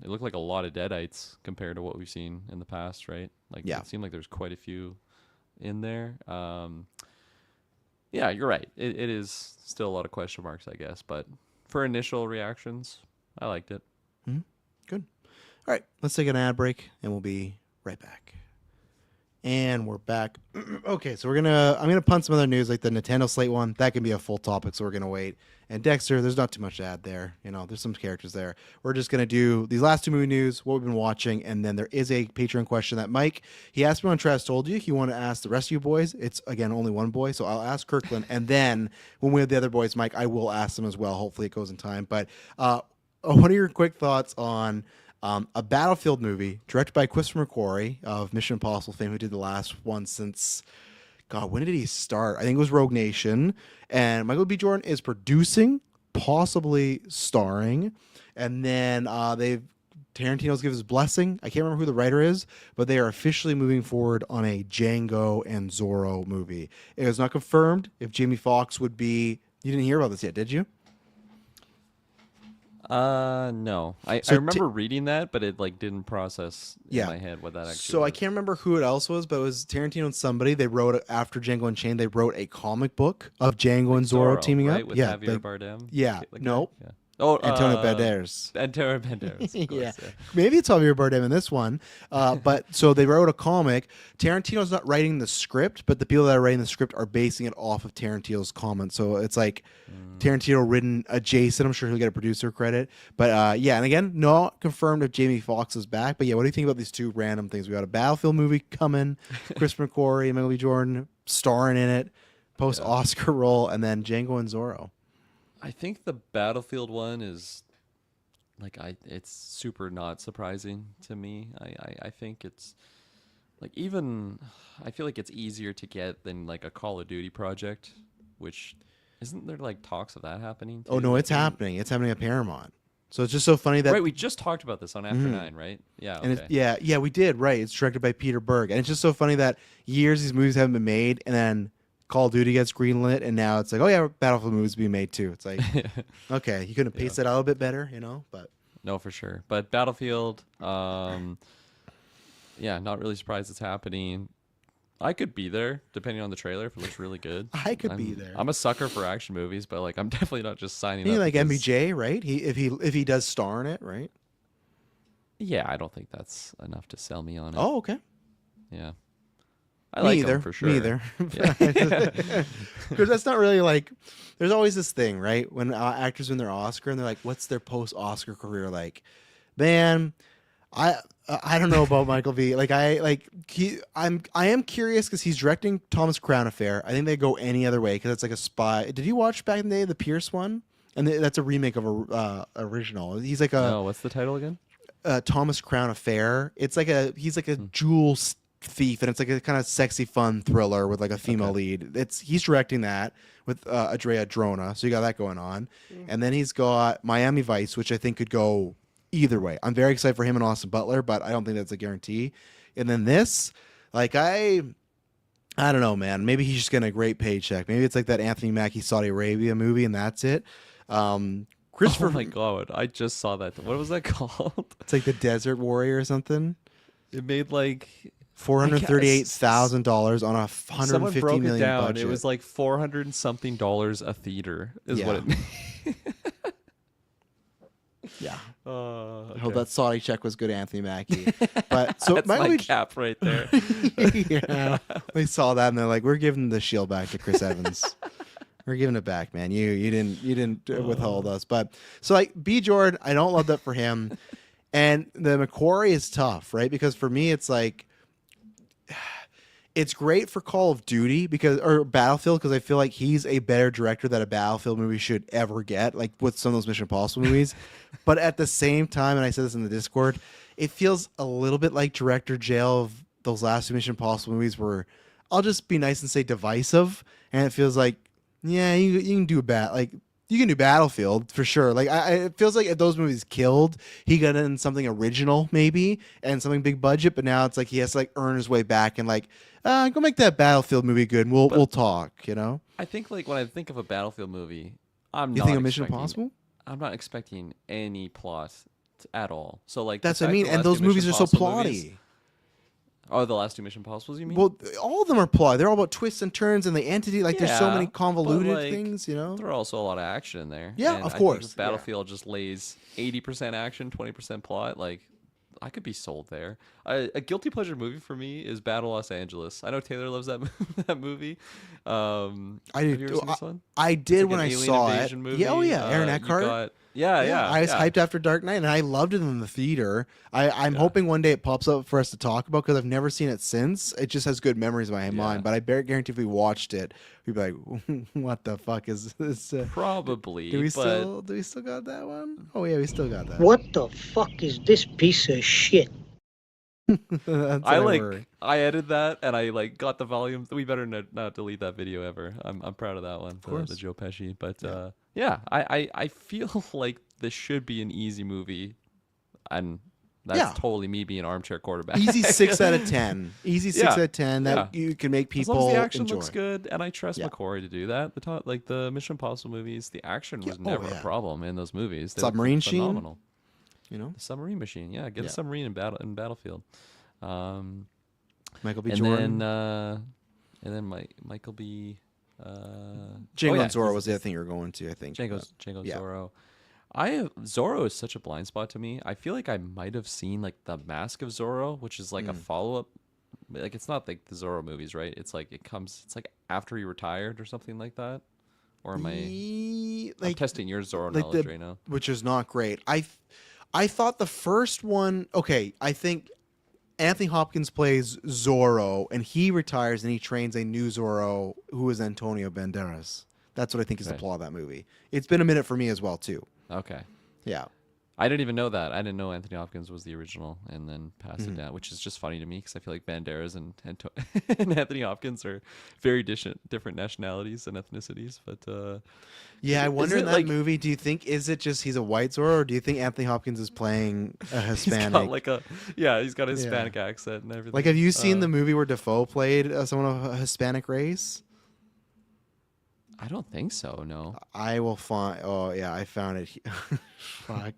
looked like a lot of Deadites compared to what we've seen in the past, right? Like it seemed like there's quite a few in there. Yeah, you're right. It is still a lot of question marks, I guess. But for initial reactions, I liked it. good. All right, let's take an ad break and we'll be right back. And we're back. Okay, so I'm gonna punt some other news, like the Nintendo Slate one. That can be a full topic, so we're gonna wait. And Dexter, there's not too much to add there. There's some characters there. We're just gonna do these last two movie news, what we've been watching, and then there is a Patreon question that Mike, he asked me when Travis told you he wanted to ask the rest of you boys. It's again only one boy, so I'll ask Kirkland, and then when we have the other boys, Mike, I will ask them as well. Hopefully it goes in time. But what are your quick thoughts on a Battlefield movie directed by Christopher McQuarrie of Mission Impossible fame, who did the last one since, God, when did he start? I think it was Rogue Nation. And Michael B. Jordan is producing, possibly starring. And then Tarantino's give his blessing. I can't remember who the writer is, but they are officially moving forward on a Django and Zorro movie. It is not confirmed if Jamie Foxx would be. You didn't hear about this yet, did you? No. I remember reading that, but it like didn't process in my head what that actually So was. I can't remember who it else was, but it was Tarantino and somebody. They wrote after Django Unchained. They wrote a comic book of Django and Zorro teaming right? up. With Yeah, Javier Bardem. yeah, The guy? nope. Yeah. Oh, Antonio Banderas. Antonio Banderas. Of course, Yeah. yeah. Maybe it's Javier Bardem in this one. But so they wrote a comic. Tarantino's not writing the script, but the people that are writing the script are basing it off of Tarantino's comments. So it's like Tarantino written adjacent. I'm sure he'll get a producer credit. But yeah, and again, not confirmed if Jamie Foxx is back. But yeah, what do you think about these two random things? We got a Battlefield movie coming, Chris McQuarrie, Michael B. Jordan starring in it, post-Oscar role, and then Django and Zorro. I think the Battlefield one is like it's super not surprising to me. I think it's like even I feel like it's easier to get than like a Call of Duty project, which isn't there like talks of that happening? Oh, too? no, it's happening. It's happening at Paramount. So it's just so funny that... Right, we just talked about this on After 9, right? Yeah, And okay. yeah, we did, right. It's directed by Peter Berg. And it's just so funny that years these movies haven't been made, and then Call of Duty gets greenlit, and now it's like, oh yeah, Battlefield movies being made too. It's like, okay, you couldn't have paced that out a bit better, you know? But No, for sure. But Battlefield, yeah, not really surprised it's happening. I could be there, depending on the trailer, if it looks really good. I could be there. I'm a sucker for action movies, but like I'm definitely not just signing you up. like because- MBJ, right? If he does star in it, right? Yeah, I don't think that's enough to sell me on it. Oh, okay. Yeah. I Me like either. him for sure. Me either. Because that's not really like. There's always this thing, right? When actors win their Oscar and they're like, "What's their post-Oscar career like?" Man, I don't know about Michael V. Like I am curious because he's directing Thomas Crown Affair. I think they go any other way because it's like a spy. Did you watch back in the day the Pierce one? And that's a remake of a original. He's like a No, what's the title again? Thomas Crown Affair. It's like he's like a jewel thief, and it's like a kind of sexy, fun thriller with like a female lead. He's directing that with Andrea Drona, so you got that going on. And then he's got Miami Vice, which I think could go either way. I'm very excited for him and Austin Butler, but I don't think that's a guarantee. And then this, like I don't know, man. Maybe he's just getting a great paycheck. Maybe it's like that Anthony Mackie Saudi Arabia movie, and that's it. Christopher, Oh my god, I just saw that. What was that called? it's like the Desert Warrior or something. It made like $438,000 on a someone $150 broke million it down. budget. It was like $400 and something a theater is what Yeah. it made. yeah. I Okay. hope that Saudi check was good, Anthony Mackie. But so That's Michael my B. cap right there. Yeah, they saw that and they're like, "We're giving the shield back to Chris Evans. We're giving it back, man. You didn't withhold us." But so like B. Jordan, I don't love that for him, and the McQuarrie is tough, right? Because for me, it's like. It's great for Call of Duty or Battlefield because I feel like he's a better director that a Battlefield movie should ever get, like with some of those Mission Impossible movies. But at the same time, and I said this in the Discord, it feels a little bit like director jail of those last two Mission Impossible movies where I'll just be nice and say divisive, and it feels like, yeah, you can do you can do Battlefield for sure. Like it feels like if those movies killed, he got in something original maybe and something big budget, but now it's like he has to like earn his way back and like go make that Battlefield movie good and we'll talk, you know? I think like when I think of a Battlefield movie, You think of Mission Impossible? I'm not expecting any plot at all. So like That's the what I fact mean, the and last those two movies are Mission so Impossible plotty. movies- Oh, the last two Mission Impossibles, you mean? Well, all of them are plotty. They're all about twists and turns and the entity. Like there's so Yeah, many but, convoluted like, things, you know? There are also a lot of action in there. Yeah, and of I course, think if Battlefield just lays 80% action, 20% plot. Like, I could be sold there. A guilty pleasure movie for me is Battle Los Angeles. I know Taylor loves that that movie. I have do. you ever seen this one? I did It's when like I an alien saw it. invasion movie. Yeah, oh yeah, Aaron You Eckhart. got- yeah. I was hyped after Dark Knight, and I loved it in the theater. I'm hoping one day it pops up for us to talk about because I've never seen it since. It just has good memories in my mind, but I guarantee if we watched it, we'd be like, "What the fuck is this?" Probably. Do we but still got that one? Oh yeah, we still got that. What the fuck is this piece of shit? That's I what like worry. I edited that and I like got the volume. We better not delete that video ever. I'm proud of that one. course. The Joe Pesci. But yeah, I feel like this should be an easy movie, and that's Yeah. totally me being armchair quarterback. Easy 6 out of 10. Easy 6 Yeah. out of 10 that you can make As people long as the action enjoy. looks good, and I trust Yeah. McQuarrie to do that. The Mission Impossible movies, the action was never yeah. a problem in those movies. They were Submarine Sheen? phenomenal. You know, The submarine machine, yeah, get a submarine in Battlefield. Michael B. And Jordan. then Michael B. Django oh, yeah, and Zorro he's- was the other thing you were going to, I think. Django Yeah. Zorro. Zorro is such a blind spot to me. I feel like I might have seen like the Mask of Zorro, which is like a follow up. Like it's not like the Zorro movies, right? It's like it's like after he retired or something like that. Or am I'm testing your Zorro knowledge right now? Which is not great. I thought the first one. Okay, I think Anthony Hopkins plays Zorro, and he retires and he trains a new Zorro who is Antonio Banderas. That's what I think is the plot of that movie. It's been a minute for me as well too. Okay. Yeah. I didn't even know that. I didn't know Anthony Hopkins was the original and then passed it down, which is just funny to me because I feel like Banderas and Anthony Hopkins are very different nationalities and ethnicities. But yeah, I wonder in that movie, do you think, is it just he's a white Zorro, or do you think Anthony Hopkins is playing a Hispanic? He's got a Hispanic accent and everything. Like, have you seen the movie where Defoe played someone of a Hispanic race? I don't think so. No. I will find. Oh yeah, I found it. Fuck.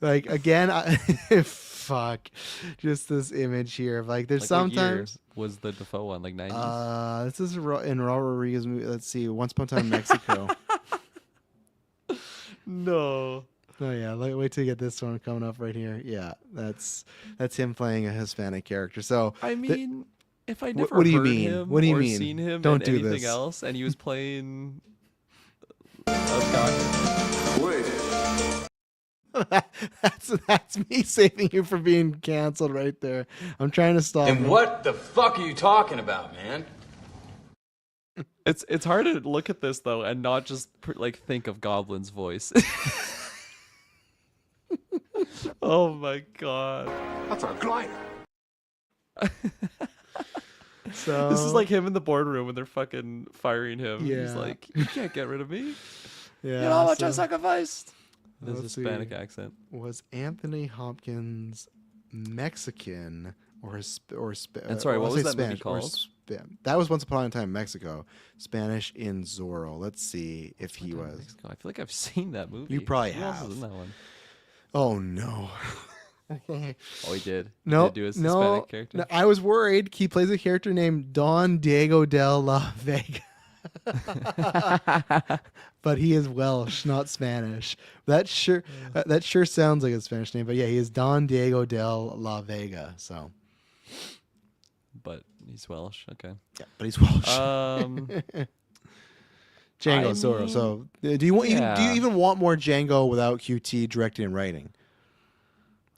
Like again, fuck. Just this image here of like there's sometimes was the Defoe one like 90s. This is in Robert Rodriguez movie. Let's see. Once Upon a Time in Mexico. No. Oh yeah, wait till you get this one coming up right here. Yeah, that's him playing a Hispanic character. So I mean. If I never what do you heard mean? him What do you or mean? seen him Don't in do anything this. else, and he was playing a that's me saving you from being canceled right there. I'm trying to stop. And what the fuck are you talking about, man? It's hard to look at this though and not just like think of Goblin's voice. Oh my god. That's a glider. So this is like him in the boardroom when they're fucking firing him. Yeah. He's like, you can't get rid of me. Yeah, You know how much I sacrificed. This let's Hispanic see. accent. Was Anthony Hopkins Mexican or And sorry, what was that movie called? That was Once Upon a Time in Mexico. Spanish in Zorro. Let's see if he was. Mexico. I feel like I've seen that movie. You probably Who else have. is in that one? Oh no. Oh, he did. No, He did do his no, Hispanic character. no. I was worried. He plays a character named Don Diego de la Vega. But he is Welsh, not Spanish. That sure sounds like a Spanish name. But yeah, he is Don Diego del la Vega. So, But he's Welsh. Okay. yeah, but he's Welsh. Django, I Zorro. mean, So, do you yeah. even want more Django without QT directing and writing?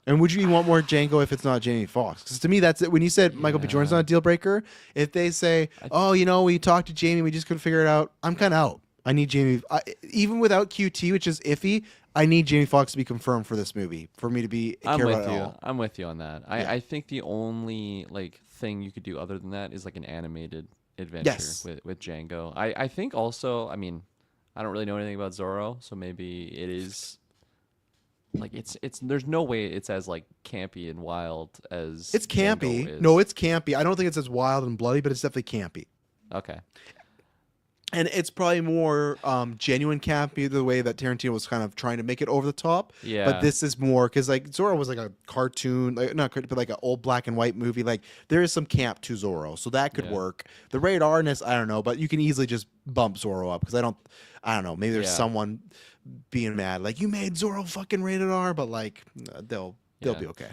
And would you even want more Django if it's not Jamie Foxx? Because to me, that's it. When you said Michael B. Jordan's not a deal breaker, if they say, "Oh, we talked to Jamie, we just couldn't figure it out," I'm kind of out. I need Jamie, even without QT, which is iffy. I need Jamie Foxx to be confirmed for this movie for me to be I'm care with about it you. all. I'm with you on that. I think the only thing you could do other than that is like an animated adventure Yes. with Django. I think also, I mean, I don't really know anything about Zorro, so maybe it is like it's there's no way it's as like campy and wild as It's campy. Django is. No, it's campy. I don't think it's as wild and bloody, but it's definitely campy. Okay. And it's probably more genuine campy, the way that Tarantino was kind of trying to make it over the top. Yeah. But this is more because like Zorro was like a cartoon, like not but like an old black and white movie. Like there is some camp to Zorro, so that could Yeah. work. The rated R-ness, I don't know, but you can easily just bump Zorro up because I don't know. Maybe there's Yeah. someone being mad like you made Zorro fucking rated R, but like they'll Yeah. be okay.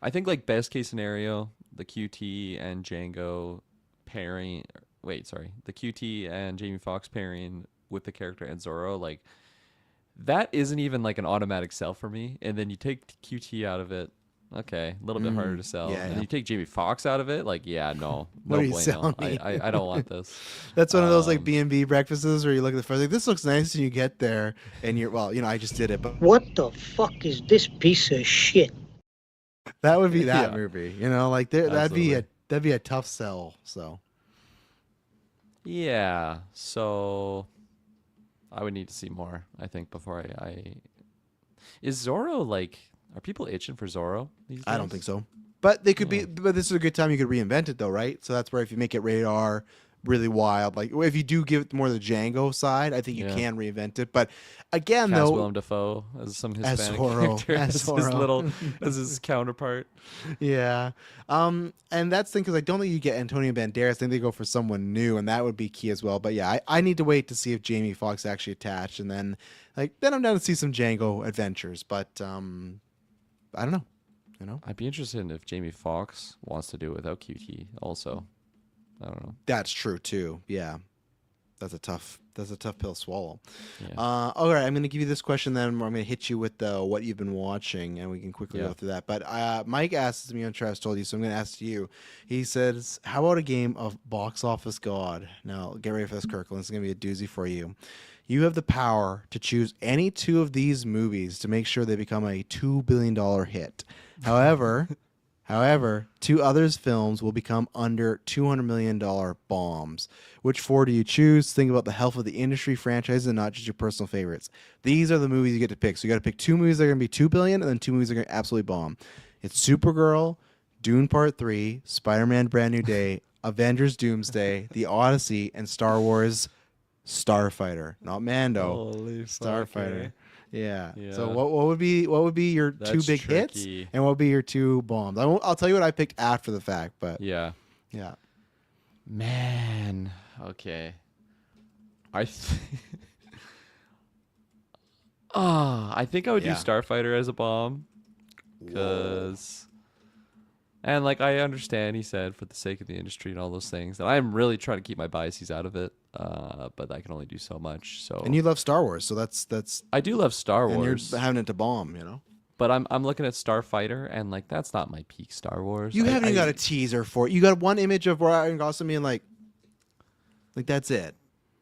I think like best case scenario, the QT and Django pairing. Wait, sorry, the QT and Jamie Foxx pairing with the character and Zorro, like that isn't even like an automatic sell for me. And then you take QT out of it, okay, a little bit harder to sell. yeah, And yeah. you take Jamie Foxx out of it, like no, What no are you bueno. selling me? I don't want this. That's one of those like B&B breakfasts where you look at the first like this looks nice and you get there and you're I just did it, but What the fuck is this piece of shit? that would be that Yeah. movie, like that'd Absolutely. be a tough sell. So Yeah, so I would need to see more, I think, before I is Zorro like, are people itching for Zorro these days? I don't think so. But they could be. But this is a good time you could reinvent it, though, right? So that's where if you make it rated R, really wild. Like if you do give it more the Django side, I think you Yeah. can reinvent it. But again, Cast though, Willem Dafoe as some As Hispanic Zorro, character, as as his Zorro. little, as his counterpart. yeah. And that's the thing because I don't think you get Antonio Banderas. I think they go for someone new, and that would be key as well. But yeah, I need to wait to see if Jamie Foxx actually attached, and then I'm down to see some Django adventures. But I don't know. You know, I'd be interested in if Jamie Foxx wants to do it without QT. Also, I don't know. that's true too. Yeah, that's a tough pill to swallow. Yeah. All right, I'm going to give you this question, then I'm going to hit you with what you've been watching, and we can quickly go through that. But Mike asked me, and Travis told you, so I'm going to ask you. He says, "How about a game of Box Office God?" Now, get ready for this, Kirkland. This is going to be a doozy for you. You have the power to choose any two of these movies to make sure they become a $2 billion hit. However, two others' films will become under $200 million bombs. Which four do you choose? Think about the health of the industry, franchises, and not just your personal favorites. These are the movies you get to pick. So you got to pick two movies that are going to be $2 billion, and then two movies that are going to absolutely bomb. It's Supergirl, Dune Part 3, Spider-Man Brand New Day, Avengers Doomsday, The Odyssey, and Star Wars Starfighter. Not Mando. Holy Starfighter. Yeah. Yeah. So what would be your two That's big hits, tricky. and what would be your two bombs? I'll tell you what I picked after the fact, but Yeah. yeah. Man. Okay. I think I would do Yeah. Starfighter as a bomb. Cause and like I understand he said for the sake of the industry and all those things. And I'm really trying to keep my biases out of it. But I can only do so much. So And you love Star Wars, so that's I do love Star and Wars. you're having it to bomb, you know. But I'm looking at Starfighter and like that's not my peak Star Wars. You haven't even got a teaser for it. You got one image of Ryan Gosling being like that's it.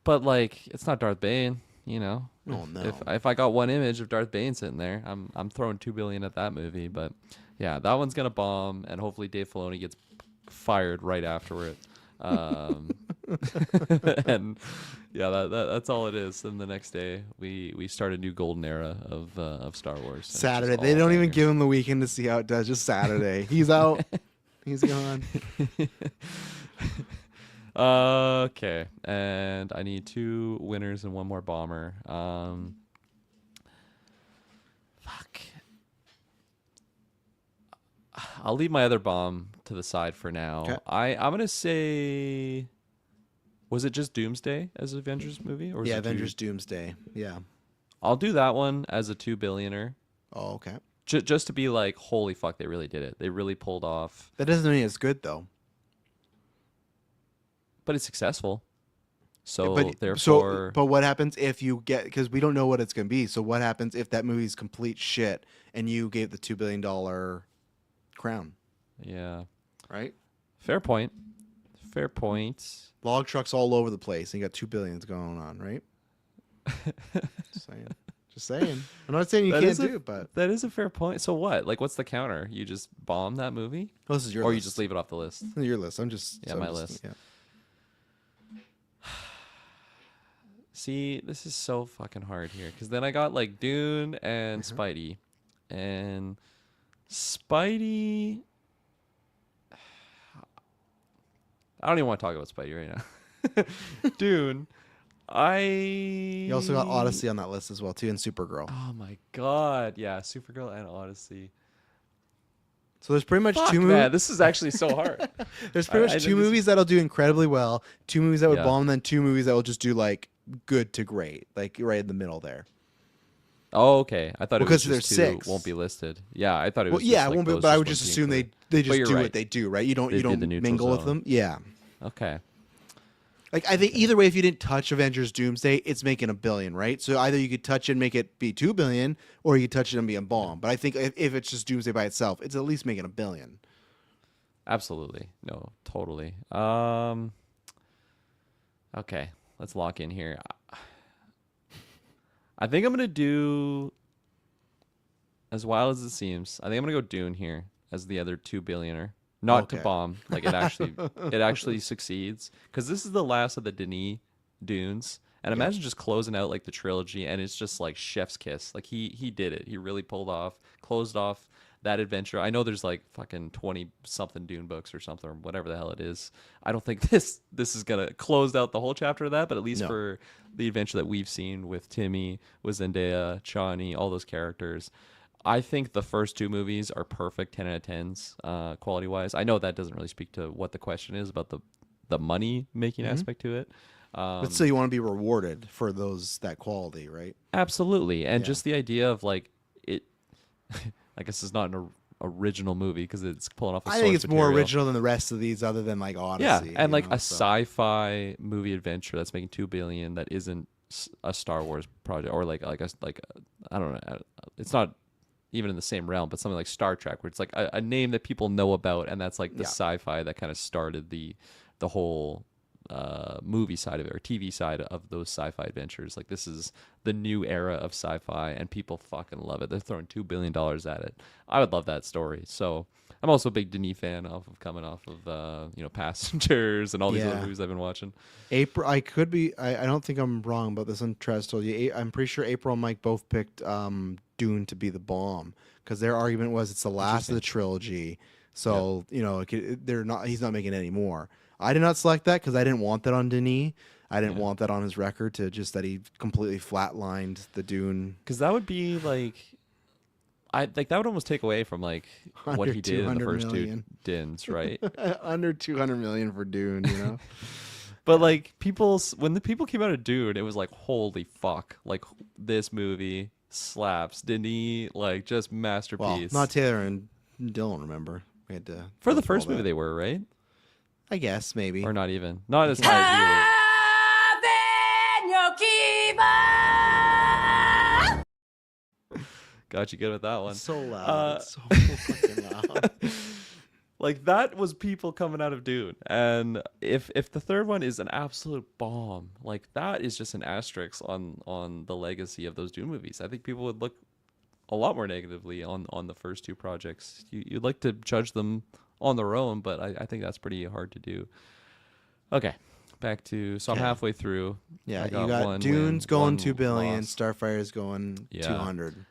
But like it's not Darth Bane, you know. Oh no. If I got one image of Darth Bane sitting there, I'm throwing $2 billion at that movie. But yeah, that one's gonna bomb, and hopefully Dave Filoni gets fired right afterward. And yeah, that's all it is. And the next day, we start a new golden era of Star Wars. And it's just Saturday. all They don't even bangers. give him the weekend to see how it does. Just Saturday. He's out. He's gone. Okay, and I need two winners and one more bomber. Fuck. I'll leave my other bomb to the side for now. 'Kay. I'm gonna say, was it just Doomsday as an Avengers movie, or was Yeah, it two? Avengers Doomsday. Yeah. I'll do that one as a $2 billionaire. Oh, okay. Just to be like, holy fuck, they really did it. They really pulled off. That doesn't mean it's good though. But it's successful. So but therefore, but what happens if you get, because we don't know what it's gonna be. So what happens if that movie's complete shit and you gave the $2 billion crown? yeah, Right. fair point. Fair point. Log trucks all over the place, and you got $2 billion going on, right? Just saying. Just saying. I'm not saying you That can't is a- do it, but That is a fair point. So what? Like, what's the counter? You just bomb that movie, well, this is your or list. you just leave it off the list? This is your list. I'm just Yeah, so I'm my just- list. Yeah. See, this is so fucking hard here because then I got like Dune and Mm-hmm. Spidey, and Spidey. I don't even want to talk about Spidey right now. Dune. You also got Odyssey on that list as well too, and Supergirl. Oh my god, yeah, Supergirl and Odyssey. So there's pretty much Fuck, two man, movies. this is actually so hard. There's pretty I much know two this- movies that'll do incredibly well, two movies that would Yeah. bomb, and then two movies that will just do like good to great, like right in the middle there. Oh, okay. I thought it was Because there's just two 6. won't be listed. Yeah, I thought it Well, was. yeah, just it like won't be, those but I just would wouldn't just be assume they included. they But just you're do right. what they do, right? You don't They you did don't the neutral mingle with zone. them. Yeah. Okay. Like I think either way, if you didn't touch Avengers Doomsday, it's making $1 billion, right? So either you could touch it and make it be $2 billion, or you could touch it and be a bomb. But I think if it's just Doomsday by itself, it's at least making $1 billion. Absolutely. No, totally. Okay, let's lock in here. I think I'm gonna do, as wild as it seems, I think I'm gonna go Dune here as the other $2 billionaire. Not to Okay. bomb. Like it actually succeeds. Because this is the last of the Denis Dunes. And imagine just closing out like the trilogy and it's just like chef's kiss. Like he did it. He really pulled off, closed off that adventure. I know there's like fucking 20 something Dune books or something or whatever the hell it is. I don't think this is gonna close out the whole chapter of that, but at least No. for the adventure that we've seen with Timmy, with Zendaya, Chani, all those characters. I think the first two movies are perfect 10 out of 10s quality wise. I know that doesn't really speak to what the question is about the money making aspect to it. But still, you want to be rewarded for that quality, right? Absolutely. And Yeah. just the idea of like it, I guess it's not an original movie because it's pulling off. I think it's more original than the rest of these, other than like Odyssey. Yeah, and like you know, a so. sci-fi movie adventure that's making $2 billion that isn't a Star Wars project or like I don't know. It's not even in the same realm, but something like Star Trek, where it's like a name that people know about, and that's like the sci-fi that kind of started the whole movie side of it or TV side of those sci-fi adventures. Like this is the new era of sci-fi, and people fucking love it. They're throwing $2 billion at it. I would love that story. So I'm also a big Denis fan coming off of Passengers and all these other movies I've been watching. April, I could be. I don't think I'm wrong about this. Trez told you. I'm pretty sure April and Mike both picked Dune to be the bomb because their argument was it's the last of the trilogy. So they're not. He's not making any more. I did not select that because I didn't want that on Denis. I didn't want that on his record to just that he completely flatlined the Dune. Because that would be like, that would almost take away from like what he did in the first two Dins, right? Under 200 million for Dune, you know. But like when the people came out of Dune, it was like, holy fuck! Like this movie slaps. Denis, like just masterpiece. Well, not Taylor and Dylan. Remember, we had to for the first movie they were right. I guess maybe or not even not as high as you were. Got you good with that one. So loud, so fucking loud. Like that was people coming out of Dune, and if the third one is an absolute bomb, like that is just an asterisk on the legacy of those Dune movies. I think people would look a lot more negatively on the first two projects. You'd like to judge them on their own, but I think that's pretty hard to do. Okay, back to I'm halfway through. Yeah, I you got one Dune's win, going one 2 billion, loss. Starfire's going 200.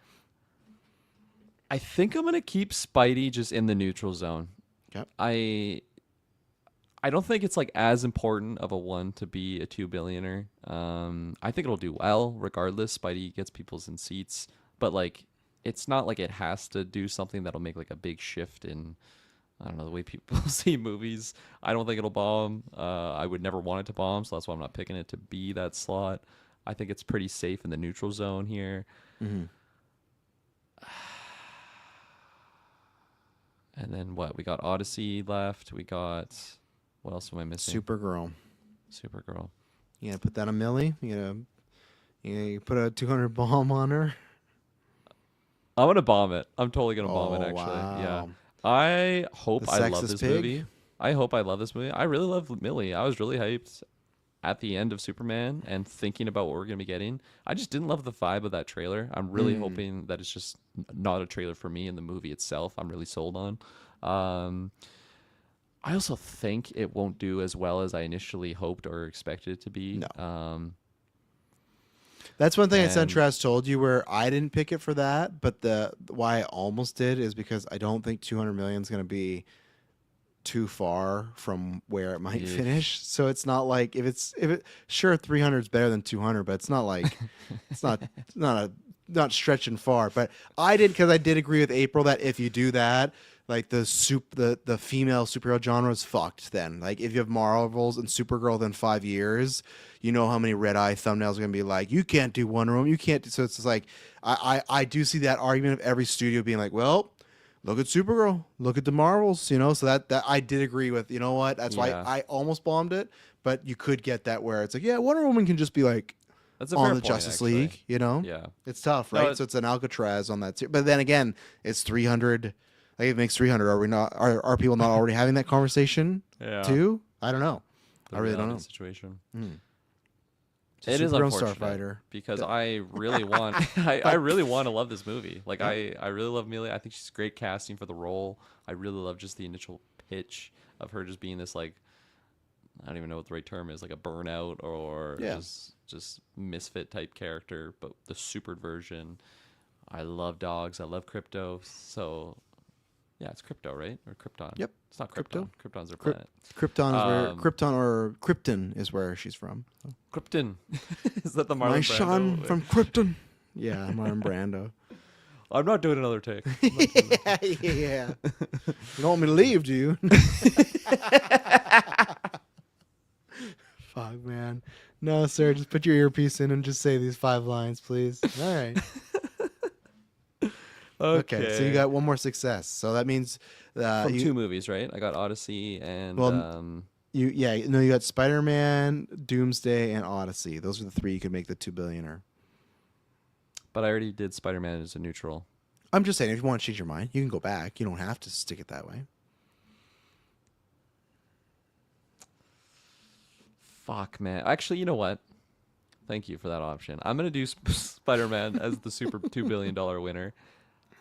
I think I'm gonna keep Spidey just in the neutral zone. Yep. I don't think it's like as important of a one to be a 2 billionaire. I think it'll do well regardless. Spidey gets people's in seats, but like it's not like it has to do something that'll make like a big shift in I don't know the way people see movies. I don't think it'll bomb. I would never want it to bomb, so that's why I'm not picking it to be that slot. I think it's pretty safe in the neutral zone here. Mm-hmm. And then what? We got Odyssey left. We got what else am I missing? Supergirl. You gonna put that on Millie? You put a 200 bomb on her? I'm gonna bomb it. I'm totally gonna bomb it. Actually, wow. yeah. I hope The I love sexist this pig? movie. I hope I love this movie. I really love Millie. I was really hyped at the end of Superman and thinking about what we're gonna be getting. I just didn't love the vibe of that trailer. I'm really hoping that it's just not a trailer for me, and the movie itself I'm really sold on. I also think it won't do as well as I initially hoped or expected it to be. No. That's one thing that Centraz told you where I didn't pick it for that, but why I almost did is because I don't think 200 million is going to be too far from where it might finish. So it's not like sure 300 is better than 200, but it's not like it's not stretching far. But I did because I did agree with April that if you do that, like the female superhero genre is fucked then. Like if you have Marvels and Supergirl within 5 years, you know how many red eye thumbnails are gonna be like, you can't do Wonder Woman, you can't do. So it's just like I do see that argument of every studio being like, well, look at Supergirl, look at the Marvels, so that I did agree with, you know what? That's why I almost bombed it, but you could get that where it's like, yeah, Wonder Woman can just be like That's a on fair the point, Justice actually. League, Yeah. It's tough, right? So it's an Alcatraz on that too. But then again, it's 300. Like it makes 300. Are we not? Are people not already having that conversation too? I don't know. I really don't know. Situation. It is Supergirl unfortunate Starfighter because I really want, I really want to love this movie. Like I really love Millie. I think she's great casting for the role. I really love just the initial pitch of her just being this like, I don't even know what the right term is, like a burnout or just misfit type character, but the supered version. I love dogs. I love crypto. So Yeah, it's Crypto, right? Or Krypton. Yep. It's not Crypto. Krypton. Krypton's their Kryp- planet. Krypton is where she's from. So. Krypton. Is that the Marlon My Brando? son from Krypton. Yeah, Marlon Brando. I'm not doing another take. Yeah. You don't want me to leave, do you? Fuck, man. No, sir. Just put your earpiece in and just say these 5 lines, please. All right. Okay. So you got one more success. So that means From 2 movies, right? I got Odyssey and you got Spider-Man, Doomsday, and Odyssey. Those are the 3 you could make the $2 billionaire. but I already did Spider-Man as a neutral. I'm just saying, if you want to change your mind, you can go back. You don't have to stick it that way. Fuck, man. Actually, you know what? Thank you for that option. I'm gonna do Spider-Man as the super $2 billion winner.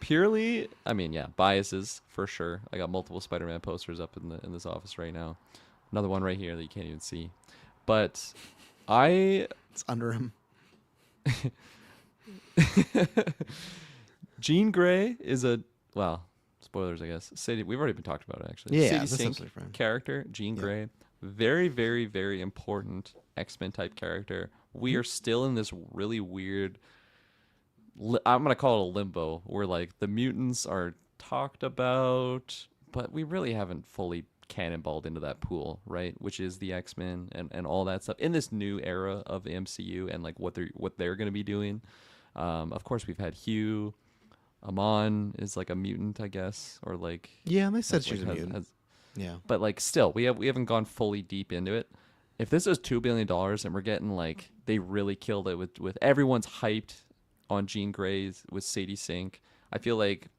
Purely, I mean, yeah, biases for sure. I got multiple Spider-Man posters up in this office right now. Another one right here that you can't even see. But it's under him. Jean Grey is spoilers, I guess. We've already been talking about it actually. Yeah, Sadie that's Sink absolutely fine. character, Jean Grey, very, very, very important X-Men type character. We are still in this really weird. I'm gonna call it a limbo, where like the mutants are talked about, but we really haven't fully cannonballed into that pool, right? Which is the X-Men and all that stuff in this new era of the MCU and like what they're gonna be doing. Of course, we've had Hugh. Amon is like a mutant, I guess, or like they said she's a mutant. Yeah, but like still, we haven't gone fully deep into it. If this is $2 billion and we're getting like they really killed it with everyone's hyped on Jean Grey's with Sadie Sink, I feel like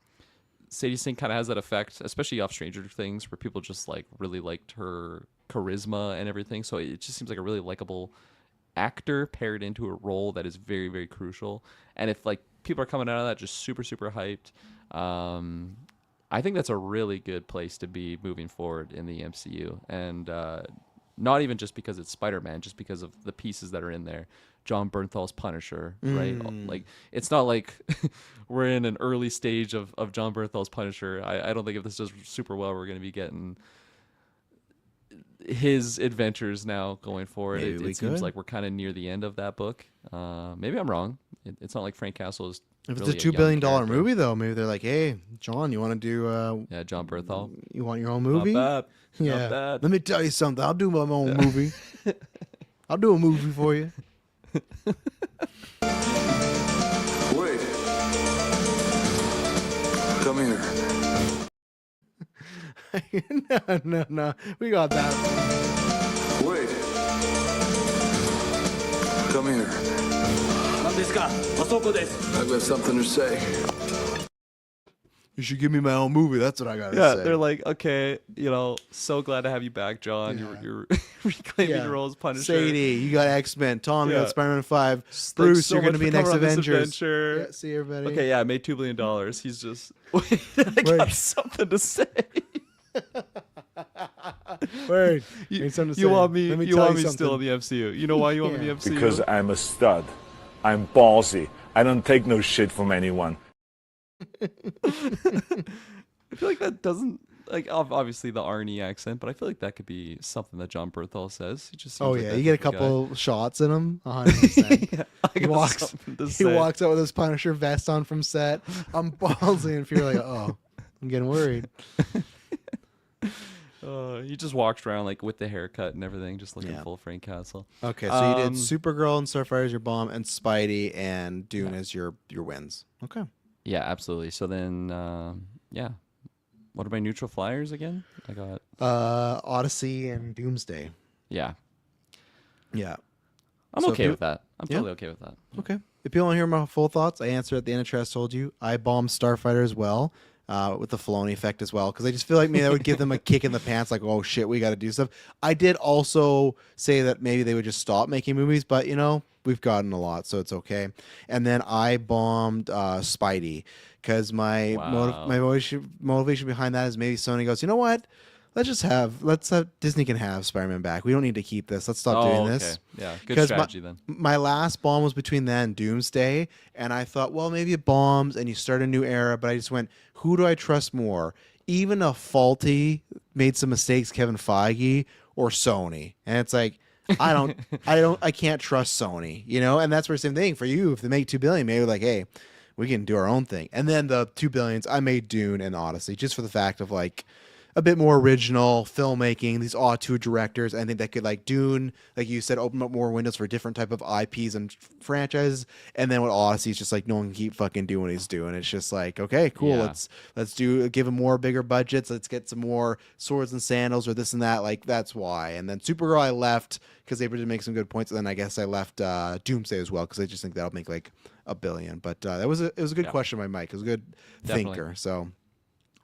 Sadie Sink kind of has that effect, especially off Stranger Things, where people just like really liked her charisma and everything. So it just seems like a really likable actor paired into a role that is very, very crucial. And if like people are coming out of that just super, super hyped, I think that's a really good place to be moving forward in the MCU. And not even just because it's Spider-Man, just because of the pieces that are in there. John Bernthal's Punisher, right? Like, it's not like we're in an early stage of John Bernthal's Punisher. I don't think if this does super well, we're going to be getting his adventures now going forward. It seems like we're kind of near the end of that book. Maybe I'm wrong. It's not like Frank Castle is. If really it's a $2 billion movie, though, maybe they're like, "Hey, John, you want to do? John Bernthal. You want your own movie? Not bad. Yeah. Not bad. Let me tell you something. I'll do my own movie. I'll do a movie for you. Wait. Come here. No. We got that. Wait. Come here. I've got something to say. You should give me my own movie. That's what I gotta say. They're like, okay, so glad to have you back, John. You're reclaiming your role as Punisher. Sadie, you got X-Men. Tom, you got Spider-Man 5. Just Bruce, so you're gonna much be for next coming on this Avengers. adventure. Yeah, see everybody. Okay, I made $2 billion. He's just I got something to say. Word. You want me? You want me still in the MCU? You know why you want me in the MCU? Because I'm a stud. I'm ballsy. I don't take no shit from anyone. I feel like that doesn't obviously the Arnie accent, but I feel like that could be something that John Berthal says. He just seems like that you get a type of couple shots in him. 100%. He walks out with his Punisher vest on from set. I'm ballsy, and if you're like, oh, I'm getting worried. He just walks around like with the haircut and everything, just looking full Frank Castle. Okay, so you did Supergirl and Starfire as your bomb, and Spidey and Dune as your wins. Okay. Yeah, absolutely. So then, what are my neutral flyers again? I got Odyssey and Doomsday. Yeah. I'm So okay with that. I'm totally okay with that. Okay. If you want to hear my full thoughts, I answered at the end of Tress told you. I bombed Starfighter as well, with the Filoni effect as well, because I just feel like maybe that would give them a kick in the pants, like, oh shit, we got to do stuff. I did also say that maybe they would just stop making movies, but we've gotten a lot, so it's okay. And then I bombed Spidey, because my motivation behind that is maybe Sony goes, you know what? Let's have Disney can have Spider-Man back. We don't need to keep this. Let's stop doing this. Yeah, good strategy then. My last bomb was between that and Doomsday, and I thought, well, maybe it bombs and you start a new era, but I just went, who do I trust more? even a faulty, made some mistakes, Kevin Feige or Sony, and it's like I can't trust Sony, you know. And that's where the same thing for you. If they make $2 billion, maybe like, hey, we can do our own thing. And then the $2 billions, I made Dune and Odyssey just for the fact of like a bit more original filmmaking. These auteur directors, I think that could, like Dune, like you said, open up more windows for different type of IPs and franchises. And then with Odyssey, it's just like no one can keep fucking doing what he's doing. It's just like, okay, cool. Yeah. Let's give him more bigger budgets. Let's get some more swords and sandals or this and that. Like that's why. And then Supergirl, I left because they did make some good points. And then I guess I left Doomsday as well because I just think that'll make like $1 billion. But it was a good question by Mike. It was a good thinker. So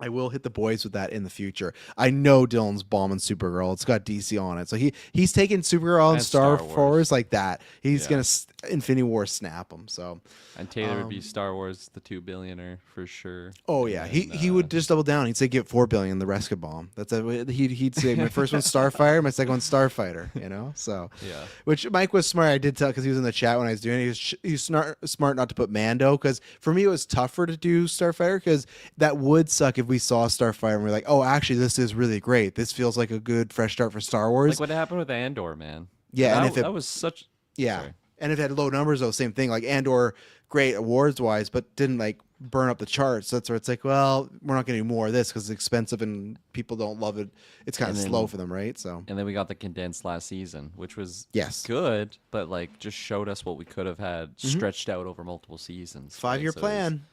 I will hit the boys with that in the future. I know Dylan's bombing Supergirl. It's got DC on it. So he's taking Supergirl and Star Wars like that. He's going to Infinity War snap them. So And Taylor would be Star Wars, the $2 billionaire for sure. Oh yeah, he would just double down. He'd say get $4 billion, the rest could bomb. He'd say my first one's Starfire, my second one's Starfighter. You know, so yeah. Which Mike was smart. I did tell because he was in the chat when I was doing it. He was smart not to put Mando because for me it was tougher to do Starfighter because that would suck if we saw Starfire and we're like, oh, actually this is really great. This feels like a good fresh start for Star Wars. Like what happened with Andor, man. Yeah, and if that was such Sorry. And if it had low numbers, though, same thing. Like Andor, great awards wise, but didn't like burn up the charts. So that's where it's like, well, we're not going to do more of this because it's expensive and people don't love it. It's kind of slow for them, right? So. And then we got the condensed last season, which was good, but like just showed us what we could have had stretched out over multiple seasons. 5-year plan,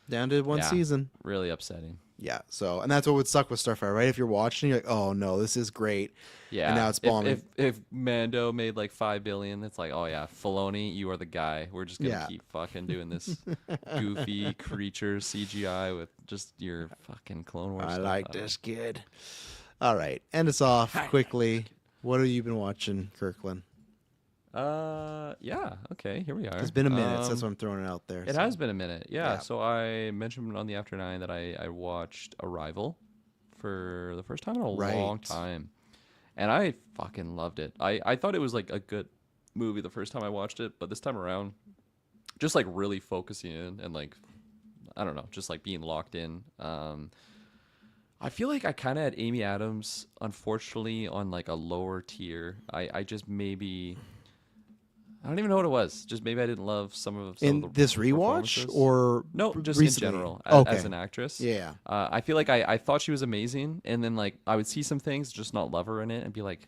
down to one season. Really upsetting. Yeah. So, and that's what would suck with Starfire, right? If you're watching, you're like, oh no, this is great. Yeah. And now it's bombing. If Mando made like $5 billion, it's like, oh yeah, Filoni, you are the guy. We're just gonna keep fucking doing this goofy creature CGI with just your fucking Clone Wars. I like this kid. All right, end us off quickly. What have you been watching, Kirkland? Yeah. Okay, here we are. It's been a minute. So that's what I'm throwing it out there. It has been a minute. Yeah. So I mentioned on the After 9 that I watched Arrival for the first time in a long time. And I fucking loved it. I thought it was like a good movie the first time I watched it, but this time around, just like really focusing in and like, I don't know, just like being locked in. I feel like I kind of had Amy Adams, unfortunately, on like a lower tier. I just maybe... I don't even know what it was. Just maybe I didn't love some of the this rewatch or no, just recently? in general as an actress. Yeah, I feel like I thought she was amazing, and then like I would see some things, just not love her in it, and be like,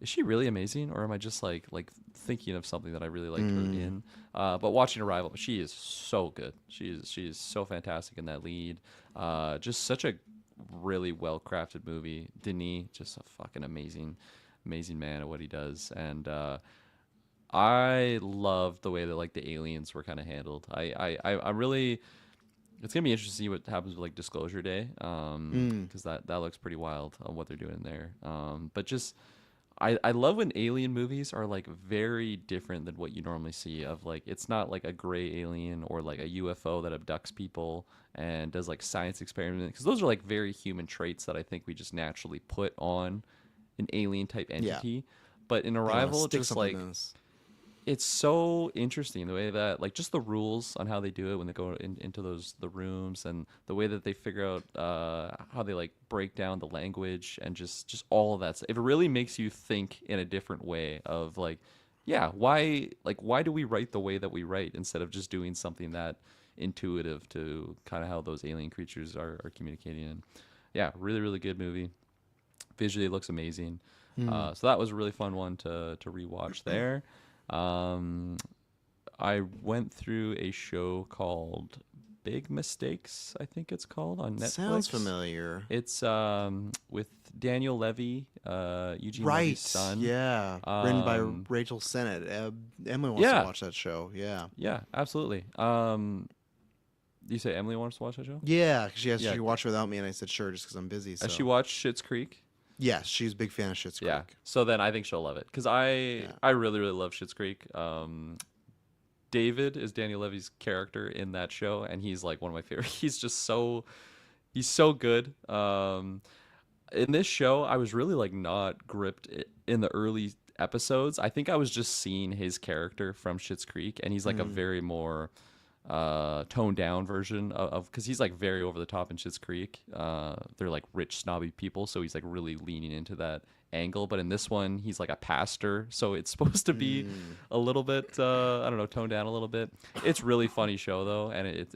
is she really amazing, or am I just like thinking of something that I really liked her in? But watching Arrival, she is so good. She is so fantastic in that lead. Just such a really well crafted movie. Denis, just a fucking amazing man at what he does, and. I love the way that like the aliens were kind of handled. I'm really, it's gonna be interesting to see what happens with like Disclosure Day, because that looks pretty wild on what they're doing there. But just I love when alien movies are like very different than what you normally see. Of like it's not like a gray alien or like a UFO that abducts people and does like science experiments, because those are like very human traits that I think we just naturally put on an alien type entity. Yeah. But in Arrival, just like. It's so interesting the way that like just the rules on how they do it when they go into the rooms, and the way that they figure out how they like break down the language and just all of that stuff. It really makes you think in a different way of like, yeah, why do we write the way that we write instead of just doing something that intuitive to kind of how those alien creatures are communicating. And yeah, really, really good movie. Visually it looks amazing. So that was a really fun one to rewatch there. I went through a show called Big Mistakes, I think it's called, on Netflix. Sounds familiar. It's with Daniel Levy, Eugene Levy's son. Yeah, written by Rachel Sennett. Emily wants to watch that show. Yeah. Yeah, absolutely. You say Emily wants to watch that show? Yeah, because she asked if she watch without me, and I said sure, just because I'm busy. So. Has she watched Schitt's Creek? Yes, she's a big fan of Schitt's Creek. Yeah, so then I think she'll love it, because I really, really love Schitt's Creek. David is Daniel Levy's character in that show, and he's like one of my favorite. He's so good. In this show, I was really like not gripped in the early episodes. I think I was just seeing his character from Schitt's Creek, and he's like a very more toned down version of because he's like very over the top in Schitt's Creek. They're like rich snobby people, so he's like really leaning into that angle. But in this one, he's like a pastor, so it's supposed to be a little bit I don't know, toned down a little bit. It's really funny show though, and it's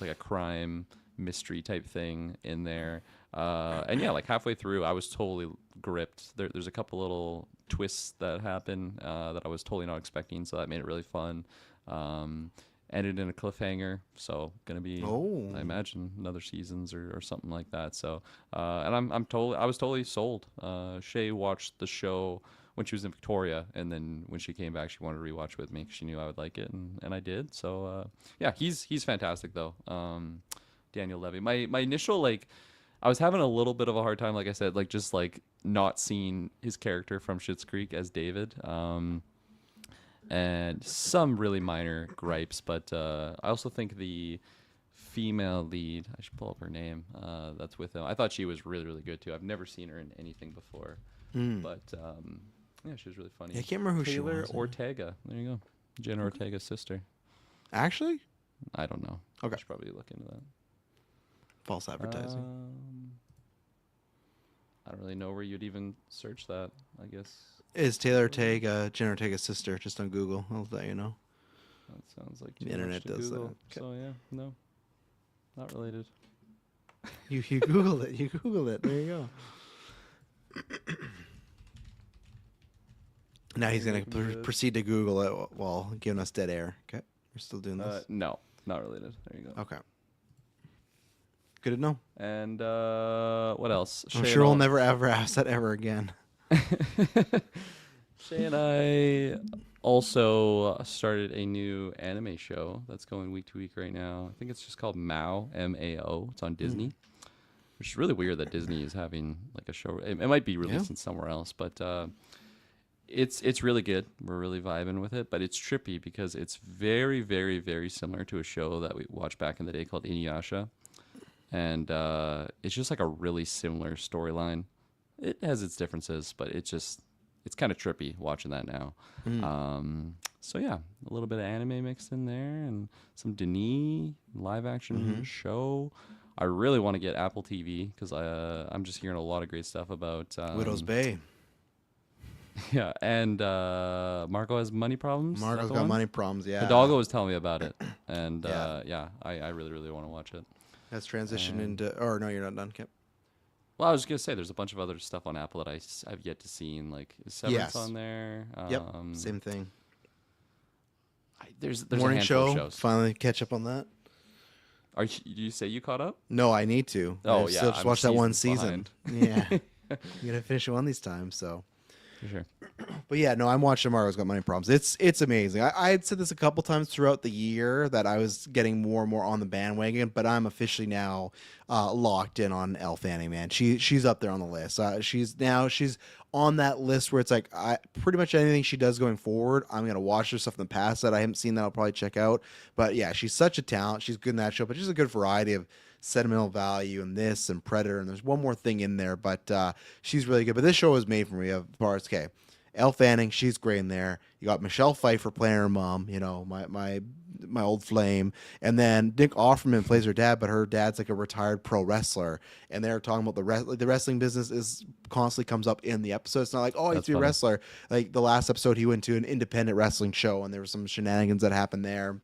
like a crime mystery type thing in there. And yeah, like halfway through, I was totally gripped. There's a couple little twists that happen that I was totally not expecting, so that made it really fun. Ended in a cliffhanger, so gonna be, I imagine, another seasons or something like that. So, and I was totally sold. Shay watched the show when she was in Victoria, and then when she came back, she wanted to rewatch with me because she knew I would like it, and I did. So, yeah, he's fantastic though. Daniel Levy. My initial like, I was having a little bit of a hard time, like I said, like just like not seeing his character from Schitt's Creek as David. And some really minor gripes, but I also think the female lead, I should pull up her name, that's with him. I thought she was really, really good too. I've never seen her in anything before, but yeah, she was really funny. Yeah, I can't remember who Taylor she was. Ortega. There you go. Jenna Ortega's sister. Actually? I don't know. Okay. I should probably look into that. False advertising. I don't really know where you'd even search that, I guess. Is Taylor Ortega Jenna Ortega's sister? Just on Google. I'll let you know. That sounds like The too internet much to does that. Google. Okay. So yeah, no, not related. You Googled it. You Googled it. There you go. Now he's going to proceed to Google it while giving us dead air. Okay. We're still doing this? No, not related. There you go. Okay. Good to know. And what else? I'm Shay sure and we'll never ever ask that ever again. Shay and I also started a new anime show that's going week to week right now. I think it's just called Mao, M-A-O. It's on Disney, which is really weird that Disney is having like a show. It might be releasing somewhere else, but it's really good. We're really vibing with it, but it's trippy because it's very, very, very similar to a show that we watched back in the day called Inuyasha. And it's just like a really similar storyline. It has its differences, but it's kind of trippy watching that now. So yeah, a little bit of anime mixed in there and some Denis live action show. I really want to get Apple TV because I'm just hearing a lot of great stuff about Widow's Bay. Yeah, and Marco has money problems. Marco's got money problems, yeah. Hidalgo was telling me about it, and I really, really want to watch it. That's transitioned into... Or no, you're not done, Kip. Well, I was just going to say, there's a bunch of other stuff on Apple that I've yet to see. Like, is Severance on there? Yep, same thing. There's Morning a handful show, of shows. finally catch up on that. Do you say you caught up? No, I need to. Oh, I've yeah. still just I'm watched that one seasons season. Yeah. I'm going to finish it one of these times, so... For sure. But yeah, no, I'm watching Marco's Got Money Problems. It's amazing. I had said this a couple times throughout the year that I was getting more and more on the bandwagon, but I'm officially now locked in on Elle Fanning, man. She's up there on the list. She's on that list where it's like pretty much anything she does going forward, I'm gonna watch her stuff in the past that I haven't seen that I'll probably check out. But yeah, she's such a talent. She's good in that show, but she's a good variety of sentimental value and this and Predator, and there's one more thing in there, but she's really good. But this show was made for me as far as Elle Fanning, she's great in there. You got Michelle Pfeiffer playing her mom, you know, my old flame, and then Nick Offerman plays her dad, but her dad's like a retired pro wrestler, and they're talking about the wrestling business is constantly comes up in the episode. It's not like, oh, I used to be a wrestler. Like the last episode, he went to an independent wrestling show, and there were some shenanigans that happened there.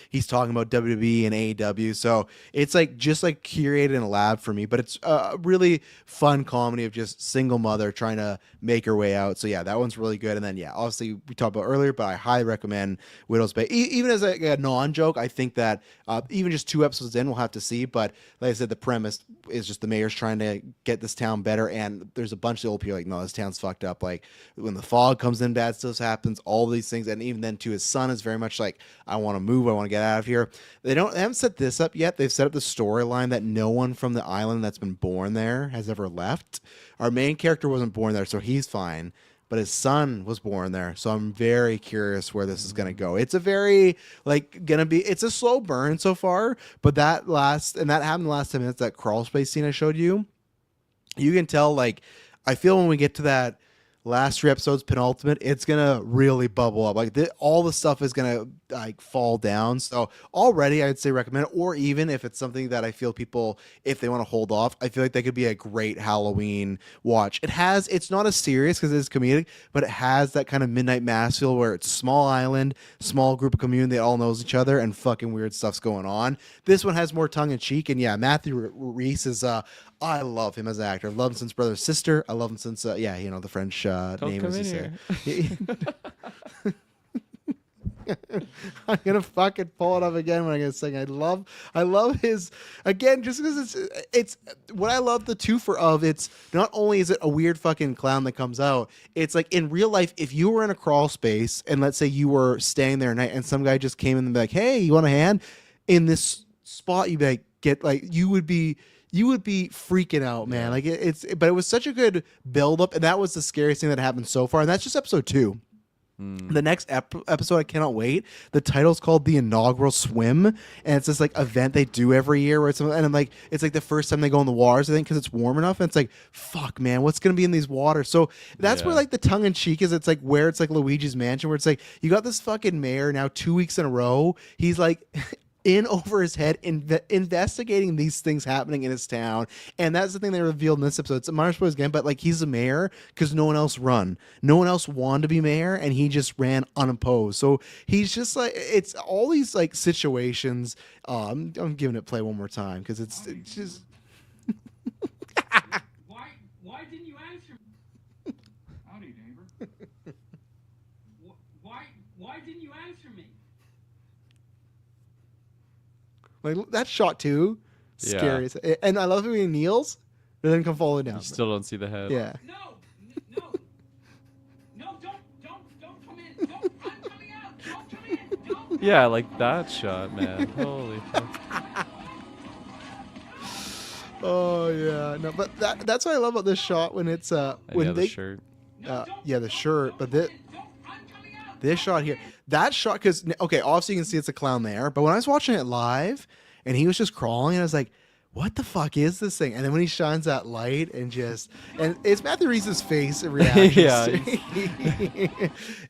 He's talking about WWE and AEW. So it's like just like curated in a lab for me, but it's a really fun comedy of just single mother trying to make her way out. So yeah, that one's really good. And then yeah, obviously we talked about earlier, but I highly recommend Widow's Bay. Even as a non-joke, I think that even just 2 episodes in, we'll have to see. But like I said, the premise is just the mayor's trying to get this town better. And there's a bunch of old people like, no, this town's fucked up. Like when the fog comes in, bad stuff happens, all these things. And even then too, his son is very much like, I want to move. I want to get out of here. They haven't set this up yet. They've set up the storyline that no one from the island that's been born there has ever left. Our main character wasn't born there, so he's fine. But his son was born there, so I'm very curious where this is going to go. It's a very it's a slow burn so far, but that happened the last 10 minutes, that crawl space scene I showed you. You can tell, like, I feel when we get to that last 3 episodes, penultimate, it's gonna really bubble up. Like all the stuff is gonna like fall down. So already, I'd say recommend it. Or even if it's something that I feel people, if they want to hold off, I feel like that could be a great Halloween watch. It's not as serious because it's comedic, but it has that kind of Midnight Mass feel where it's small island, small group of community that all knows each other, and fucking weird stuff's going on. This one has more tongue in cheek, and yeah, Matthew Reese is I love him as an actor. I've loved him since Brother Sister. I love him since the French name come as you in say. I'm gonna fucking pull it up again when I'm gonna sing. I love his, again, just because it's what I love the twofer of. It's not only is it a weird fucking clown that comes out, it's like in real life, if you were in a crawl space and let's say you were staying there at night and some guy just came in and be like, hey, you want a hand in this spot, you'd be like, you would be freaking out, man. Like but it was such a good build up, and that was the scariest thing that happened so far, and that's just episode 2. The next episode, I cannot wait. The title's called The Inaugural Swim, and it's this like event they do every year where it's like the first time they go in the waters, I think, because it's warm enough, and it's like, fuck, man, what's gonna be in these waters? So that's where like the tongue in cheek is. It's like where it's like Luigi's Mansion, where it's like you got this fucking mayor now 2 weeks in a row. He's like in over his head, investigating these things happening in his town, and that's the thing they revealed in this episode. It's a minor spoilers again, but like he's a mayor because no one else wanted to be mayor, and he just ran unopposed. So he's just like, it's all these like situations. I'm giving it play one more time because it's just. Why didn't you answer? Howdy, neighbor. Why didn't you answer me? Like that shot too, scary. Yeah. And I love when he kneels, but then come falling down. You still don't see the head. Yeah. No, don't come in. Don't, I'm coming out. Don't come in. Don't. Yeah, like that shot, man. Holy fuck. Oh yeah, no, but that's what I love about this shot when it's when the shirt. The shirt, but this shot here, that shot, because okay, obviously you can see it's a clown there, but when I was watching it live and he was just crawling, I was like, what the fuck is this thing? And then when he shines that light and it's Matthew Reese's face reaction. Yeah,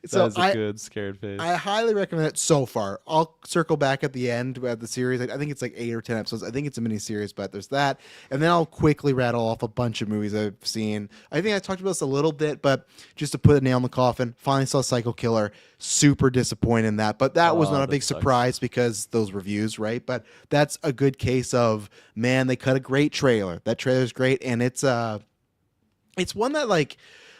so that's a good scared face. I highly recommend it so far. I'll circle back at the end of the series. I think it's like 8 or 10 episodes. I think it's a mini series, but there's that. And then I'll quickly rattle off a bunch of movies I've seen. I think I talked about this a little bit, but just to put a nail in the coffin, finally saw Psycho Killer. Super disappointed in that, but that was not a big surprise because those reviews, right? But that's a good case of, man, they cut a great trailer. That trailer's great, and it's one that like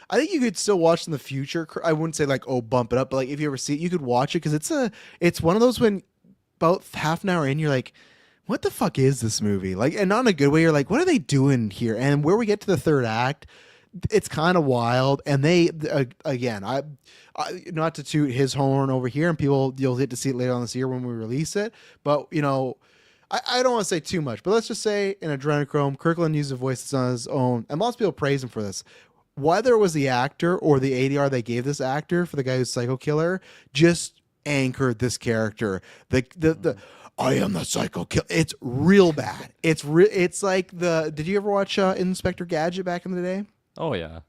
I think you could still watch in the future. I wouldn't say like, oh, bump it up, but like if you ever see it, you could watch it because it's one of those when about half an hour in, you're like, what the fuck is this movie? Like, and not in a good way. You're like, what are they doing here? And where we get to the third act, it's kind of wild. And they again, I not to toot his horn over here, and you'll get to see it later on this year when we release it. But I don't want to say too much, but let's just say in Adrenochrome, Kirkland used a voice that's on his own, and lots of people praise him for this. Whether it was the actor or the ADR they gave this actor for the guy who's Psycho Killer, just anchored this character. The I am the Psycho Killer. It's real bad. It's like did you ever watch Inspector Gadget back in the day? Oh yeah.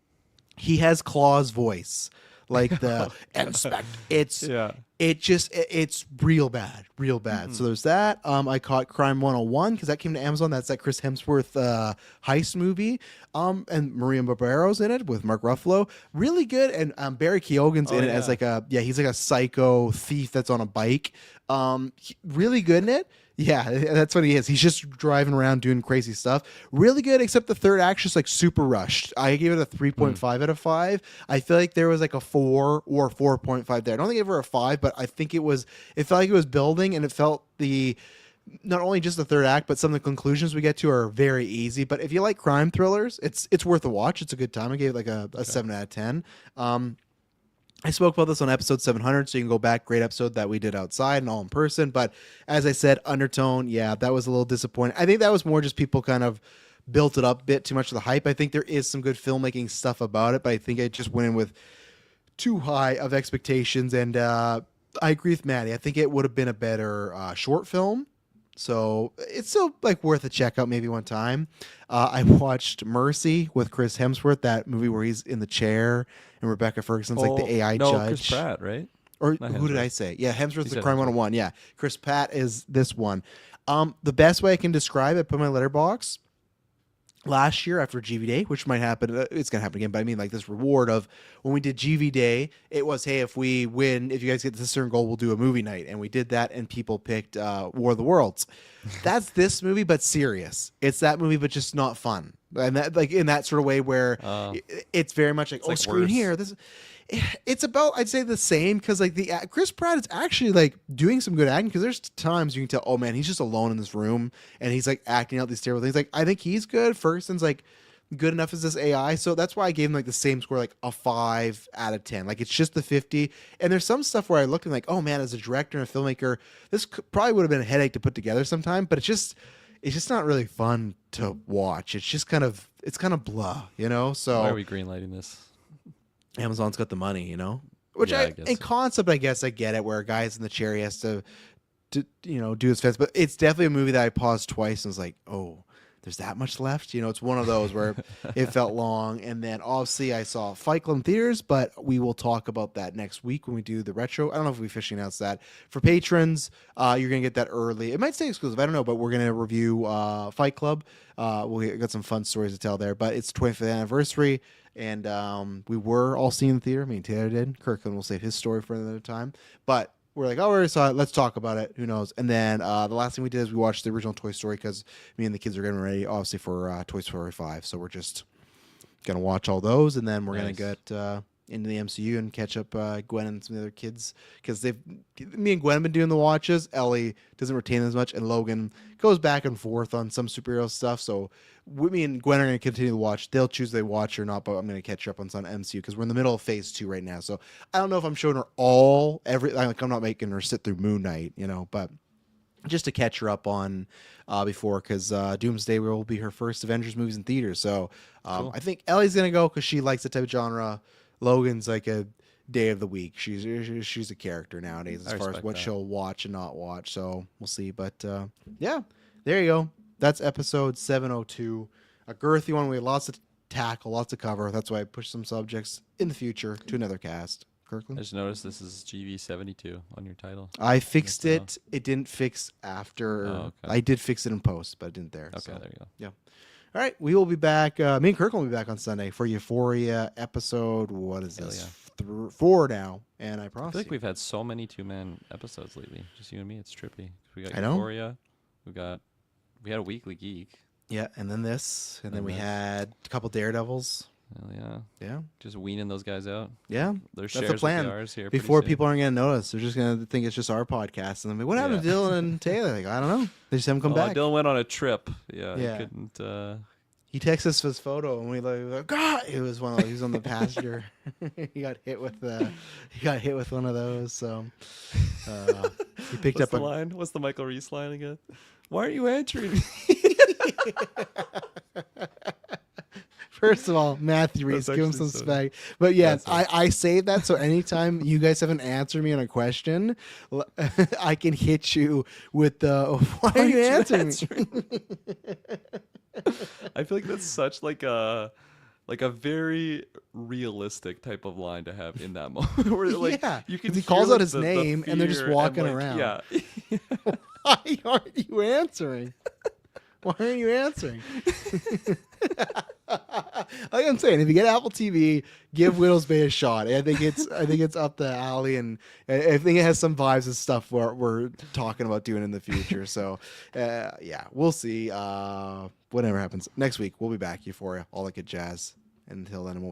He has Claw's voice. Like the it's real bad. Mm-hmm. So there's that. I caught Crime 101 because that came to Amazon. That's that Chris Hemsworth heist movie. And Maria Barbaro's in it with Mark Ruffalo. Really good. And Barry Keoghan's in it as he's like a psycho thief that's on a bike. Really good in it. Yeah, that's what he is. He's just driving around doing crazy stuff. Really good, except the third act's just like super rushed. I gave it a 3.5 out of 5. I feel like there was like a 4 or 4.5 there. I don't think it ever a 5, but I think it felt like it was building, and it felt not only just the third act, but some of the conclusions we get to are very easy. But if you like crime thrillers, it's worth a watch. It's a good time. I gave it like a 7 out of 10. I spoke about this on episode 700, so you can go back. Great episode that we did outside and all in person. But as I said, Undertone, yeah, that was a little disappointing. I think that was more just people kind of built it up a bit too much of the hype. I think there is some good filmmaking stuff about it, but I think I just went in with too high of expectations. And I agree with Maddie. I think it would have been a better short film. So it's still like worth a check out maybe one time. I watched Mercy with Chris Hemsworth, that movie where he's in the chair and Rebecca Ferguson's like the AI no, judge. Chris Pratt, right? Or Not who did Hemsworth. I say? Yeah, Hemsworth's You the said Crime Hemsworth. 101. Yeah, Chris Pratt is this one. The best way I can describe it, put my letterbox. Last year after GV Day, which might happen, it's gonna happen again. But I mean, like this reward of when we did GV Day, it was, hey, if we win, if you guys get this certain goal, we'll do a movie night, and we did that, and people picked War of the Worlds. That's this movie, but serious. It's that movie, but just not fun, and that like in that sort of way where it's very much like, oh, like screen worse. here. This, it's about, I'd say, the same, because like the Chris Pratt is actually like doing some good acting, because there's times you can tell, oh man, he's just alone in this room and he's like acting out these terrible things. Like I think he's good. Ferguson's like good enough as this AI, so that's why I gave him like the same score, like a 5 out of 10. Like it's just the 50. And there's some stuff where I looked and like, oh man, as a director and a filmmaker, this probably would have been a headache to put together sometime, but it's just not really fun to watch. It's just kind of blah, you know. So Why are we greenlighting this? Amazon's got the money, you know. Which Yeah, I I guess in so. concept, I guess I get it, where a guy's in the chair, he has to you know, do his fence. But it's definitely a movie that I paused twice and was like, oh, there's that much left. You know, it's one of those where it felt long. And then obviously I saw Fight Club in theaters, but we will talk about that next week when we do the retro. I don't know if we officially announced that. For patrons, you're gonna get that early. It might stay exclusive, I don't know, but we're gonna review Fight Club. We got some fun stories to tell there, but it's 25th anniversary. And we were all seen in the theater. I mean, Taylor did. Kirkland will save his story for another time. But we're like, oh, we already saw it. Let's talk about it. Who knows? And then the last thing we did is we watched the original Toy Story, because me and the kids are getting ready, obviously, for Toy Story 5. So we're just going to watch all those. And then we're going to get into the MCU and catch up Gwen and some of the other kids, because me and Gwen have been doing the watches. Ellie doesn't retain as much, and Logan goes back and forth on some superhero stuff. So me and Gwen are going to continue to watch. They'll choose they watch or not, but I'm going to catch up on some MCU, because we're in the middle of phase 2 right now. So I don't know if I'm showing her like I'm not making her sit through Moon Knight, you know, but just to catch her up on before, because Doomsday will be her first Avengers movies in theaters. So Cool. I think Ellie's going to go because she likes the type of genre. Logan's like a day of the week. She's a character nowadays as I far as respect what that. she'll watch and not watch. So we'll see. But yeah, there you go. That's episode 702. A girthy one. We had lots to tackle, lots to cover. That's why I pushed some subjects in the future to another cast. I Kirkland? just noticed this is GV72 on your title. I fixed Missed it. It didn't fix after. Oh, okay. I did fix it in post, but it didn't there. Okay, so. there you go. Yeah. All right, we will be back. Me and Kirkland will be back on Sunday for Euphoria episode. What is Hell this? yeah. 4 now, and I I promise. feel like we've had so many 2-man episodes lately. Just you and me. It's trippy. We got I know. Euphoria. We had a Weekly Geek. Yeah, and then this, and then And we this. had a couple Daredevils. Hell yeah. Yeah, Just weaning those guys out. yeah. Their That's shares the will be plan. ours here pretty Before soon. people aren't gonna notice, they're just gonna think it's just our podcast, and then what happened to Yeah. Dylan and Taylor? Like, I don't know. They just haven't come Oh, back. Dylan went on a trip. Yeah. Yeah. He couldn't. He texted us his photo, and we like, God, it was one of those. He was on the passenger. He got hit with one of those. So he picked What's up the a line? What's the Michael Reese line again? Why aren't you answering me? First of all, Matthew Reese, That's give him actually some so- respect. But yeah, That's it. I saved that so anytime you guys haven't answered me on a question, I can hit you with the why are you answering me? I feel like that's such like a very realistic type of line to have in that moment. Where like Yeah, you 'cause can he calls hear, out his the name and they're just fear and, walking like, around. Yeah. Why aren't you answering? Why aren't you answering? Like I'm saying, if you get Apple TV, give Whittles Bay a shot. I think it's up the alley, and I think it has some vibes and stuff we're talking about doing in the future. So, yeah, we'll see. Whatever happens next week, we'll be back. Euphoria, all that good jazz. Until then, we'll